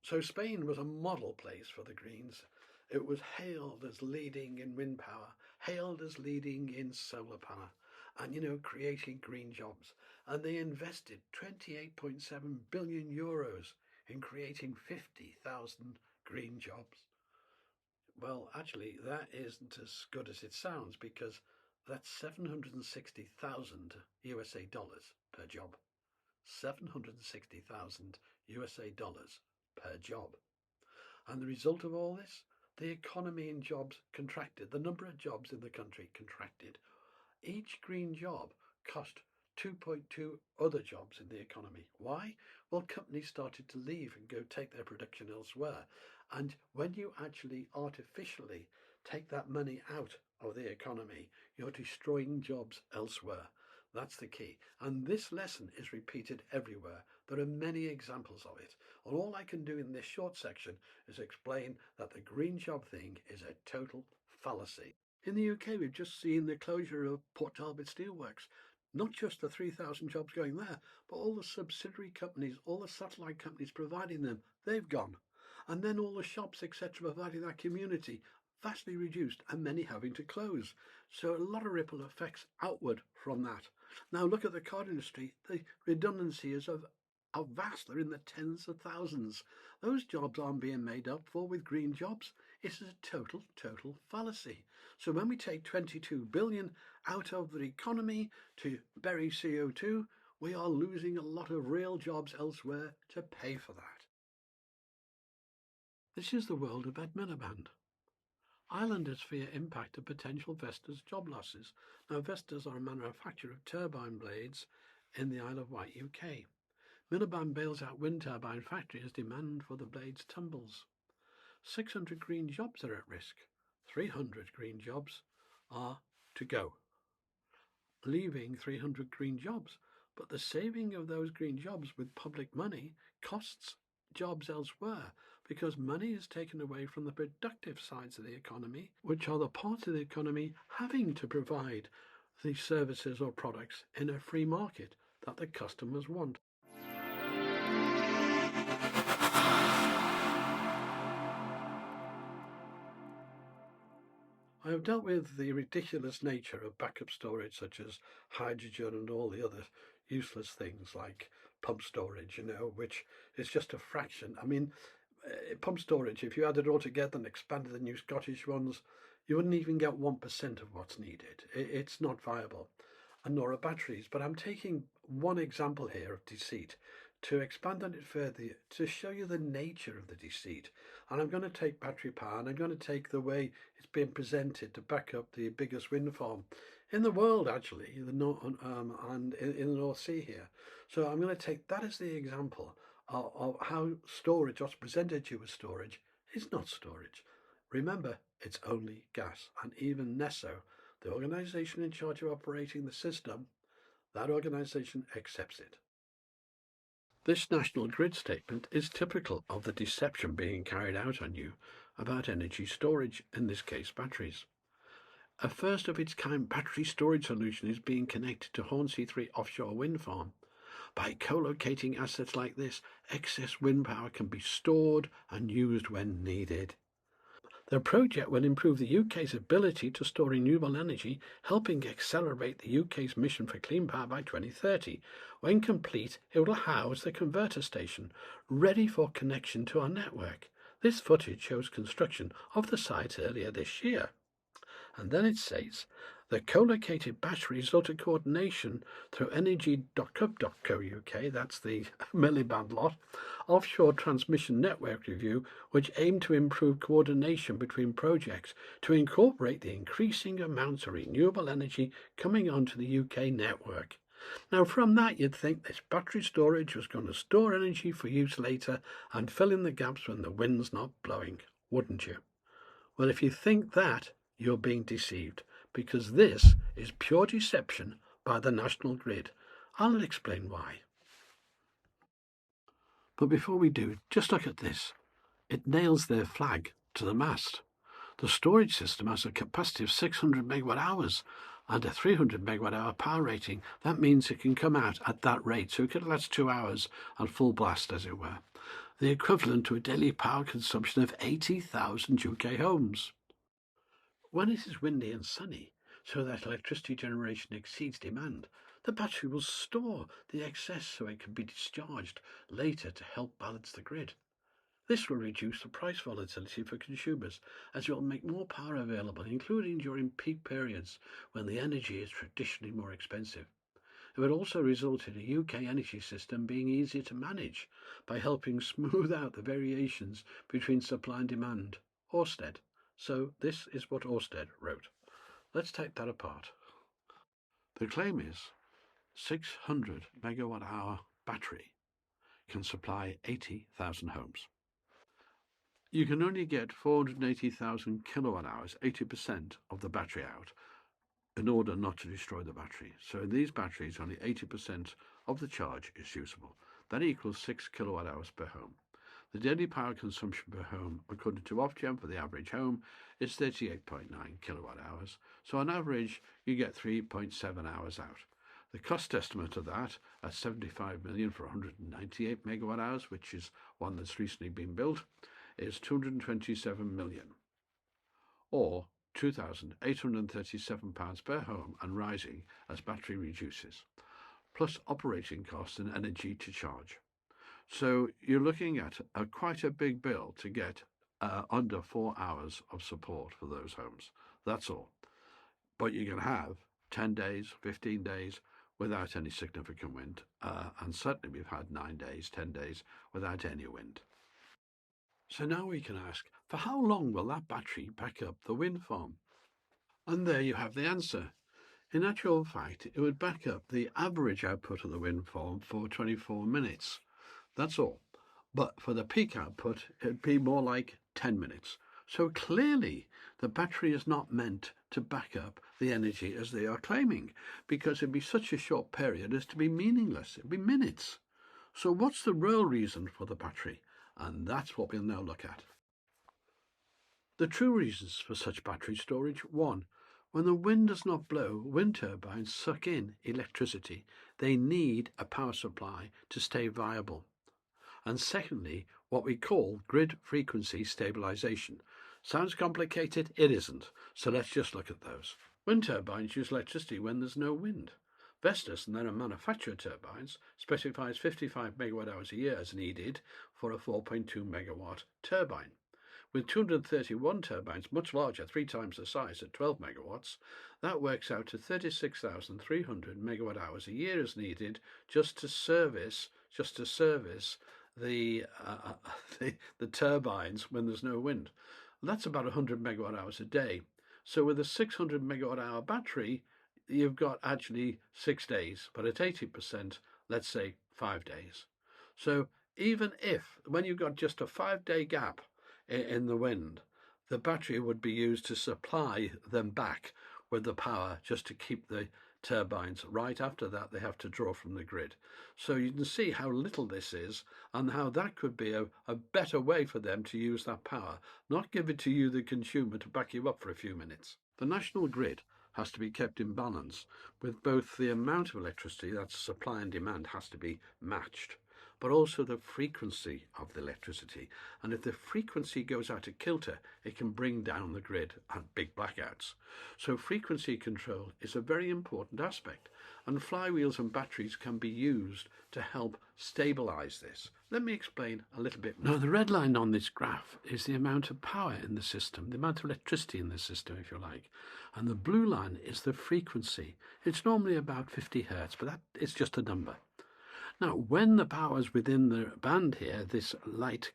So Spain was a model place for the Greens. It was hailed as leading in wind power, hailed as leading in solar power, and, creating green jobs. And they invested 28.7 billion euros in creating 50,000 green jobs. Well, actually, that isn't as good as it sounds, because that's 760,000 USA dollars per job. 760,000 USA dollars per job. And the result of all this, the economy in jobs contracted. The number of jobs in the country contracted. Each green job cost 2.2 other jobs in the economy. Why? Well, companies started to leave and go take their production elsewhere. And when you actually artificially take that money out of the economy, you're destroying jobs elsewhere. That's the key. And this lesson is repeated everywhere. There are many examples of it. And all I can do in this short section is explain that the green job thing is a total fallacy. In the UK, we've just seen the closure of Port Talbot Steelworks. Not just the 3,000 jobs going there, but all the subsidiary companies, all the satellite companies providing them, they've gone. And then all the shops, etc., providing that community, vastly reduced, and many having to close. So a lot of ripple effects outward from that. Now look at the car industry. The redundancy is are vast. They're in the tens of thousands. Those jobs aren't being made up for with green jobs. It's a total fallacy. So when we take 22 billion out of the economy to bury CO2, we are losing a lot of real jobs elsewhere to pay for that. This is the world of Ed Miliband. Islanders fear impact of potential Vestas job losses. Now, Vestas are a manufacturer of turbine blades in the Isle of Wight, UK. Miliband bails out wind turbine factory as demand for the blades tumbles. 600 green jobs are at risk. 300 green jobs are to go, leaving 300 green jobs. But the saving of those green jobs with public money costs jobs elsewhere, because money is taken away from the productive sides of the economy, which are the parts of the economy having to provide the services or products in a free market that the customers want. I have dealt with the ridiculous nature of backup storage, such as hydrogen and all the other useless things like pump storage, which is just a fraction. I mean, pump storage, if you add it all together and expanded the new Scottish ones, you wouldn't even get 1% of what's needed. It's not viable. And nor are batteries. But I'm taking one example here of Deceit to expand on it further, to show you the nature of the deceit. And I'm going to take battery power, and I'm going to take the way it's been presented to back up the biggest wind farm in the world, actually, and in the North Sea here. So I'm going to take that as the example of how storage, what's presented to you as storage, is not storage. Remember, it's only gas. And even NESO, the organisation in charge of operating the system, that organisation accepts it. This national grid statement is typical of the deception being carried out on you about energy storage, in this case batteries. A first of its kind battery storage solution is being connected to Hornsea 3 offshore wind farm. By co-locating assets like this, excess wind power can be stored and used when needed. The project will improve the UK's ability to store renewable energy, helping accelerate the UK's mission for clean power by 2030. When complete, it will house the converter station, ready for connection to our network. This footage shows construction of the site earlier this year. And then it says, the co-located battery result of coordination through energy.gov.co.uk, that's the Miliband lot, offshore transmission network review, which aim to improve coordination between projects to incorporate the increasing amounts of renewable energy coming onto the UK network. Now, from that, you'd think this battery storage was going to store energy for use later and fill in the gaps when the wind's not blowing, wouldn't you? Well, if you think that, you're being deceived, because this is pure deception by the national grid. I'll explain why. But before we do, just look at this. It nails their flag to the mast. The storage system has a capacity of 600 megawatt hours and a 300 megawatt hour power rating. That means it can come out at that rate, so it could last 2 hours at full blast, as it were. The equivalent to a daily power consumption of 80,000 UK homes. When it is windy and sunny, so that electricity generation exceeds demand, the battery will store the excess so it can be discharged later to help balance the grid. This will reduce the price volatility for consumers, as it will make more power available, including during peak periods when the energy is traditionally more expensive. It would also result in a UK energy system being easier to manage by helping smooth out the variations between supply and demand. Ørsted. So this is what Ørsted wrote. Let's take that apart. The claim is 600 megawatt hour battery can supply 80,000 homes. you can only get 480,000 kilowatt hours, 80% of the battery out, in order not to destroy the battery. So in these batteries, only 80% of the charge is usable. That equals 6 kilowatt hours per home. The daily power consumption per home, according to Ofgem for the average home, is 38.9 kilowatt hours. So on average, you get 3.7 hours out. The cost estimate of that at 75 million for 198 megawatt hours, which is one that's recently been built, is 227 million, or £2,837 per home and rising as battery reduces, plus operating costs and energy to charge. So you're looking at quite a big bill to get under 4 hours of support for those homes. That's all. But you can have 10 days, 15 days without any significant wind. And certainly we've had 9 days, 10 days without any wind. So now we can ask, for how long will that battery back up the wind farm? And there you have the answer. In actual fact, it would back up the average output of the wind farm for 24 minutes. That's all. But for the peak output, it'd be more like 10 minutes. So clearly, the battery is not meant to back up the energy as they are claiming, because it'd be such a short period as to be meaningless. It'd be minutes. So what's the real reason for the battery? And that's what we'll now look at. The true reasons for such battery storage: 1. When the wind does not blow, wind turbines suck in electricity. They need a power supply to stay viable. And secondly, what we call grid frequency stabilization. Sounds complicated? It isn't. So let's just look at those. Wind turbines use electricity when there's no wind. Vestas, and then a manufacturer turbines, specifies 55 megawatt hours a year as needed for a 4.2 megawatt turbine. With 231 turbines, much larger, 3 times the size at 12 megawatts, that works out to 36,300 megawatt hours a year is needed just to service the turbines when there's no wind. That's about 100 megawatt hours a day. So with a 600 megawatt hour battery, you've got actually 6 days, but at 80%, let's say 5 days. So even if, when you've got just a 5-day gap in the wind, the battery would be used to supply them back with the power just to keep the turbines. Right after that, they have to draw from the grid. So you can see how little this is and how that could be a better way for them to use that power, not give it to you, the consumer, to back you up for a few minutes. The national grid has to be kept in balance, with both the amount of electricity, that's supply and demand, has to be matched, but also the frequency of the electricity. And if the frequency goes out of kilter, it can bring down the grid and big blackouts. So frequency control is a very important aspect, and flywheels and batteries can be used to help stabilize this. Let me explain a little bit. Now, the red line on this graph is the amount of power in the system, the amount of electricity in the system, if you like. And the blue line is the frequency. It's normally about 50 hertz, but that is just a number. Now, when the power is within the band here, this light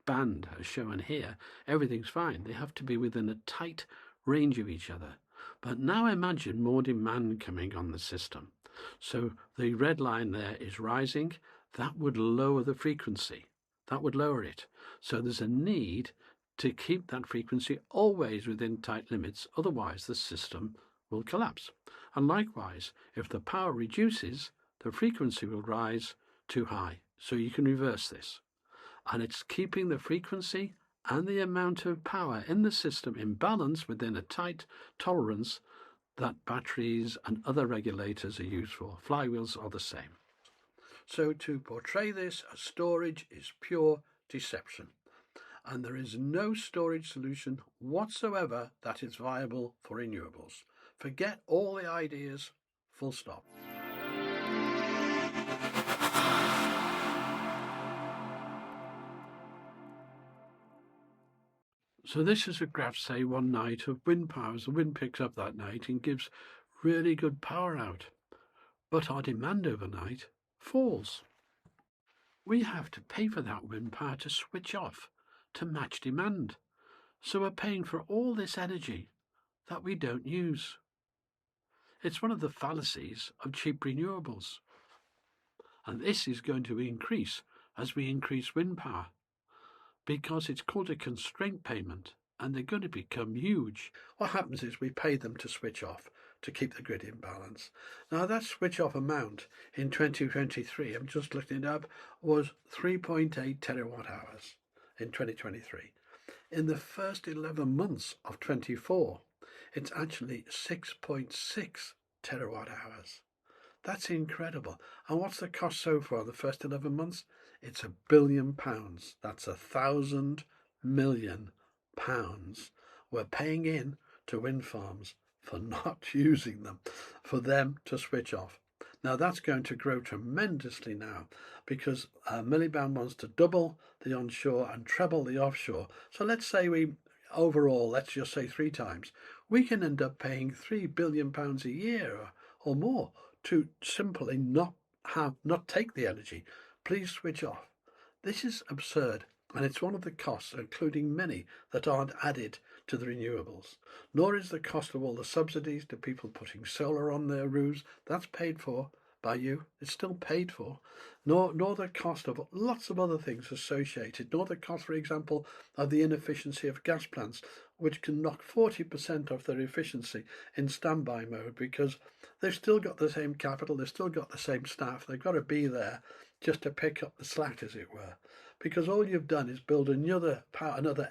band as shown here, everything's fine. They have to be within a tight range of each other. But now imagine more demand coming on the system. So the red line there is rising. That would lower the frequency. That would lower it. So there's a need to keep that frequency always within tight limits. Otherwise, the system will collapse. And likewise, if the power reduces, the frequency will rise too high. So you can reverse this. And it's keeping the frequency and the amount of power in the system in balance within a tight tolerance that batteries and other regulators are used for. Flywheels are the same. So to portray this as storage is pure deception. And there is no storage solution whatsoever that is viable for renewables. Forget all the ideas, full stop. So this is a graph, say, one night of wind powers. The wind picks up that night and gives really good power out. But our demand overnight falls. We have to pay for that wind power to switch off to match demand. So we're paying for all this energy that we don't use. It's one of the fallacies of cheap renewables. And this is going to increase as we increase wind power. because it's called a constraint payment and they're going to become huge. What happens is we pay them to switch off to keep the grid in balance. Now that switch off amount in 2023, I'm just looking it up, was 3.8 terawatt hours in 2023. In the first 11 months of 24, it's actually 6.6 terawatt hours. That's incredible. And what's the cost so far in the first 11 months? It's £1 billion. That's 1,000 million pounds we're paying in to wind farms for not using them, for them to switch off. Now that's going to grow tremendously now because Miliband wants to double the onshore and treble the offshore. So let's say overall, let's just say 3 times, we can end up paying £3 billion a year or more to simply not take the energy. Please switch off. This is absurd, and it's one of the costs, including many that aren't added to the renewables. Nor is the cost of all the subsidies to people putting solar on their roofs. That's paid for by you. It's still paid for. Nor the cost of lots of other things associated. Nor the cost, for example, of the inefficiency of gas plants, which can knock 40% off their efficiency in standby mode because they've still got the same capital, they've still got the same staff, they've got to be there just to pick up the slack, as it were. Because all you've done is build another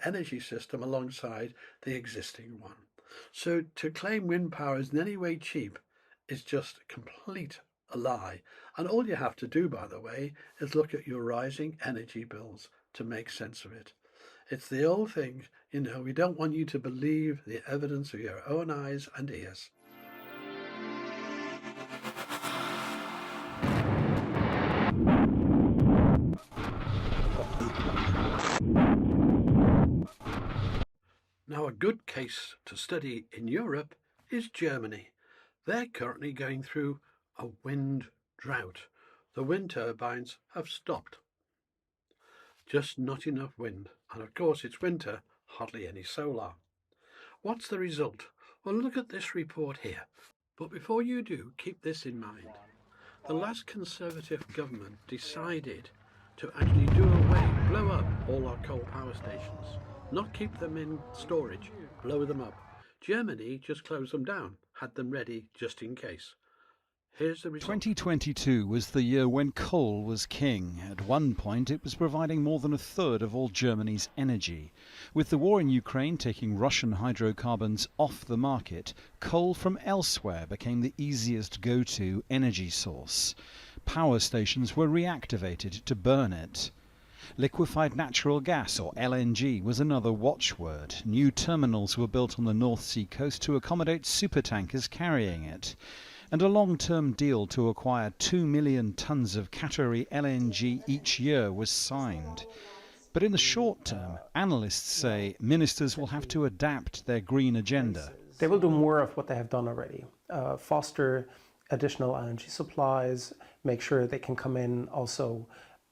energy system alongside the existing one. So to claim wind power is in any way cheap is just complete a lie. And all you have to do, by the way, is look at your rising energy bills to make sense of it. It's the old thing, we don't want you to believe the evidence of your own eyes and ears. Now, a good case to study in Europe is Germany. They're currently going through a wind drought. The wind turbines have stopped. Just not enough wind. And of course, it's winter, hardly any solar. What's the result? Well, look at this report here. But before you do, keep this in mind. The last Conservative government decided to actually blow up all our coal power stations. Not keep them in storage, blow them up. Germany just closed them down, had them ready just in case. Here's the result. 2022 was the year when coal was king. At one point, it was providing more than a third of all Germany's energy. With the war in Ukraine taking Russian hydrocarbons off the market, coal from elsewhere became the easiest go-to energy source. Power stations were reactivated to burn it. Liquefied natural gas, or LNG, was another watchword. New terminals were built on the North Sea coast to accommodate supertankers carrying it. And a long-term deal to acquire 2 million tonnes of Qatari LNG each year was signed. But in the short term, analysts say ministers will have to adapt their green agenda. They will do more of what they have done already. Foster additional LNG supplies, make sure they can come in also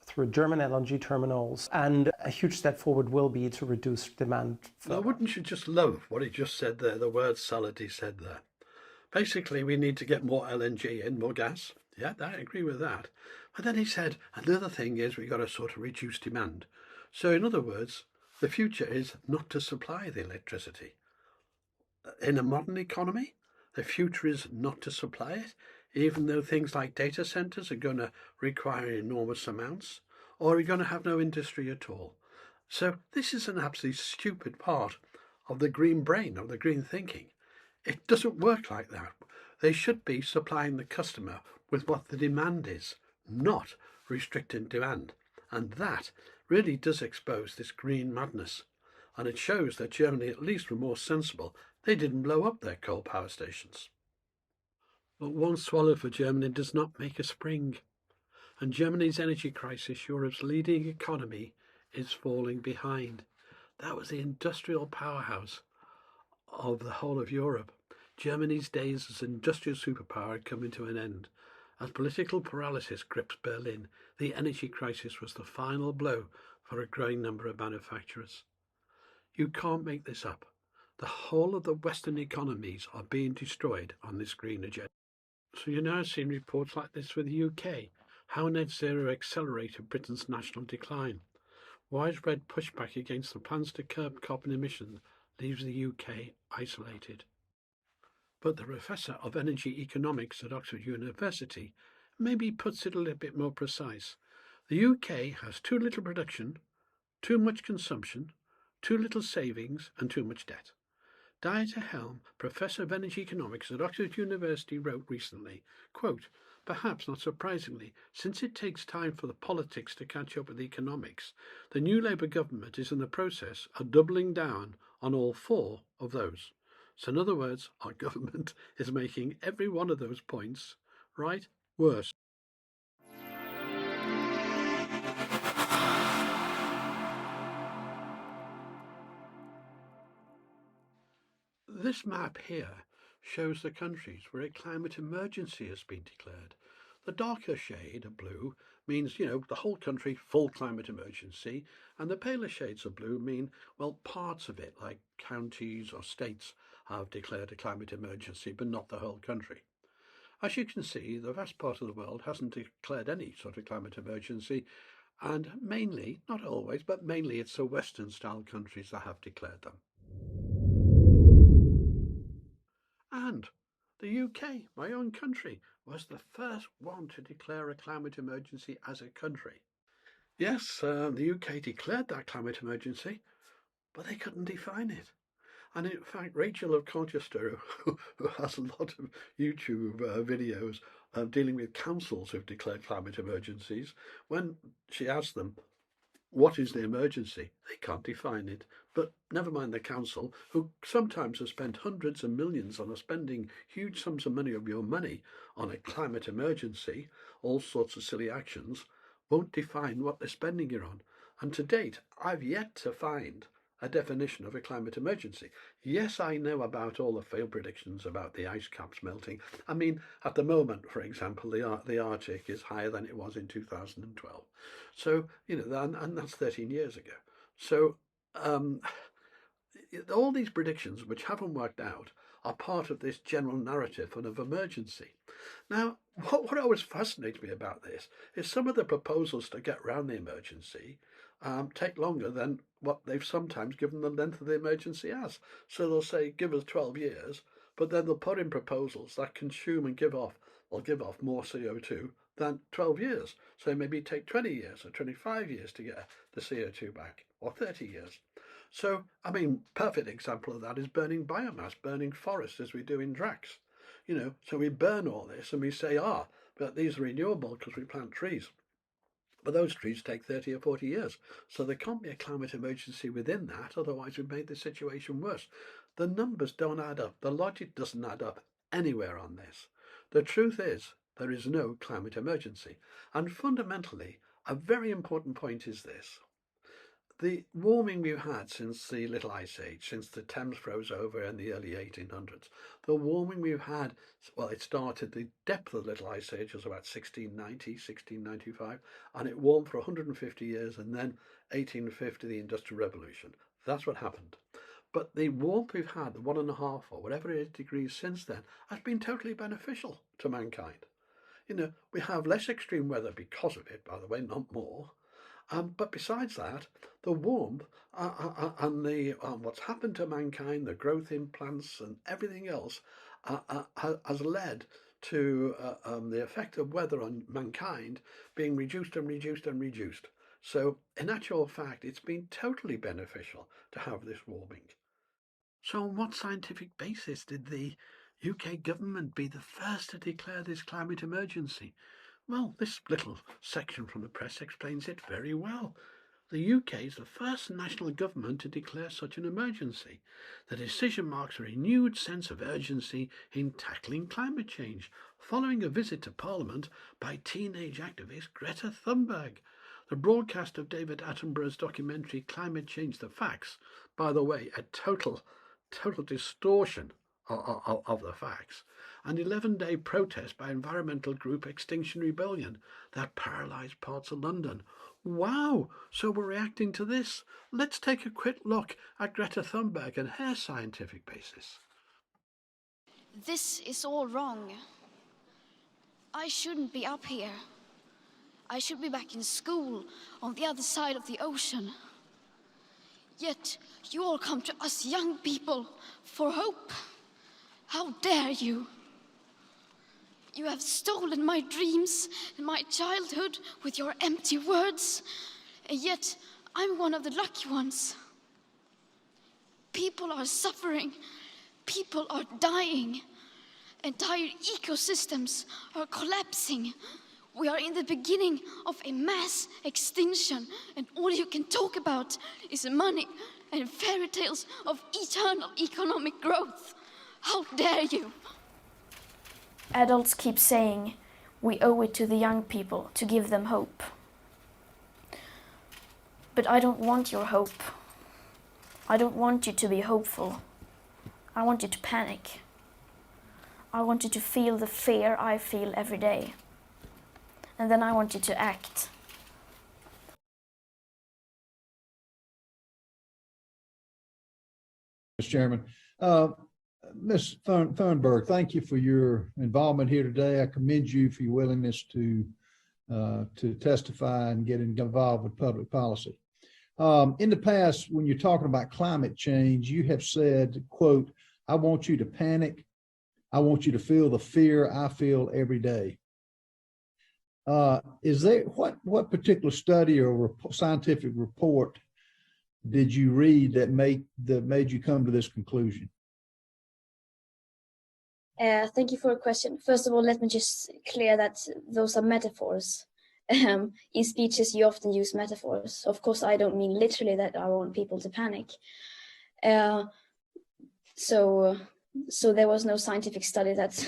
through German LNG terminals, and a huge step forward will be to reduce demand. Now, wouldn't you just love what he just said there, the word salad he said there? Basically, we need to get more LNG in, more gas. Yeah, I agree with that. But then he said, another thing is we've got to sort of reduce demand. So in other words, the future is not to supply the electricity. In a modern economy, the future is not to supply it, even though things like data centers are going to require enormous amounts, or are going to have no industry at all. So this is an absolutely stupid part of the green brain, of the green thinking. It doesn't work like that. They should be supplying the customer with what the demand is, not restricting demand. And that really does expose this green madness. And it shows that Germany at least were more sensible. They didn't blow up their coal power stations. But one swallow for Germany does not make a spring. And Germany's energy crisis, Europe's leading economy, is falling behind. That was the industrial powerhouse of the whole of Europe. Germany's days as an industrial superpower had come to an end. As political paralysis grips Berlin, the energy crisis was the final blow for a growing number of manufacturers. You can't make this up. The whole of the Western economies are being destroyed on this green agenda. So you're now seeing reports like this with the UK, how net zero accelerated Britain's national decline. Widespread pushback against the plans to curb carbon emissions leaves the UK isolated. But the Professor of Energy Economics at Oxford University maybe puts it a little bit more precise. The UK has too little production, too much consumption, too little savings, and too much debt. Dieter Helm, Professor of Energy Economics at Oxford University, wrote recently, quote, "Perhaps not surprisingly, since it takes time for the politics to catch up with the economics, the new Labour government is in the process of doubling down on all four of those. So in other words, our government is making every one of those points, right, worse." This map here shows the countries where a climate emergency has been declared. The darker shade of blue means, the whole country, full climate emergency, and the paler shades of blue mean, well, parts of it, like counties or states, have declared a climate emergency, but not the whole country. As you can see, the vast part of the world hasn't declared any sort of climate emergency, and mainly, not always, but mainly it's the Western-style countries that have declared them. And the UK, my own country, was the first one to declare a climate emergency as a country. Yes, the UK declared that climate emergency, but they couldn't define it. And in fact, Rachel of Colchester, who has a lot of YouTube videos dealing with councils who've declared climate emergencies, when she asked them, what is the emergency? They can't define it. But never mind the council, who sometimes have spent hundreds of millions on spending huge sums of money of your money on a climate emergency, all sorts of silly actions, won't define what they're spending it on. And to date, I've yet to find a definition of a climate emergency. Yes, I know about all the failed predictions about the ice caps melting. I mean, at the moment, for example, the Arctic is higher than it was in 2012. So, and that's 13 years ago. So, all these predictions, which haven't worked out, are part of this general narrative of emergency. Now, what always fascinates me about this is some of the proposals to get around the emergency take longer than what they've sometimes given the length of the emergency as. So they'll say, give us 12 years, but then they'll put in proposals that consume and give off more CO2 than 12 years. So maybe take 20 years or 25 years to get the CO2 back, or 30 years. So, perfect example of that is burning biomass, burning forests as we do in Drax. So we burn all this and we say, but these are renewable because we plant trees. But those trees take 30 or 40 years. So there can't be a climate emergency within that, otherwise we've made the situation worse. The numbers don't add up. The logic doesn't add up anywhere on this. The truth is, there is no climate emergency. And fundamentally, a very important point is this. The warming we've had since the Little Ice Age, since the Thames froze over in the early 1800s, the warming we've had, it started, the depth of the Little Ice Age was about 1690, 1695, and it warmed for 150 years, and then 1850, the Industrial Revolution. That's what happened. But the warmth we've had, the 1.5 or whatever it is degrees since then, has been totally beneficial to mankind. We have less extreme weather because of it, by the way, not more. But besides that, the warmth and what's happened to mankind, the growth in plants and everything else, has led to the effect of weather on mankind being reduced and reduced and reduced. So, in actual fact, it's been totally beneficial to have this warming. So, on what scientific basis did the UK government be the first to declare this climate emergency? Well, this little section from the press explains it very well. The UK is the first national government to declare such an emergency. The decision marks a renewed sense of urgency in tackling climate change, following a visit to Parliament by teenage activist Greta Thunberg. The broadcast of David Attenborough's documentary Climate Change: The Facts, by the way, a total distortion of the facts, an 11-day protest by environmental group Extinction Rebellion that paralysed parts of London. Wow, so we're reacting to this. Let's take a quick look at Greta Thunberg and her scientific basis. This is all wrong. I shouldn't be up here. I should be back in school on the other side of the ocean. Yet you all come to us young people for hope. How dare you? You have stolen my dreams and my childhood with your empty words, and yet I'm one of the lucky ones. People are suffering, people are dying, entire ecosystems are collapsing. We are in the beginning of a mass extinction, and all you can talk about is money and fairy tales of eternal economic growth. How dare you? Adults keep saying we owe it to the young people to give them hope. But I don't want your hope. I don't want you to be hopeful. I want you to panic. I want you to feel the fear I feel every day. And then I want you to act. Mr. Chairman. Ms. Thunberg, thank you for your involvement here today. I commend you for your willingness to testify and get involved with public policy. In the past, when you're talking about climate change, you have said, quote, I want you to panic. I want you to feel the fear I feel every day. Is there what particular study or scientific report did you read that made you come to this conclusion? Thank you for your question. First of all, let me just clear that those are metaphors. In speeches, you often use metaphors. Of course, I don't mean literally that I want people to panic. So there was no scientific study that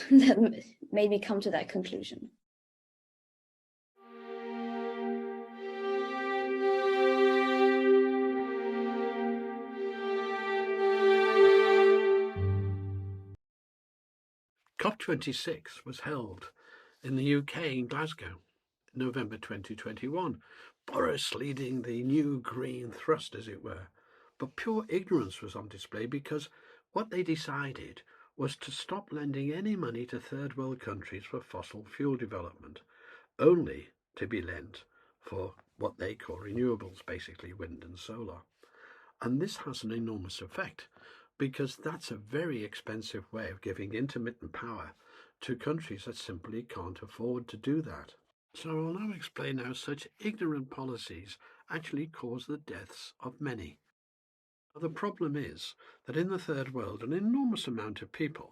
made me come to that conclusion. COP26 was held in the UK in Glasgow, November 2021. Boris leading the new green thrust, as it were. But pure ignorance was on display because what they decided was to stop lending any money to third world countries for fossil fuel development, only to be lent for what they call renewables, basically wind and solar. And this has an enormous effect, because that's a very expensive way of giving intermittent power to countries that simply can't afford to do that. So I will now explain how such ignorant policies actually cause the deaths of many. The problem is that in the third world, an enormous amount of people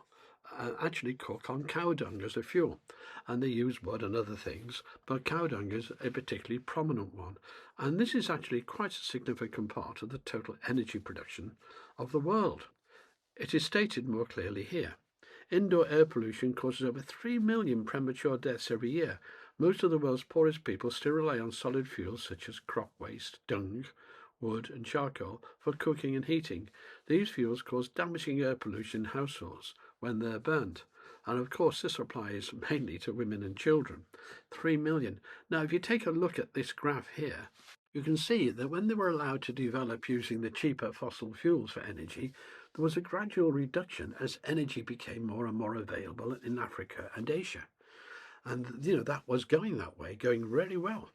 actually cook on cow dung as a fuel, and they use wood and other things, but cow dung is a particularly prominent one, and this is actually quite a significant part of the total energy production of the world. It is stated more clearly here. Indoor air pollution causes over 3 million premature deaths every year. Most of the world's poorest people still rely on solid fuels such as crop waste, dung, wood and charcoal for cooking and heating. These fuels cause damaging air pollution in households when they're burnt. And of course this applies mainly to women and children. 3 million. Now if you take a look at this graph here, you can see that when they were allowed to develop using the cheaper fossil fuels for energy, there was a gradual reduction as energy became more and more available in Africa and Asia. And, that was going that way, going really well,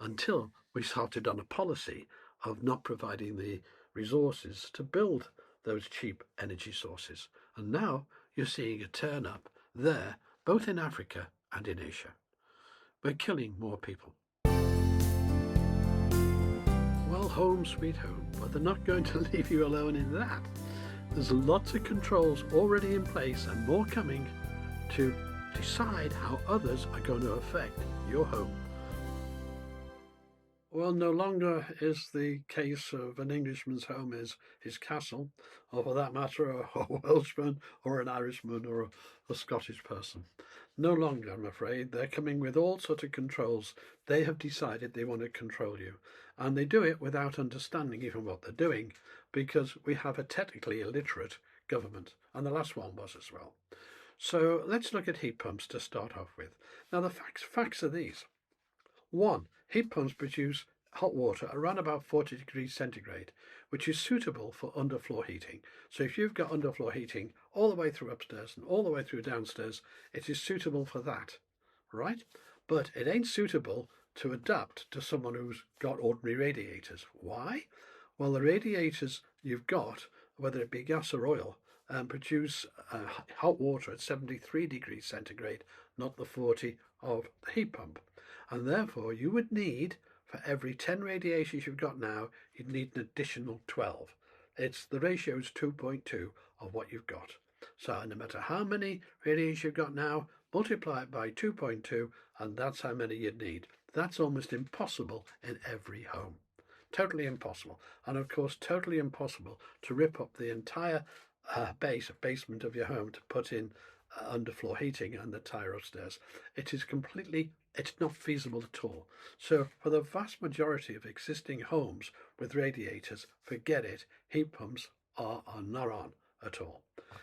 until we started on a policy of not providing the resources to build those cheap energy sources. And now you're seeing a turn up there, both in Africa and in Asia. We're killing more people. Well, home sweet home, but they're not going to leave you alone in that. There's lots of controls already in place and more coming to decide how others are going to affect your home. Well, no longer is the case of an Englishman's home is his castle, or for that matter, a Welshman or an Irishman or a Scottish person. No longer, I'm afraid. They're coming with all sorts of controls. They have decided they want to control you. And they do it without understanding even what they're doing, because we have a technically illiterate government. And the last one was as well. So let's look at heat pumps to start off with. Now, the facts are these. 1. Heat pumps produce hot water around about 40 degrees centigrade, which is suitable for underfloor heating. So if you've got underfloor heating all the way through upstairs and all the way through downstairs, it is suitable for that, right? But it ain't suitable to adapt to someone who's got ordinary radiators. Why? Well, the radiators you've got, whether it be gas or oil, produce hot water at 73 degrees centigrade, not the 40 of the heat pump. And therefore, you would need, for every 10 radiators you've got now, you'd need an additional 12. The ratio is 2.2 of what you've got. So no matter how many radiators you've got now, multiply it by 2.2, and that's how many you'd need. That's almost impossible in every home. Totally impossible. And of course, totally impossible to rip up the entire basement of your home to put in underfloor heating and the tire upstairs. It's not feasible at all. So for the vast majority of existing homes with radiators, forget it. Heat pumps are not on at all.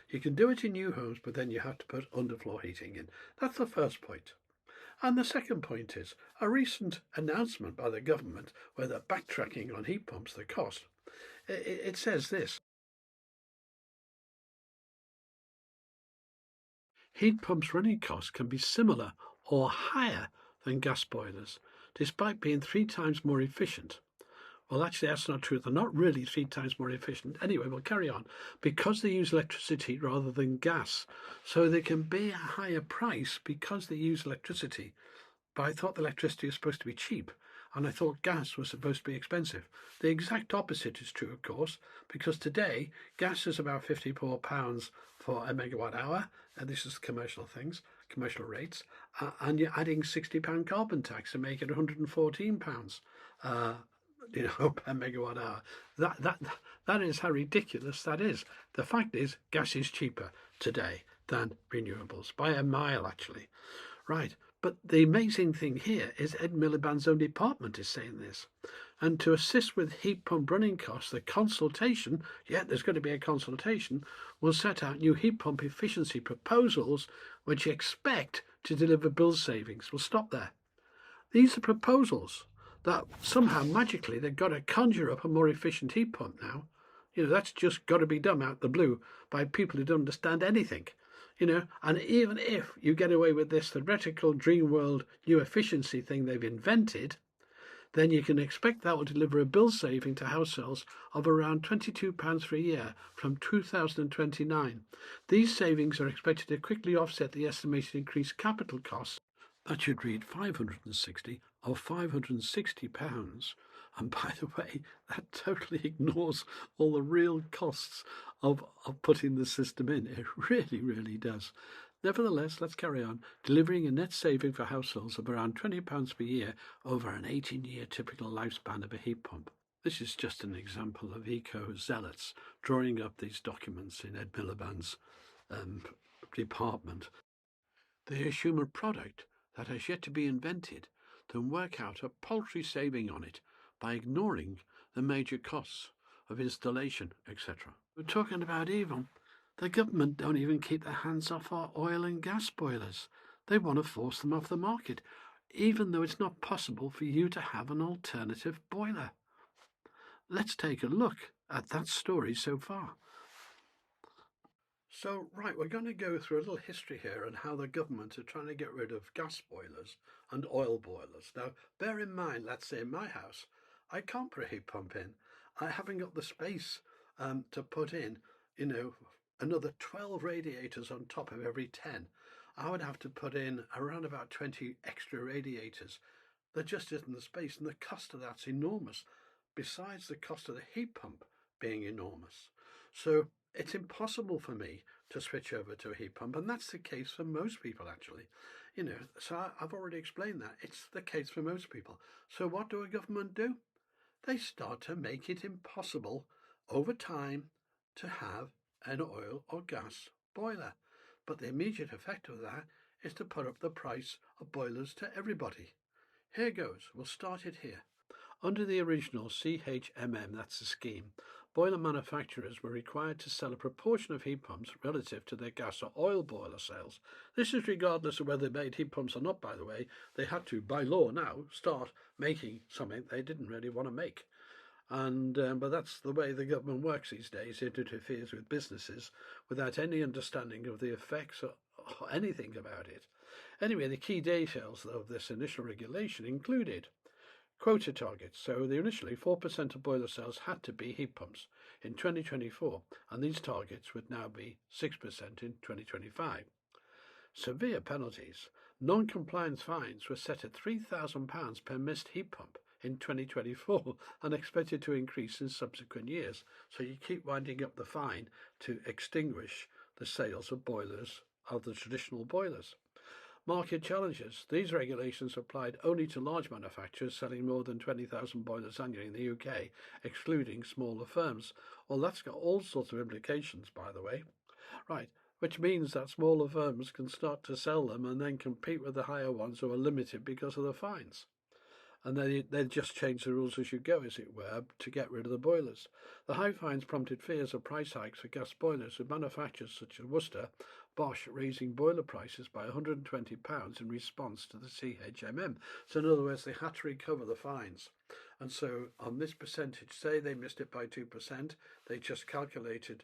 You can do it in new homes, but then you have to put underfloor heating in. That's the first point. And the second point is a recent announcement by the government where they're backtracking on heat pumps, the cost. It says this: heat pumps running costs can be similar or higher than gas boilers, despite being 3 times more efficient. Well, actually, that's not true. They're not really 3 times more efficient. Anyway, we'll carry on. Because they use electricity rather than gas, so they can be a higher price because they use electricity. But I thought the electricity was supposed to be cheap, and I thought gas was supposed to be expensive. The exact opposite is true, of course, because today gas is about £54 for a megawatt hour, and this is commercial rates, and you're adding £60 carbon tax to make it £114. Per megawatt hour. That is how ridiculous that is. The fact is, gas is cheaper today than renewables by a mile, actually. Right. But the amazing thing here is Ed Miliband's own department is saying this. And to assist with heat pump running costs, the consultation, there's going to be a consultation, will set out new heat pump efficiency proposals which expect to deliver bill savings. We'll stop there. These are proposals that somehow magically they've got to conjure up a more efficient heat pump now. That's just got to be done out the blue by people who don't understand anything. And even if you get away with this theoretical dream world new efficiency thing they've invented, then you can expect that will deliver a bill saving to households of around £22 per year from 2029. These savings are expected to quickly offset the estimated increased capital costs. That should read 560 or £560. And by the way, that totally ignores all the real costs of putting the system in. It really, really does. Nevertheless, let's carry on, delivering a net saving for households of around £20 per year over an 18-year typical lifespan of a heat pump. This is just an example of eco-zealots drawing up these documents in Ed Miliband's department. They assume a product that has yet to be invented, then work out a paltry saving on it by ignoring the major costs of installation, etc. We're talking about evil. The government don't even keep their hands off our oil and gas boilers. They want to force them off the market, even though it's not possible for you to have an alternative boiler. Let's take a look at that story so far. So, right, we're going to go through a little history here on how the government are trying to get rid of gas boilers and oil boilers. Now, bear in mind, let's say in my house, I can't put a heat pump in. I haven't got the space to put in, another 12 radiators on top of every 10. I would have to put in around about 20 extra radiators. There just isn't the space, and the cost of that's enormous, besides the cost of the heat pump being enormous. So it's impossible for me to switch over to a heat pump, and that's the case for most people, actually. So I've already explained that. It's the case for most people. So what do a government do? They start to make it impossible over time to have an oil or gas boiler. But the immediate effect of that is to put up the price of boilers to everybody. Here goes. We'll start it here. Under the original CHMM, that's the scheme, boiler manufacturers were required to sell a proportion of heat pumps relative to their gas or oil boiler sales. This is regardless of whether they made heat pumps or not, by the way. They had to, by law now, start making something they didn't really want to make. But that's the way the government works these days. It interferes with businesses without any understanding of the effects or anything about it. Anyway, the key details of this initial regulation included quota targets. So initially 4% of boiler cells had to be heat pumps in 2024, and these targets would now be 6% in 2025. Severe penalties. Non-compliance fines were set at £3,000 per missed heat pump in 2024 and expected to increase in subsequent years. So you keep winding up the fine to extinguish the sales of boilers, of the traditional boilers. Market challenges. These regulations applied only to large manufacturers selling more than 20,000 boilers annually in the UK, excluding smaller firms. Well, that's got all sorts of implications, by the way. Right, which means that smaller firms can start to sell them and then compete with the higher ones who are limited because of the fines. And they just change the rules as you go, as it were, to get rid of the boilers. The high fines prompted fears of price hikes for gas boilers, with manufacturers such as Worcester, Bosch raising boiler prices by £120 in response to the CHMM. So in other words, they had to recover the fines. And so on this percentage, say they missed it by 2%, they just calculated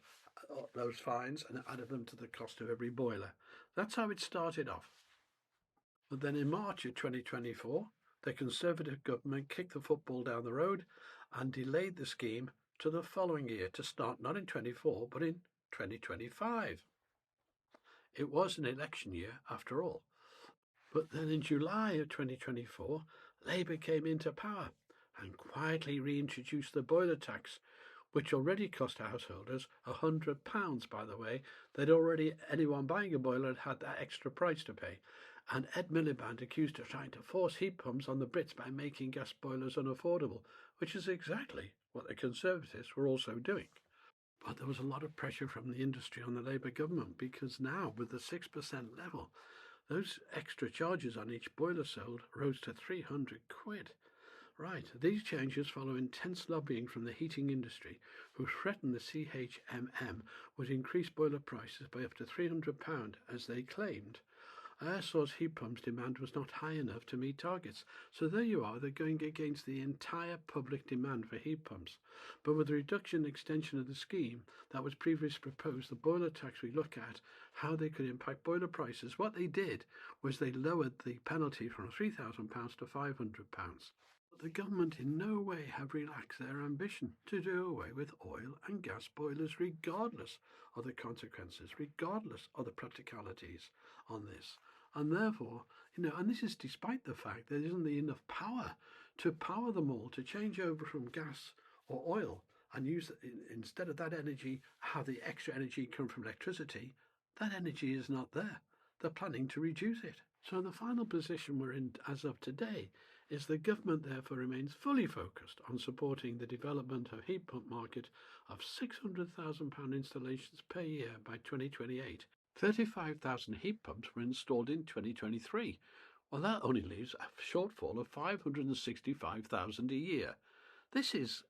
those fines and added them to the cost of every boiler. That's how it started off. But then in March of 2024, the Conservative government kicked the football down the road and delayed the scheme to the following year, to start not in 24 but in 2025. It was an election year after all. But then in July of 2024, Labour came into power and quietly reintroduced the boiler tax, which already cost householders £100, by the way. Anyone buying a boiler had that extra price to pay. And Ed Miliband accused of trying to force heat pumps on the Brits by making gas boilers unaffordable, which is exactly what the Conservatives were also doing. But there was a lot of pressure from the industry on the Labour government, because now with the 6% level, those extra charges on each boiler sold rose to £300. Right, these changes follow intense lobbying from the heating industry, who threatened the CHMM would increase boiler prices by up to £300, as they claimed air source heat pumps demand was not high enough to meet targets. So there you are, they're going against the entire public demand for heat pumps. But with the reduction and extension of the scheme that was previously proposed, the boiler tax, we look at how they could impact boiler prices. What they did was they lowered the penalty from £3,000 to £500. But the government in no way have relaxed their ambition to do away with oil and gas boilers, regardless of the consequences, regardless of the practicalities on this. And therefore, and this is despite the fact there isn't enough power to power them all, to change over from gas or oil and use, instead of that energy, have the extra energy come from electricity. That energy is not there. They're planning to reduce it. So the final position we're in as of today is the government therefore remains fully focused on supporting the development of heat pump market of £600,000 installations per year by 2028. 35,000 heat pumps were installed in 2023. Well, that only leaves a shortfall of 565,000 a year. This is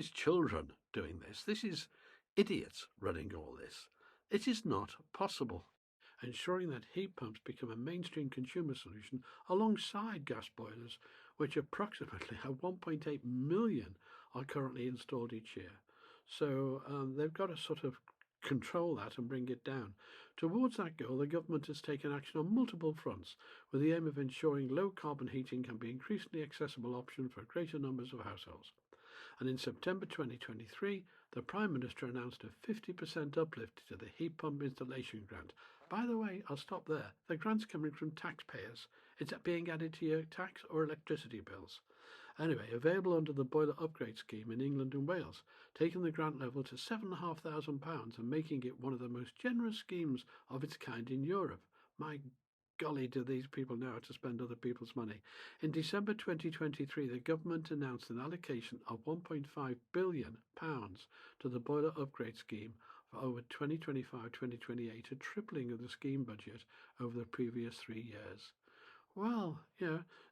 children doing this. This is idiots running all this. It is not possible. Ensuring that heat pumps become a mainstream consumer solution alongside gas boilers, which approximately have 1.8 million are currently installed each year. So they've got to sort of control that and bring it down. Towards that goal, the government has taken action on multiple fronts, with the aim of ensuring low-carbon heating can be an increasingly accessible option for greater numbers of households. And in September 2023, the Prime Minister announced a 50% uplift to the heat pump installation grant. By the way, I'll stop there. The grant's coming from taxpayers. It's being added to your tax or electricity bills. Anyway, available under the Boiler Upgrade Scheme in England and Wales, taking the grant level to £7,500 and making it one of the most generous schemes of its kind in Europe. My golly, do these people know how to spend other people's money. In December 2023, the government announced an allocation of £1.5 billion to the Boiler Upgrade Scheme for over 2025-2028, a tripling of the scheme budget over the previous 3 years. Well,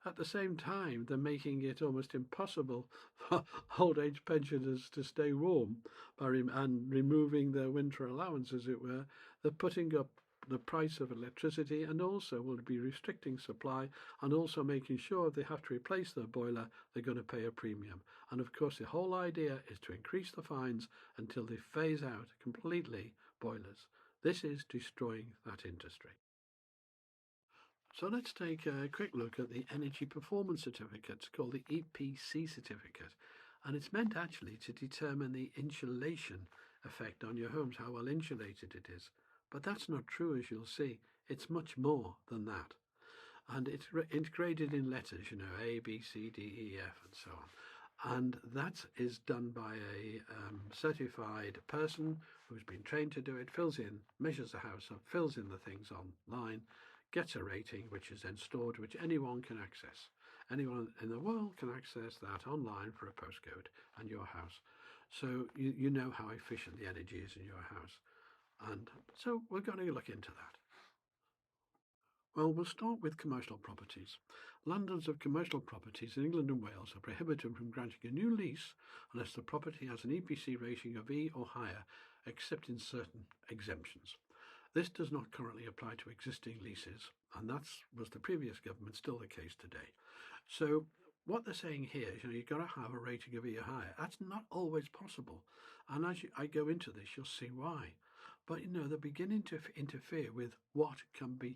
at the same time, they're making it almost impossible for old age pensioners to stay warm and removing their winter allowance, as it were. They're putting up the price of electricity, and also will be restricting supply, and also making sure if they have to replace their boiler, they're going to pay a premium. And of course, the whole idea is to increase the fines until they phase out completely boilers. This is destroying that industry. So let's take a quick look at the Energy Performance Certificate. It's called the EPC certificate, and it's meant actually to determine the insulation effect on your homes, how well insulated it is. But that's not true, as you'll see. It's much more than that. And it's graded in letters, you know, A, B, C, D, E, F, and so on. And that is done by a certified person who's been trained to do it, fills in, measures the house up, fills in the things online, gets a rating, which is then stored, which anyone can access. Anyone in the world can access that online for a postcode and your house. So you know how efficient the energy is in your house. And so we're going to look into that. Well, we'll start with commercial properties. Landowners of commercial properties in England and Wales are prohibited from granting a new lease unless the property has an EPC rating of E or higher, except in certain exemptions. This does not currently apply to existing leases, and that was the previous government, still the case today. So what they're saying here is, you've got to have a rating of E or higher. That's not always possible. And as I go into this, you'll see why. But, they're beginning to interfere with what can be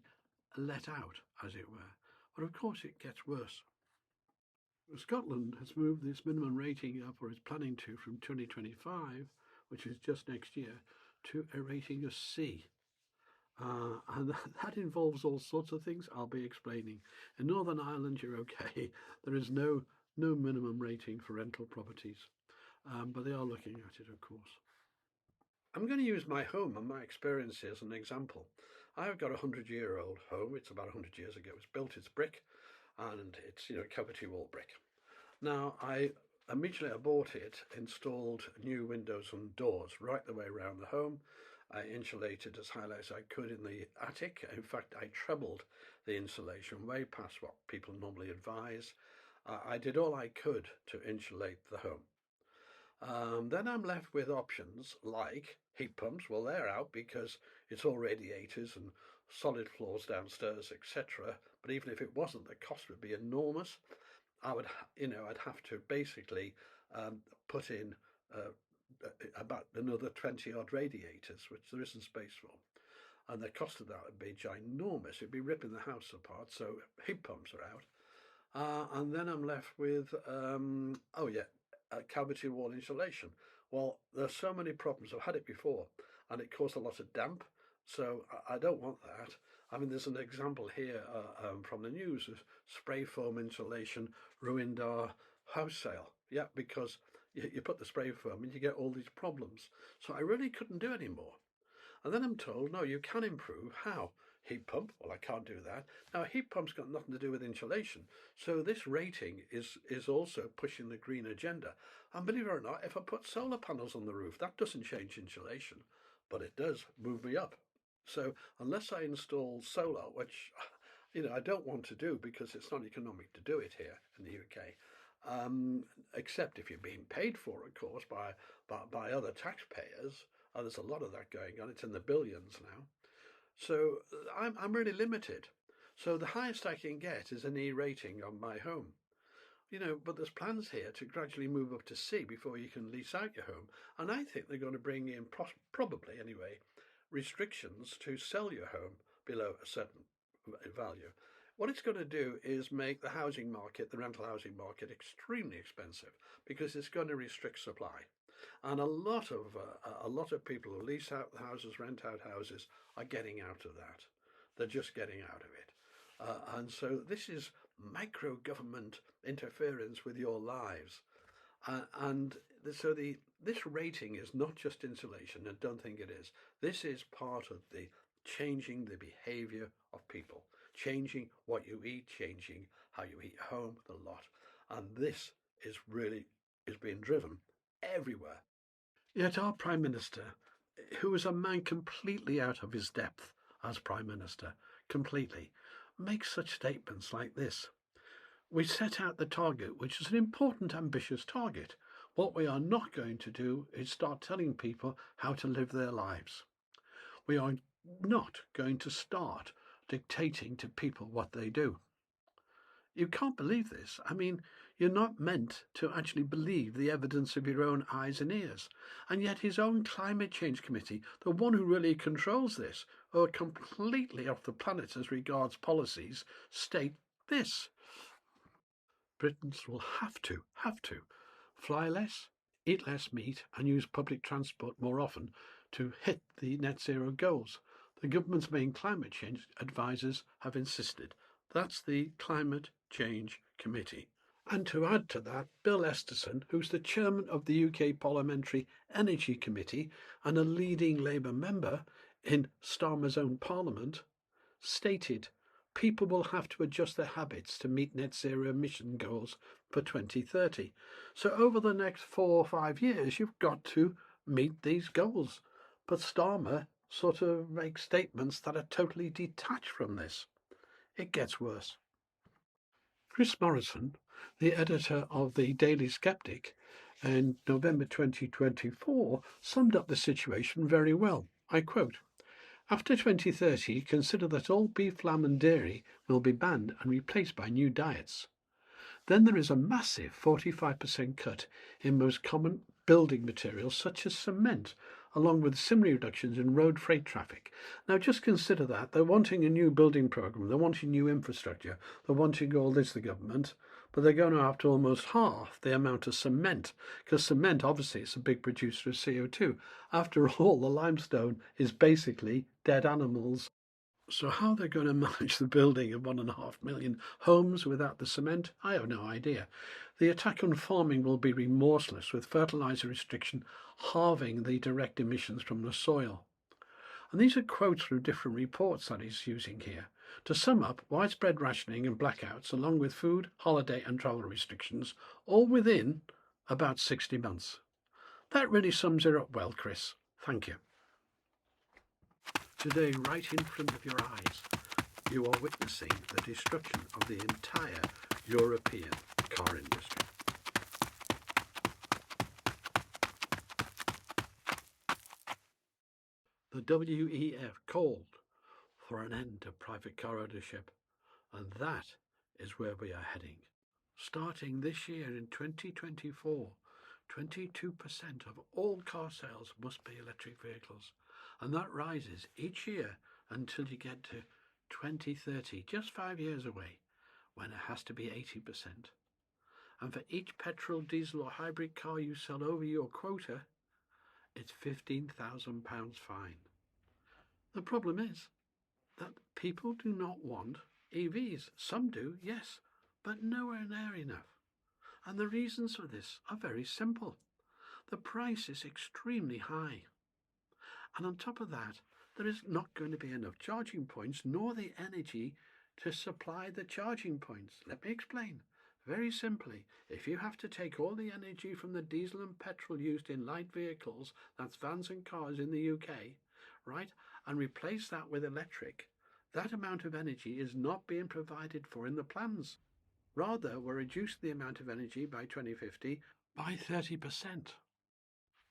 let out, as it were. But of course it gets worse. Scotland has moved this minimum rating up, or is planning to, from 2025, which is just next year, to a rating of C. And that involves all sorts of things I'll be explaining. In Northern Ireland, you're okay. There is no minimum rating for rental properties, but they are looking at it, of course. I'm going to use my home and my experience as an example. I've got a 100-year-old home. It's about 100 years ago. It was built. It's brick, and it's cavity wall brick. Now, I immediately bought it, installed new windows and doors right the way around the home. I insulated as highly as I could in the attic. In fact, I trebled the insulation way past what people normally advise. I did all I could to insulate the home. Then I'm left with options like heat pumps. Well, they're out because it's all radiators and solid floors downstairs, etc. But even if it wasn't, the cost would be enormous. I'd have to basically put in about another 20 odd radiators, which there isn't space for, and the cost of that would be ginormous. It'd be ripping the house apart. So heat pumps are out, and then I'm left with cavity wall insulation. Well, there's so many problems. I've had it before, and it caused a lot of damp, so I don't want that. I mean, there's an example here from the news of spray foam insulation ruined our house sale. Yeah, because you put the spray foam and you get all these problems. So I really couldn't do any more. And then I'm told, no, you can improve. How? Heat pump? Well, I can't do that. Now, a heat pump's got nothing to do with insulation. So this rating is also pushing the green agenda. And believe it or not, if I put solar panels on the roof, that doesn't change insulation, but it does move me up. So unless I install solar, which I don't want to do because it's not economic to do it here in the UK, except if you're being paid for, of course, by other taxpayers. There's a lot of that going on. It's in the billions now. So I'm really limited. So the highest I can get is an E rating on my home. But there's plans here to gradually move up to C before you can lease out your home. And I think they're going to bring in, probably anyway, restrictions to sell your home below a certain value. What it's going to do is make the housing market, the rental housing market, extremely expensive because it's going to restrict supply. And a lot of people who lease out the houses, rent out houses, are getting out of that. They're just getting out of it. And so this is micro-government interference with your lives. This rating is not just insulation. I don't think it is. This is part of the changing the behaviour of people, changing what you eat, changing how you eat home, the lot. And this is being driven everywhere. Yet our Prime Minister, who is a man completely out of his depth as Prime Minister, completely, makes such statements like this. We set out the target, which is an important, ambitious target. What we are not going to do is start telling people how to live their lives. We are not going to start dictating to people what they do. You can't believe this. I mean, You're not meant to actually believe the evidence of your own eyes and ears. And yet his own climate change committee, the one who really controls this, are completely off the planet as regards policies, state this. Britons will have to fly less, eat less meat and use public transport more often to hit the net zero goals. The government's main climate change advisors have insisted. That's the Climate Change Committee. And to add to that, Bill Esterson, who's the chairman of the UK Parliamentary Energy Committee and a leading Labour member in Starmer's own parliament, stated people will have to adjust their habits to meet net zero emission goals for 2030. So over the next 4 or 5 years, you've got to meet these goals. But Starmer sort of makes statements that are totally detached from this. It gets worse. Chris Morrison, the editor of the Daily Sceptic, in November 2024, summed up the situation very well. I quote, "After 2030, consider that all beef, lamb and dairy will be banned and replaced by new diets. Then there is a massive 45% cut in most common building materials such as cement, along with similar reductions in road freight traffic." Now just consider that. They're wanting a new building programme, they're wanting new infrastructure, they're wanting all this, the government, but they're going to have to almost half the amount of cement, because cement obviously is a big producer of CO2. After all, the limestone is basically dead animals. So how they're going to manage the building of 1.5 million homes without the cement, I have no idea. The attack on farming will be remorseless, with fertiliser restriction halving the direct emissions from the soil. And these are quotes from different reports that he's using here. To sum up, widespread rationing and blackouts, along with food, holiday and travel restrictions, all within about 60 months. That really sums it up well, Chris. Thank you. Today, right in front of your eyes, you are witnessing the destruction of the entire European car industry. The WEF called for an end to private car ownership, and that is where we are heading. Starting this year in 2024, 22% of all car sales must be electric vehicles, and that rises each year until you get to 2030, just 5 years away, when it has to be 80%. And for each petrol, diesel or hybrid car you sell over your quota, it's £15,000 fine. The problem is that people do not want EVs. Some do, yes, but nowhere near enough. And the reasons for this are very simple. The price is extremely high. And on top of that, there is not going to be enough charging points, nor the energy to supply the charging points. Let me explain. Very simply, if you have to take all the energy from the diesel and petrol used in light vehicles, that's vans and cars in the UK, right, and replace that with electric, that amount of energy is not being provided for in the plans. Rather, we're reducing the amount of energy by 2050 by 30%.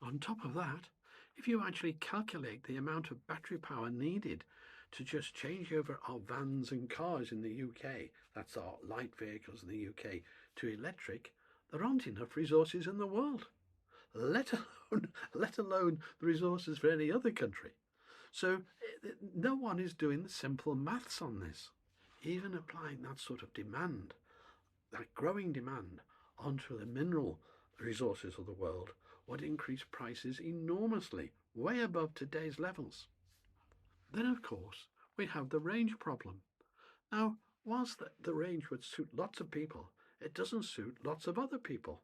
On top of that, if you actually calculate the amount of battery power needed to just change over our vans and cars in the UK, that's our light vehicles in the UK, to electric, there aren't enough resources in the world, let alone the resources for any other country. So no one is doing the simple maths on this. Even applying that sort of demand, that growing demand, onto the mineral resources of the world would increase prices enormously, way above today's levels. Then, of course, we have the range problem. Now, whilst the range would suit lots of people, it doesn't suit lots of other people.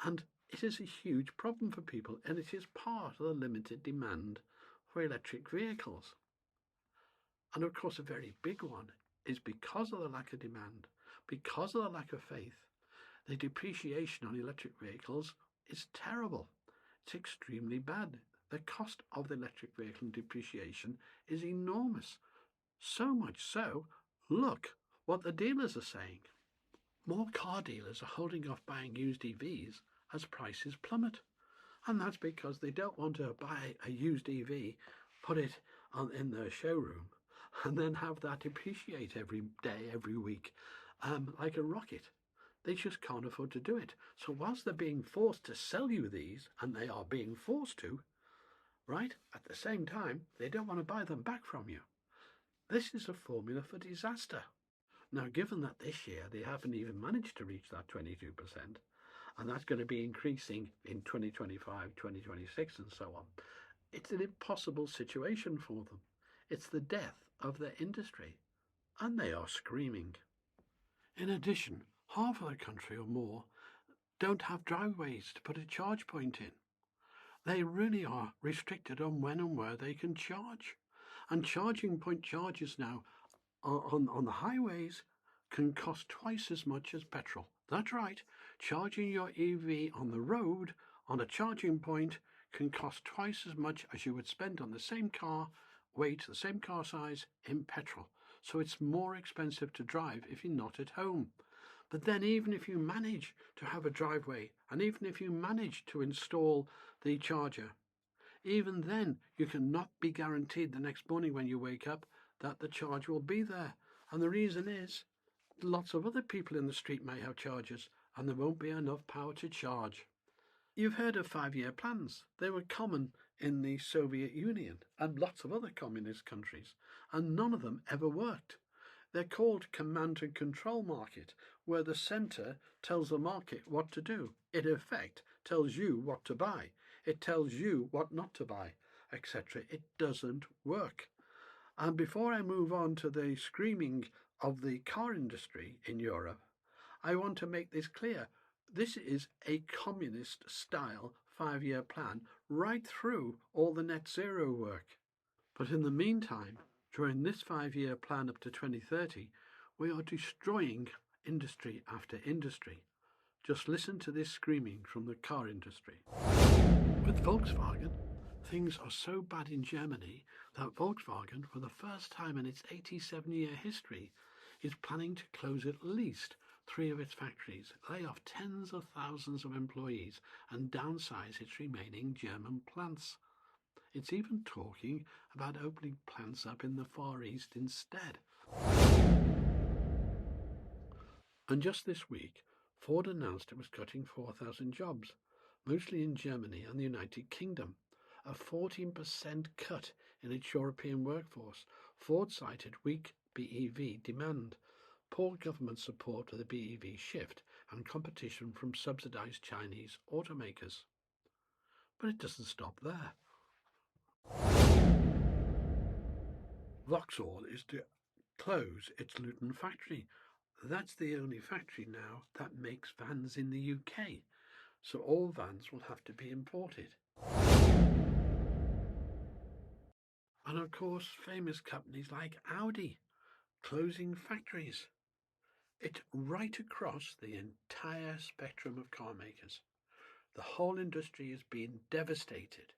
And it is a huge problem for people, and it is part of the limited demand for electric vehicles. And of course, a very big one is because of the lack of demand, because of the lack of faith, the depreciation on electric vehicles is terrible. It's extremely bad. The cost of the electric vehicle depreciation is enormous. So much so, look what the dealers are saying. More car dealers are holding off buying used EVs as prices plummet. And that's because they don't want to buy a used EV, put it in their showroom, and then have that depreciate every day, every week, like a rocket. They just can't afford to do it. So whilst they're being forced to sell you these, and they are being forced to, right, at the same time, they don't want to buy them back from you. This is a formula for disaster. Now, given that this year they haven't even managed to reach that 22%, and that's going to be increasing in 2025, 2026, and so on, it's an impossible situation for them. It's the death of their industry, and they are screaming. In addition, half of the country or more don't have driveways to put a charge point in. They really are restricted on when and where they can charge. And charging point charges now on the highways can cost twice as much as petrol. That's right, charging your EV on the road on a charging point can cost twice as much as you would spend on the same car weight, the same car size in petrol. So it's more expensive to drive if you're not at home. But then even if you manage to have a driveway, and even if you manage to install the charger, even then you cannot be guaranteed the next morning when you wake up that the charge will be there. And the reason is lots of other people in the street may have chargers and there won't be enough power to charge. You've heard of 5-year plans. They were common in the Soviet Union and lots of other communist countries, and none of them ever worked. They're called command and control market, where the centre tells the market what to do. It, in effect, tells you what to buy. It tells you what not to buy, etc. It doesn't work. And before I move on to the screaming of the car industry in Europe, I want to make this clear. This is a communist-style 5-year plan right through all the net zero work. But in the meantime, during this 5-year plan up to 2030, we are destroying industry after industry. Just listen to this screaming from the car industry. With Volkswagen, things are so bad in Germany that Volkswagen, for the first time in its 87-year history, is planning to close at least 3 of its factories, lay off tens of thousands of employees, and downsize its remaining German plants. It's even talking about opening plants up in the Far East instead. And just this week, Ford announced it was cutting 4,000 jobs, mostly in Germany and the United Kingdom, a 14% cut in its European workforce. Ford cited weak BEV demand, poor government support for the BEV shift, and competition from subsidized Chinese automakers. But it doesn't stop there. Vauxhall is to close its Luton factory. That's the only factory now that makes vans in the UK, so all vans will have to be imported. And of course, famous companies like Audi closing factories. It's right across the entire spectrum of car makers. The whole industry is being devastated,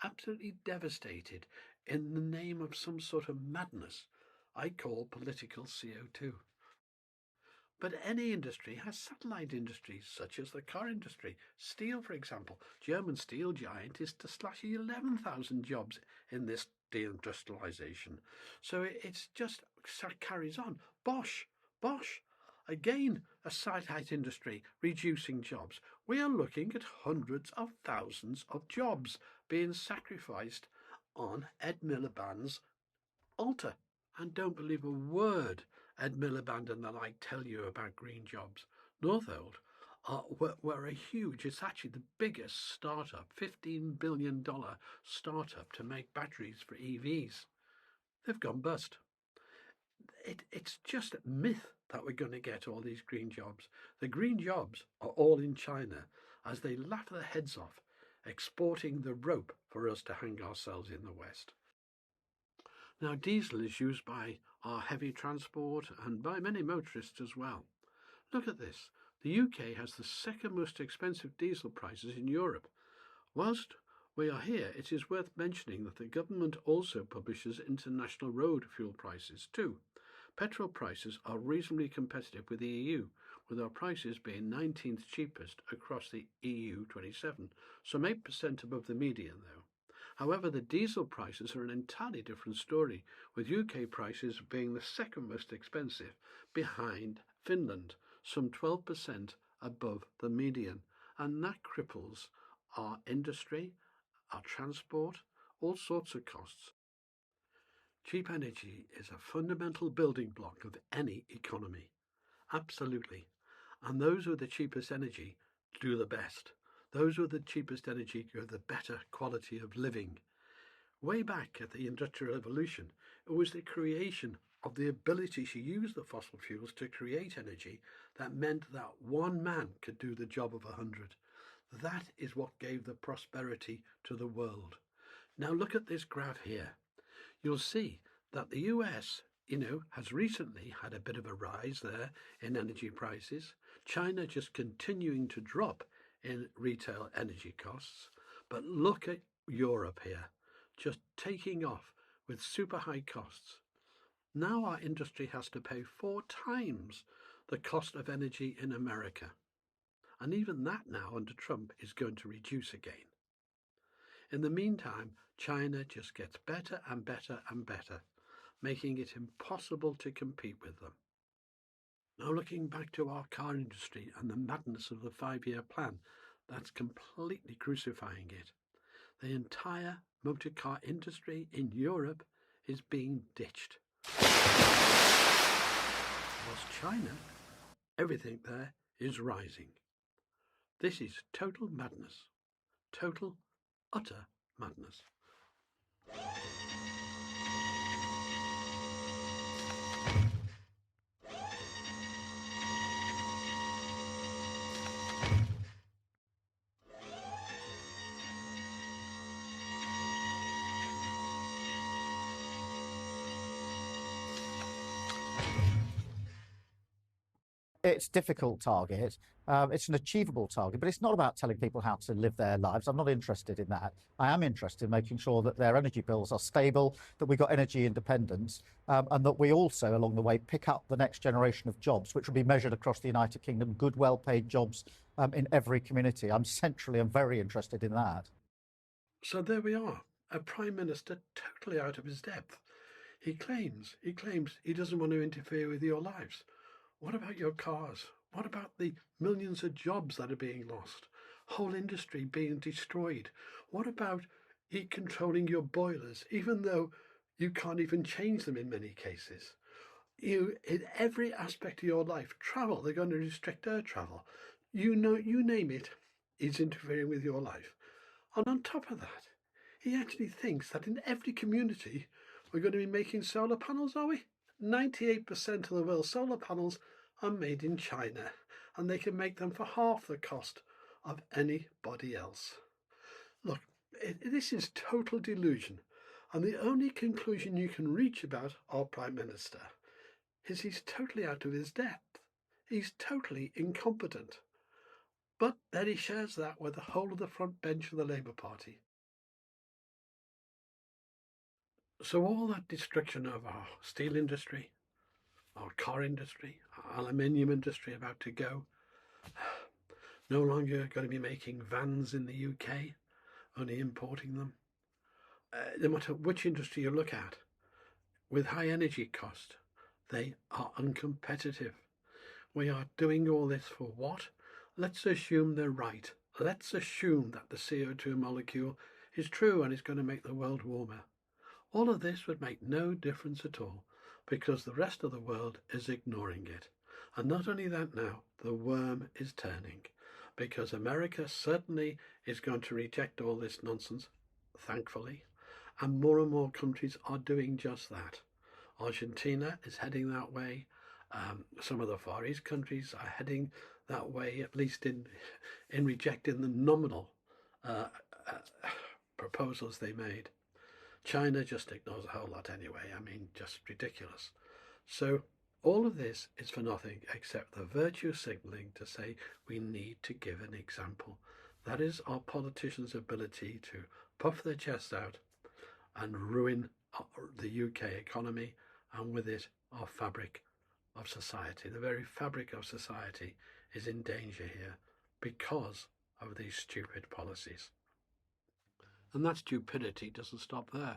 absolutely devastated, in the name of some sort of madness I call political CO2. But any industry has satellite industries, such as the car industry. Steel, for example. German steel giant is to slash 11,000 jobs in this deindustrialization. So it's just carries on. Bosch, again, a satellite industry reducing jobs. We are looking at hundreds of thousands of jobs being sacrificed on Ed Miliband's altar. And don't believe a word Ed Miliband and the like tell you about green jobs. Northolt were a huge, it's actually the biggest startup, $15 billion startup to make batteries for EVs. They've gone bust. It's just a myth that we're going to get all these green jobs. The green jobs are all in China as they laugh their heads off, exporting the rope for us to hang ourselves in the West. Now, diesel is used by our heavy transport and by many motorists as well. Look at this. The UK has the second most expensive diesel prices in Europe. Whilst we are here, it is worth mentioning that the government also publishes international road fuel prices too. Petrol prices are reasonably competitive with the EU, with our prices being 19th cheapest across the EU 27, some 8% above the median though. However, the diesel prices are an entirely different story, with UK prices being the second most expensive behind Finland. some 12% above the median, and that cripples our industry, our transport, all sorts of costs. Cheap energy is a fundamental building block of any economy. Absolutely. And those with the cheapest energy do the best. Those with the cheapest energy give the better quality of living. Way back at the Industrial Revolution, it was the creation of the ability to use the fossil fuels to create energy that meant that one man could do the job of 100. That is what gave the prosperity to the world. Now look at this graph here. You'll see that the US, has recently had a bit of a rise there in energy prices. China just continuing to drop in retail energy costs. But look at Europe here, just taking off with super high costs. Now our industry has to pay 4 times the cost of energy in America. And even that now under Trump is going to reduce again. In the meantime, China just gets better and better and better, making it impossible to compete with them. Now looking back to our car industry and the madness of the 5-year plan, that's completely crucifying it. The entire motor car industry in Europe is being ditched. Whilst China, everything there is rising. This is total madness. Total, utter madness. It's a difficult target. It's an achievable target, but it's not about telling people how to live their lives. I'm not interested in that. I am interested in making sure that their energy bills are stable, that we've got energy independence, and that we also, along the way, pick up the next generation of jobs, which will be measured across the United Kingdom, good, well-paid jobs in every community. I'm very interested in that. So there we are, a Prime Minister totally out of his depth. He claims he doesn't want to interfere with your lives. What about your cars? What about the millions of jobs that are being lost? Whole industry being destroyed? What about controlling your boilers, even though you can't even change them in many cases? In every aspect of your life, travel, they're going to restrict air travel. You name it, he's interfering with your life. And on top of that, he actually thinks that in every community we're going to be making solar panels, are we? 98% of the world's solar panels are made in China, and they can make them for half the cost of anybody else. Look, this is total delusion, and the only conclusion you can reach about our Prime Minister is he's totally out of his depth. He's totally incompetent. But then he shares that with the whole of the front bench of the Labour Party. So all that destruction of our steel industry, our car industry, our aluminium industry about to go, no longer going to be making vans in the UK, only importing them. No matter which industry you look at, with high energy cost, they are uncompetitive. We are doing all this for what? Let's assume they're right. Let's assume that the CO2 molecule is true and is going to make the world warmer. All of this would make no difference at all, because the rest of the world is ignoring it. And not only that now, the worm is turning, because America certainly is going to reject all this nonsense, thankfully, and more countries are doing just that. Argentina is heading that way. Some of the Far East countries are heading that way, at least in rejecting the nominal proposals they made. China just ignores a whole lot anyway. I mean, just ridiculous. So all of this is for nothing except the virtue signalling to say we need to give an example. That is our politicians' ability to puff their chests out and ruin the UK economy, and with it our fabric of society. The very fabric of society is in danger here because of these stupid policies. And that stupidity doesn't stop there.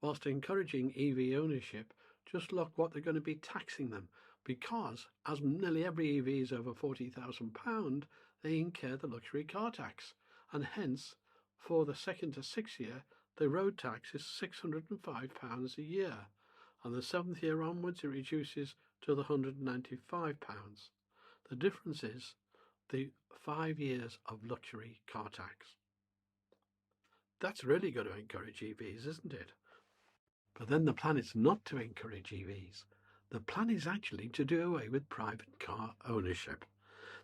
Whilst encouraging EV ownership, just look what they're going to be taxing them, because as nearly every EV is over £40,000, they incur the luxury car tax, and hence for the 2nd to 6th year the road tax is £605 a year, and the 7th year onwards it reduces to the £195. The difference is the 5 years of luxury car tax. That's really going to encourage EVs, isn't it? But then the plan is not to encourage EVs. The plan is actually to do away with private car ownership.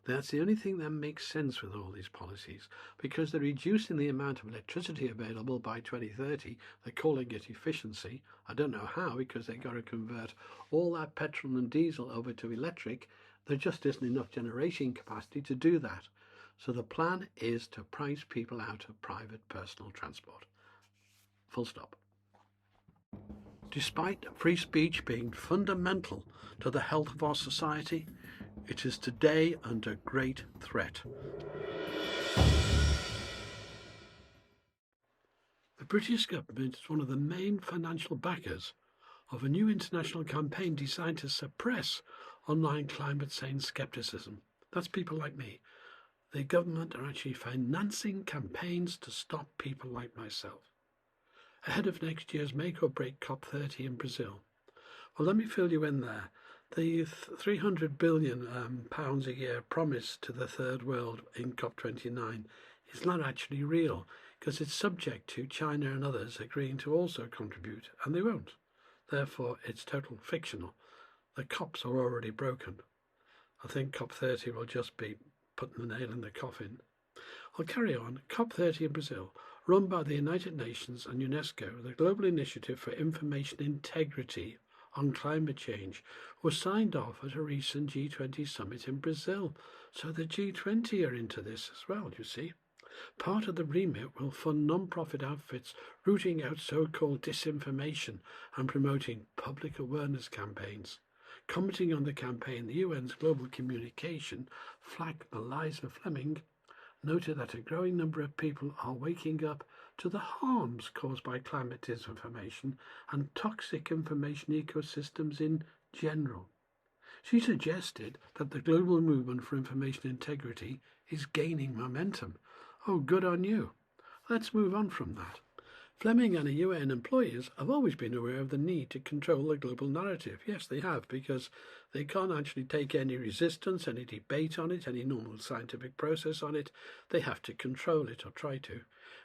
That's the only thing that makes sense with all these policies, because they're reducing the amount of electricity available by 2030. They're calling it efficiency. I don't know how, because they've got to convert all that petrol and diesel over to electric. There just isn't enough generation capacity to do that. So the plan is to price people out of private personal transport. Full stop. Despite free speech being fundamental to the health of our society, it is today under great threat. The British government is one of the main financial backers of a new international campaign designed to suppress online climate change skepticism. That's people like me. The government are actually financing campaigns to stop people like myself, ahead of next year's make or break COP30 in Brazil. Well, let me fill you in there. The £300 billion a year promised to the third world in COP29 is not actually real, because it's subject to China and others agreeing to also contribute, and they won't. Therefore, it's total fictional. The COPs are already broken. I think COP30 will just be putting the nail in the coffin. I'll carry on. COP30 in Brazil, run by the United Nations and UNESCO, the Global Initiative for Information Integrity on Climate Change, was signed off at a recent G20 summit in Brazil. So the G20 are into this as well, you see. Part of the remit will fund non-profit outfits rooting out so-called disinformation and promoting public awareness campaigns. Commenting on the campaign, the UN's Global Communication flag Eliza Fleming noted that a growing number of people are waking up to the harms caused by climate disinformation and toxic information ecosystems in general. She suggested that the global movement for information integrity is gaining momentum. Oh, good on you. Let's move on from that. Fleming and UN employers have always been aware of the need to control the global narrative. Yes, they have, because they can't actually take any resistance, any debate on it, any normal scientific process on it. They have to control it, or try to.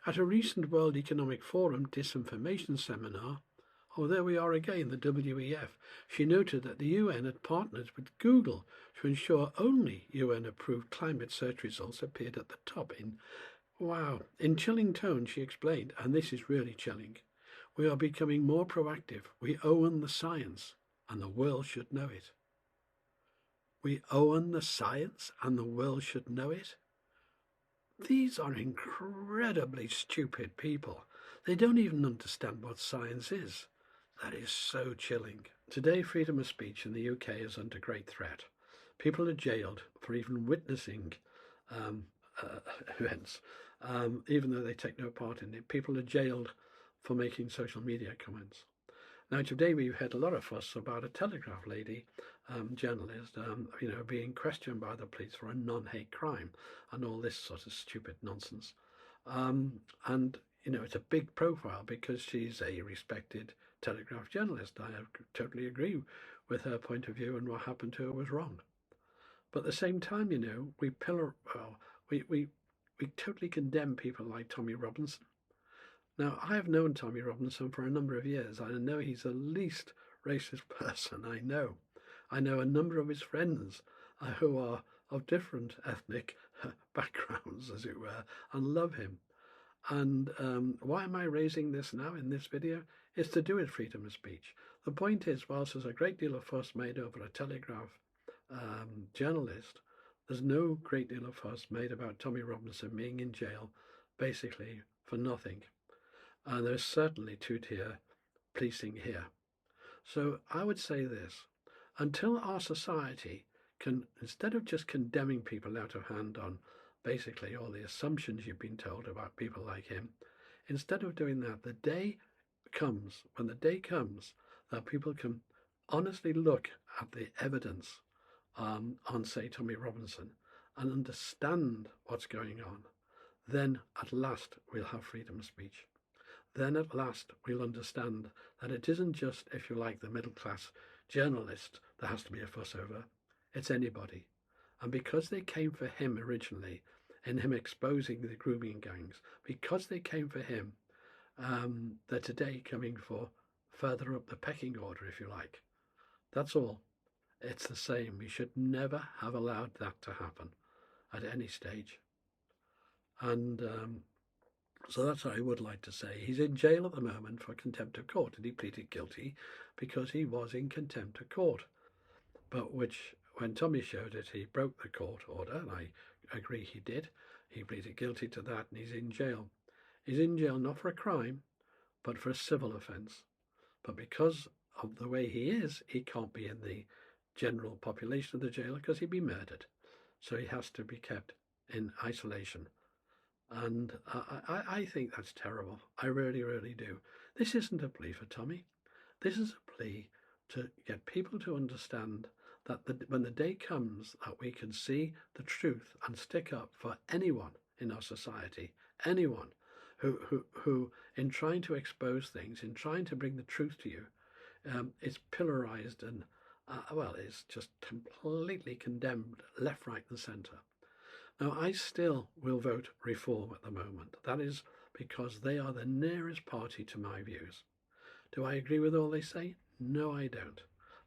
At a recent World Economic Forum disinformation seminar, oh, there we are again, the WEF, she noted that the UN had partnered with Google to ensure only UN-approved climate search results appeared at the top in chilling tones, she explained, and this is really chilling. We are becoming more proactive. We own the science, and the world should know it. We own the science, and the world should know it? These are incredibly stupid people. They don't even understand what science is. That is so chilling. Today, freedom of speech in the UK is under great threat. People are jailed for even witnessing events. Even though they take no part in it, people are jailed for making social media comments. Now, today we've had a lot of fuss about a Telegraph lady, journalist, being questioned by the police for a non-hate crime and all this sort of stupid nonsense. And it's a big profile because she's a respected Telegraph journalist. I totally agree with her point of view, and what happened to her was wrong. But at the same time, we totally condemn people like Tommy Robinson. Now, I have known Tommy Robinson for a number of years. I know he's the least racist person I know. I know a number of his friends who are of different ethnic backgrounds, as it were, and love him. And why am I raising this now in this video? It's to do with freedom of speech. The point is, whilst there's a great deal of fuss made over a Telegraph journalist, there's no great deal of fuss made about Tommy Robinson being in jail, basically for nothing. And there's certainly two-tier policing here. So I would say this: until our society can, instead of just condemning people out of hand on basically all the assumptions you've been told about people like him, instead of doing that, when the day comes that people can honestly look at the evidence on, say, Tommy Robinson and understand what's going on, then at last we'll have freedom of speech. Then at last we'll understand that it isn't just, if you like, the middle class journalist there has to be a fuss over. It's anybody. And because they came for him originally, in him exposing the grooming gangs, because they came for him, they're today coming for further up the pecking order, if you like. That's all. It's the same. We should never have allowed that to happen at any stage. And so that's what I would like to say. He's in jail at the moment for contempt of court, and he pleaded guilty because he was in contempt of court. But which, when Tommy showed it, he broke the court order, and I agree he did. He pleaded guilty to that, and he's in jail. He's in jail not for a crime, but for a civil offence. But because of the way he is, he can't be in the general population of the jail because he'd be murdered. So he has to be kept in isolation. And I think that's terrible. I really, really do. This isn't a plea for Tommy. This is a plea to get people to understand that when the day comes that we can see the truth and stick up for anyone in our society, anyone who in trying to expose things, in trying to bring the truth to you, is pillarized and, is just completely condemned left, right and centre. Now, I still will vote Reform at the moment. That is because they are the nearest party to my views. Do I agree with all they say? No, I don't.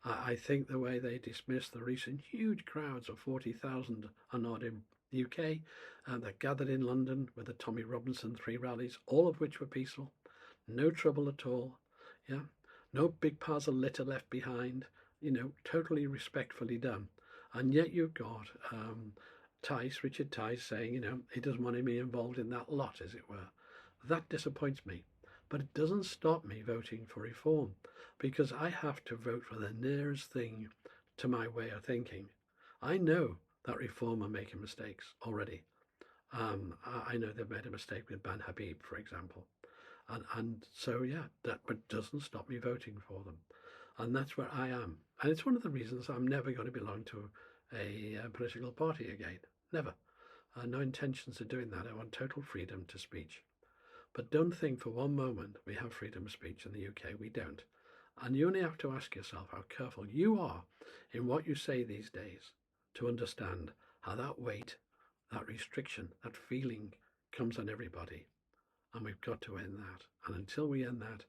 I think the way they dismissed the recent huge crowds of 40,000 and odd in the UK that gathered in London with the Tommy Robinson 3 rallies, all of which were peaceful, no trouble at all, yeah, no big piles of litter left behind, totally respectfully done. And yet you've got Richard Tice saying, he doesn't want to be involved in that lot, as it were. That disappoints me. But it doesn't stop me voting for Reform, because I have to vote for the nearest thing to my way of thinking. I know that Reform are making mistakes already. I know they've made a mistake with Ben Habib, for example. And so, yeah, that but doesn't stop me voting for them. And that's where I am. And it's one of the reasons I'm never going to belong to a political party again. Never. No intentions of doing that. I want total freedom to speech. But don't think for one moment we have freedom of speech in the UK. We don't. And you only have to ask yourself how careful you are in what you say these days to understand how that weight, that restriction, that feeling comes on everybody. And we've got to end that. And until we end that,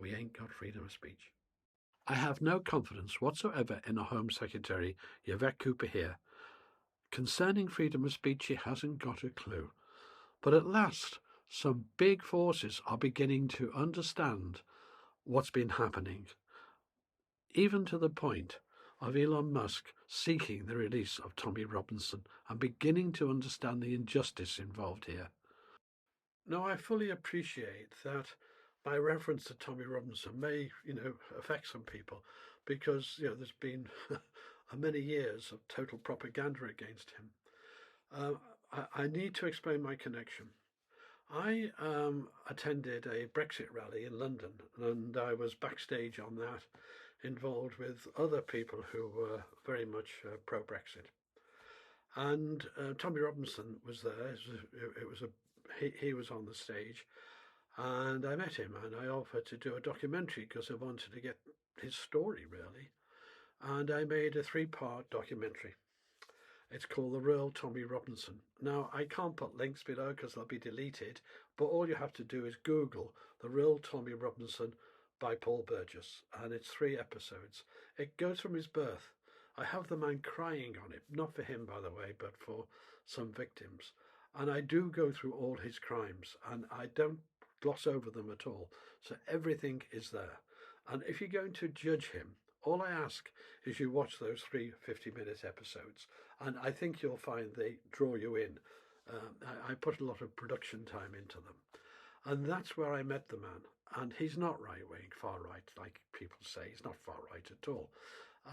we ain't got freedom of speech. I have no confidence whatsoever in our Home Secretary, Yvette Cooper here. Concerning freedom of speech, she hasn't got a clue. But at last, some big forces are beginning to understand what's been happening, even to the point of Elon Musk seeking the release of Tommy Robinson and beginning to understand the injustice involved here. Now, I fully appreciate that my reference to Tommy Robinson may, affect some people because, there's been many years of total propaganda against him. I need to explain my connection. I attended a Brexit rally in London, and I was backstage on that, involved with other people who were very much pro-Brexit. And Tommy Robinson was there. He was on the stage, and I met him, and I offered to do a documentary because I wanted to get his story, really. And I made a 3-part documentary. It's called The Real Tommy Robinson. Now, I can't put links below because they'll be deleted, but all you have to do is Google The Real Tommy Robinson by Paul Burgess, and it's 3 episodes. It goes from his birth. I have the man crying on it, not for him, by the way, but for some victims. And I do go through all his crimes, and I don't gloss over them at all. So everything is there. And if you're going to judge him, all I ask is you watch those 3 50-minute episodes, and I think you'll find they draw you in. I put a lot of production time into them. And that's where I met the man. And he's not right-wing, far-right, like people say. He's not far-right at all.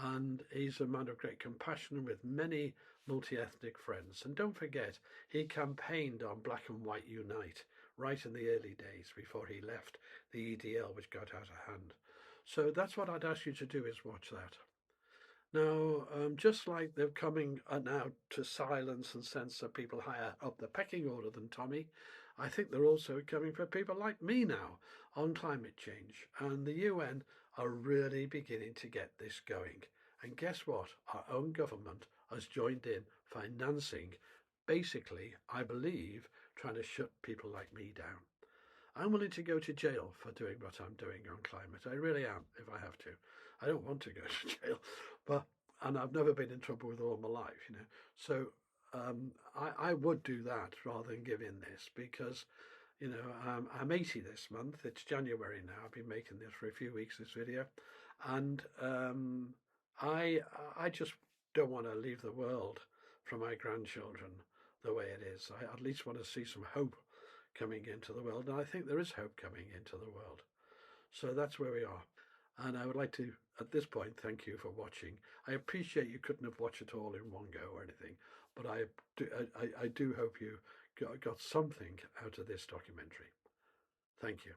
And he's a man of great compassion with many multi-ethnic friends. And don't forget, he campaigned on Black and White Unite right in the early days before he left the EDL, which got out of hand. So that's what I'd ask you to do, is watch that. Now, just like they're coming now to silence and censor people higher up the pecking order than Tommy, I think they're also coming for people like me now on climate change. And the UN are really beginning to get this going. And guess what? Our own government has joined in financing, basically, I believe, trying to shut people like me down. I'm willing to go to jail for doing what I'm doing on climate. I really am, if I have to. I don't want to go to jail, and I've never been in trouble with all my life, you know. So I would do that rather than give in this, because, you know, I'm 80 this month. It's January now. I've been making this for a few weeks, this video, and I just don't want to leave the world for my grandchildren the way it is. I at least want to see some hope coming into the world, and I think there is hope coming into the world. So that's where we are. And I would like to, at this point, thank you for watching. I appreciate you couldn't have watched it all in one go or anything, but I do hope you got something out of this documentary. Thank you.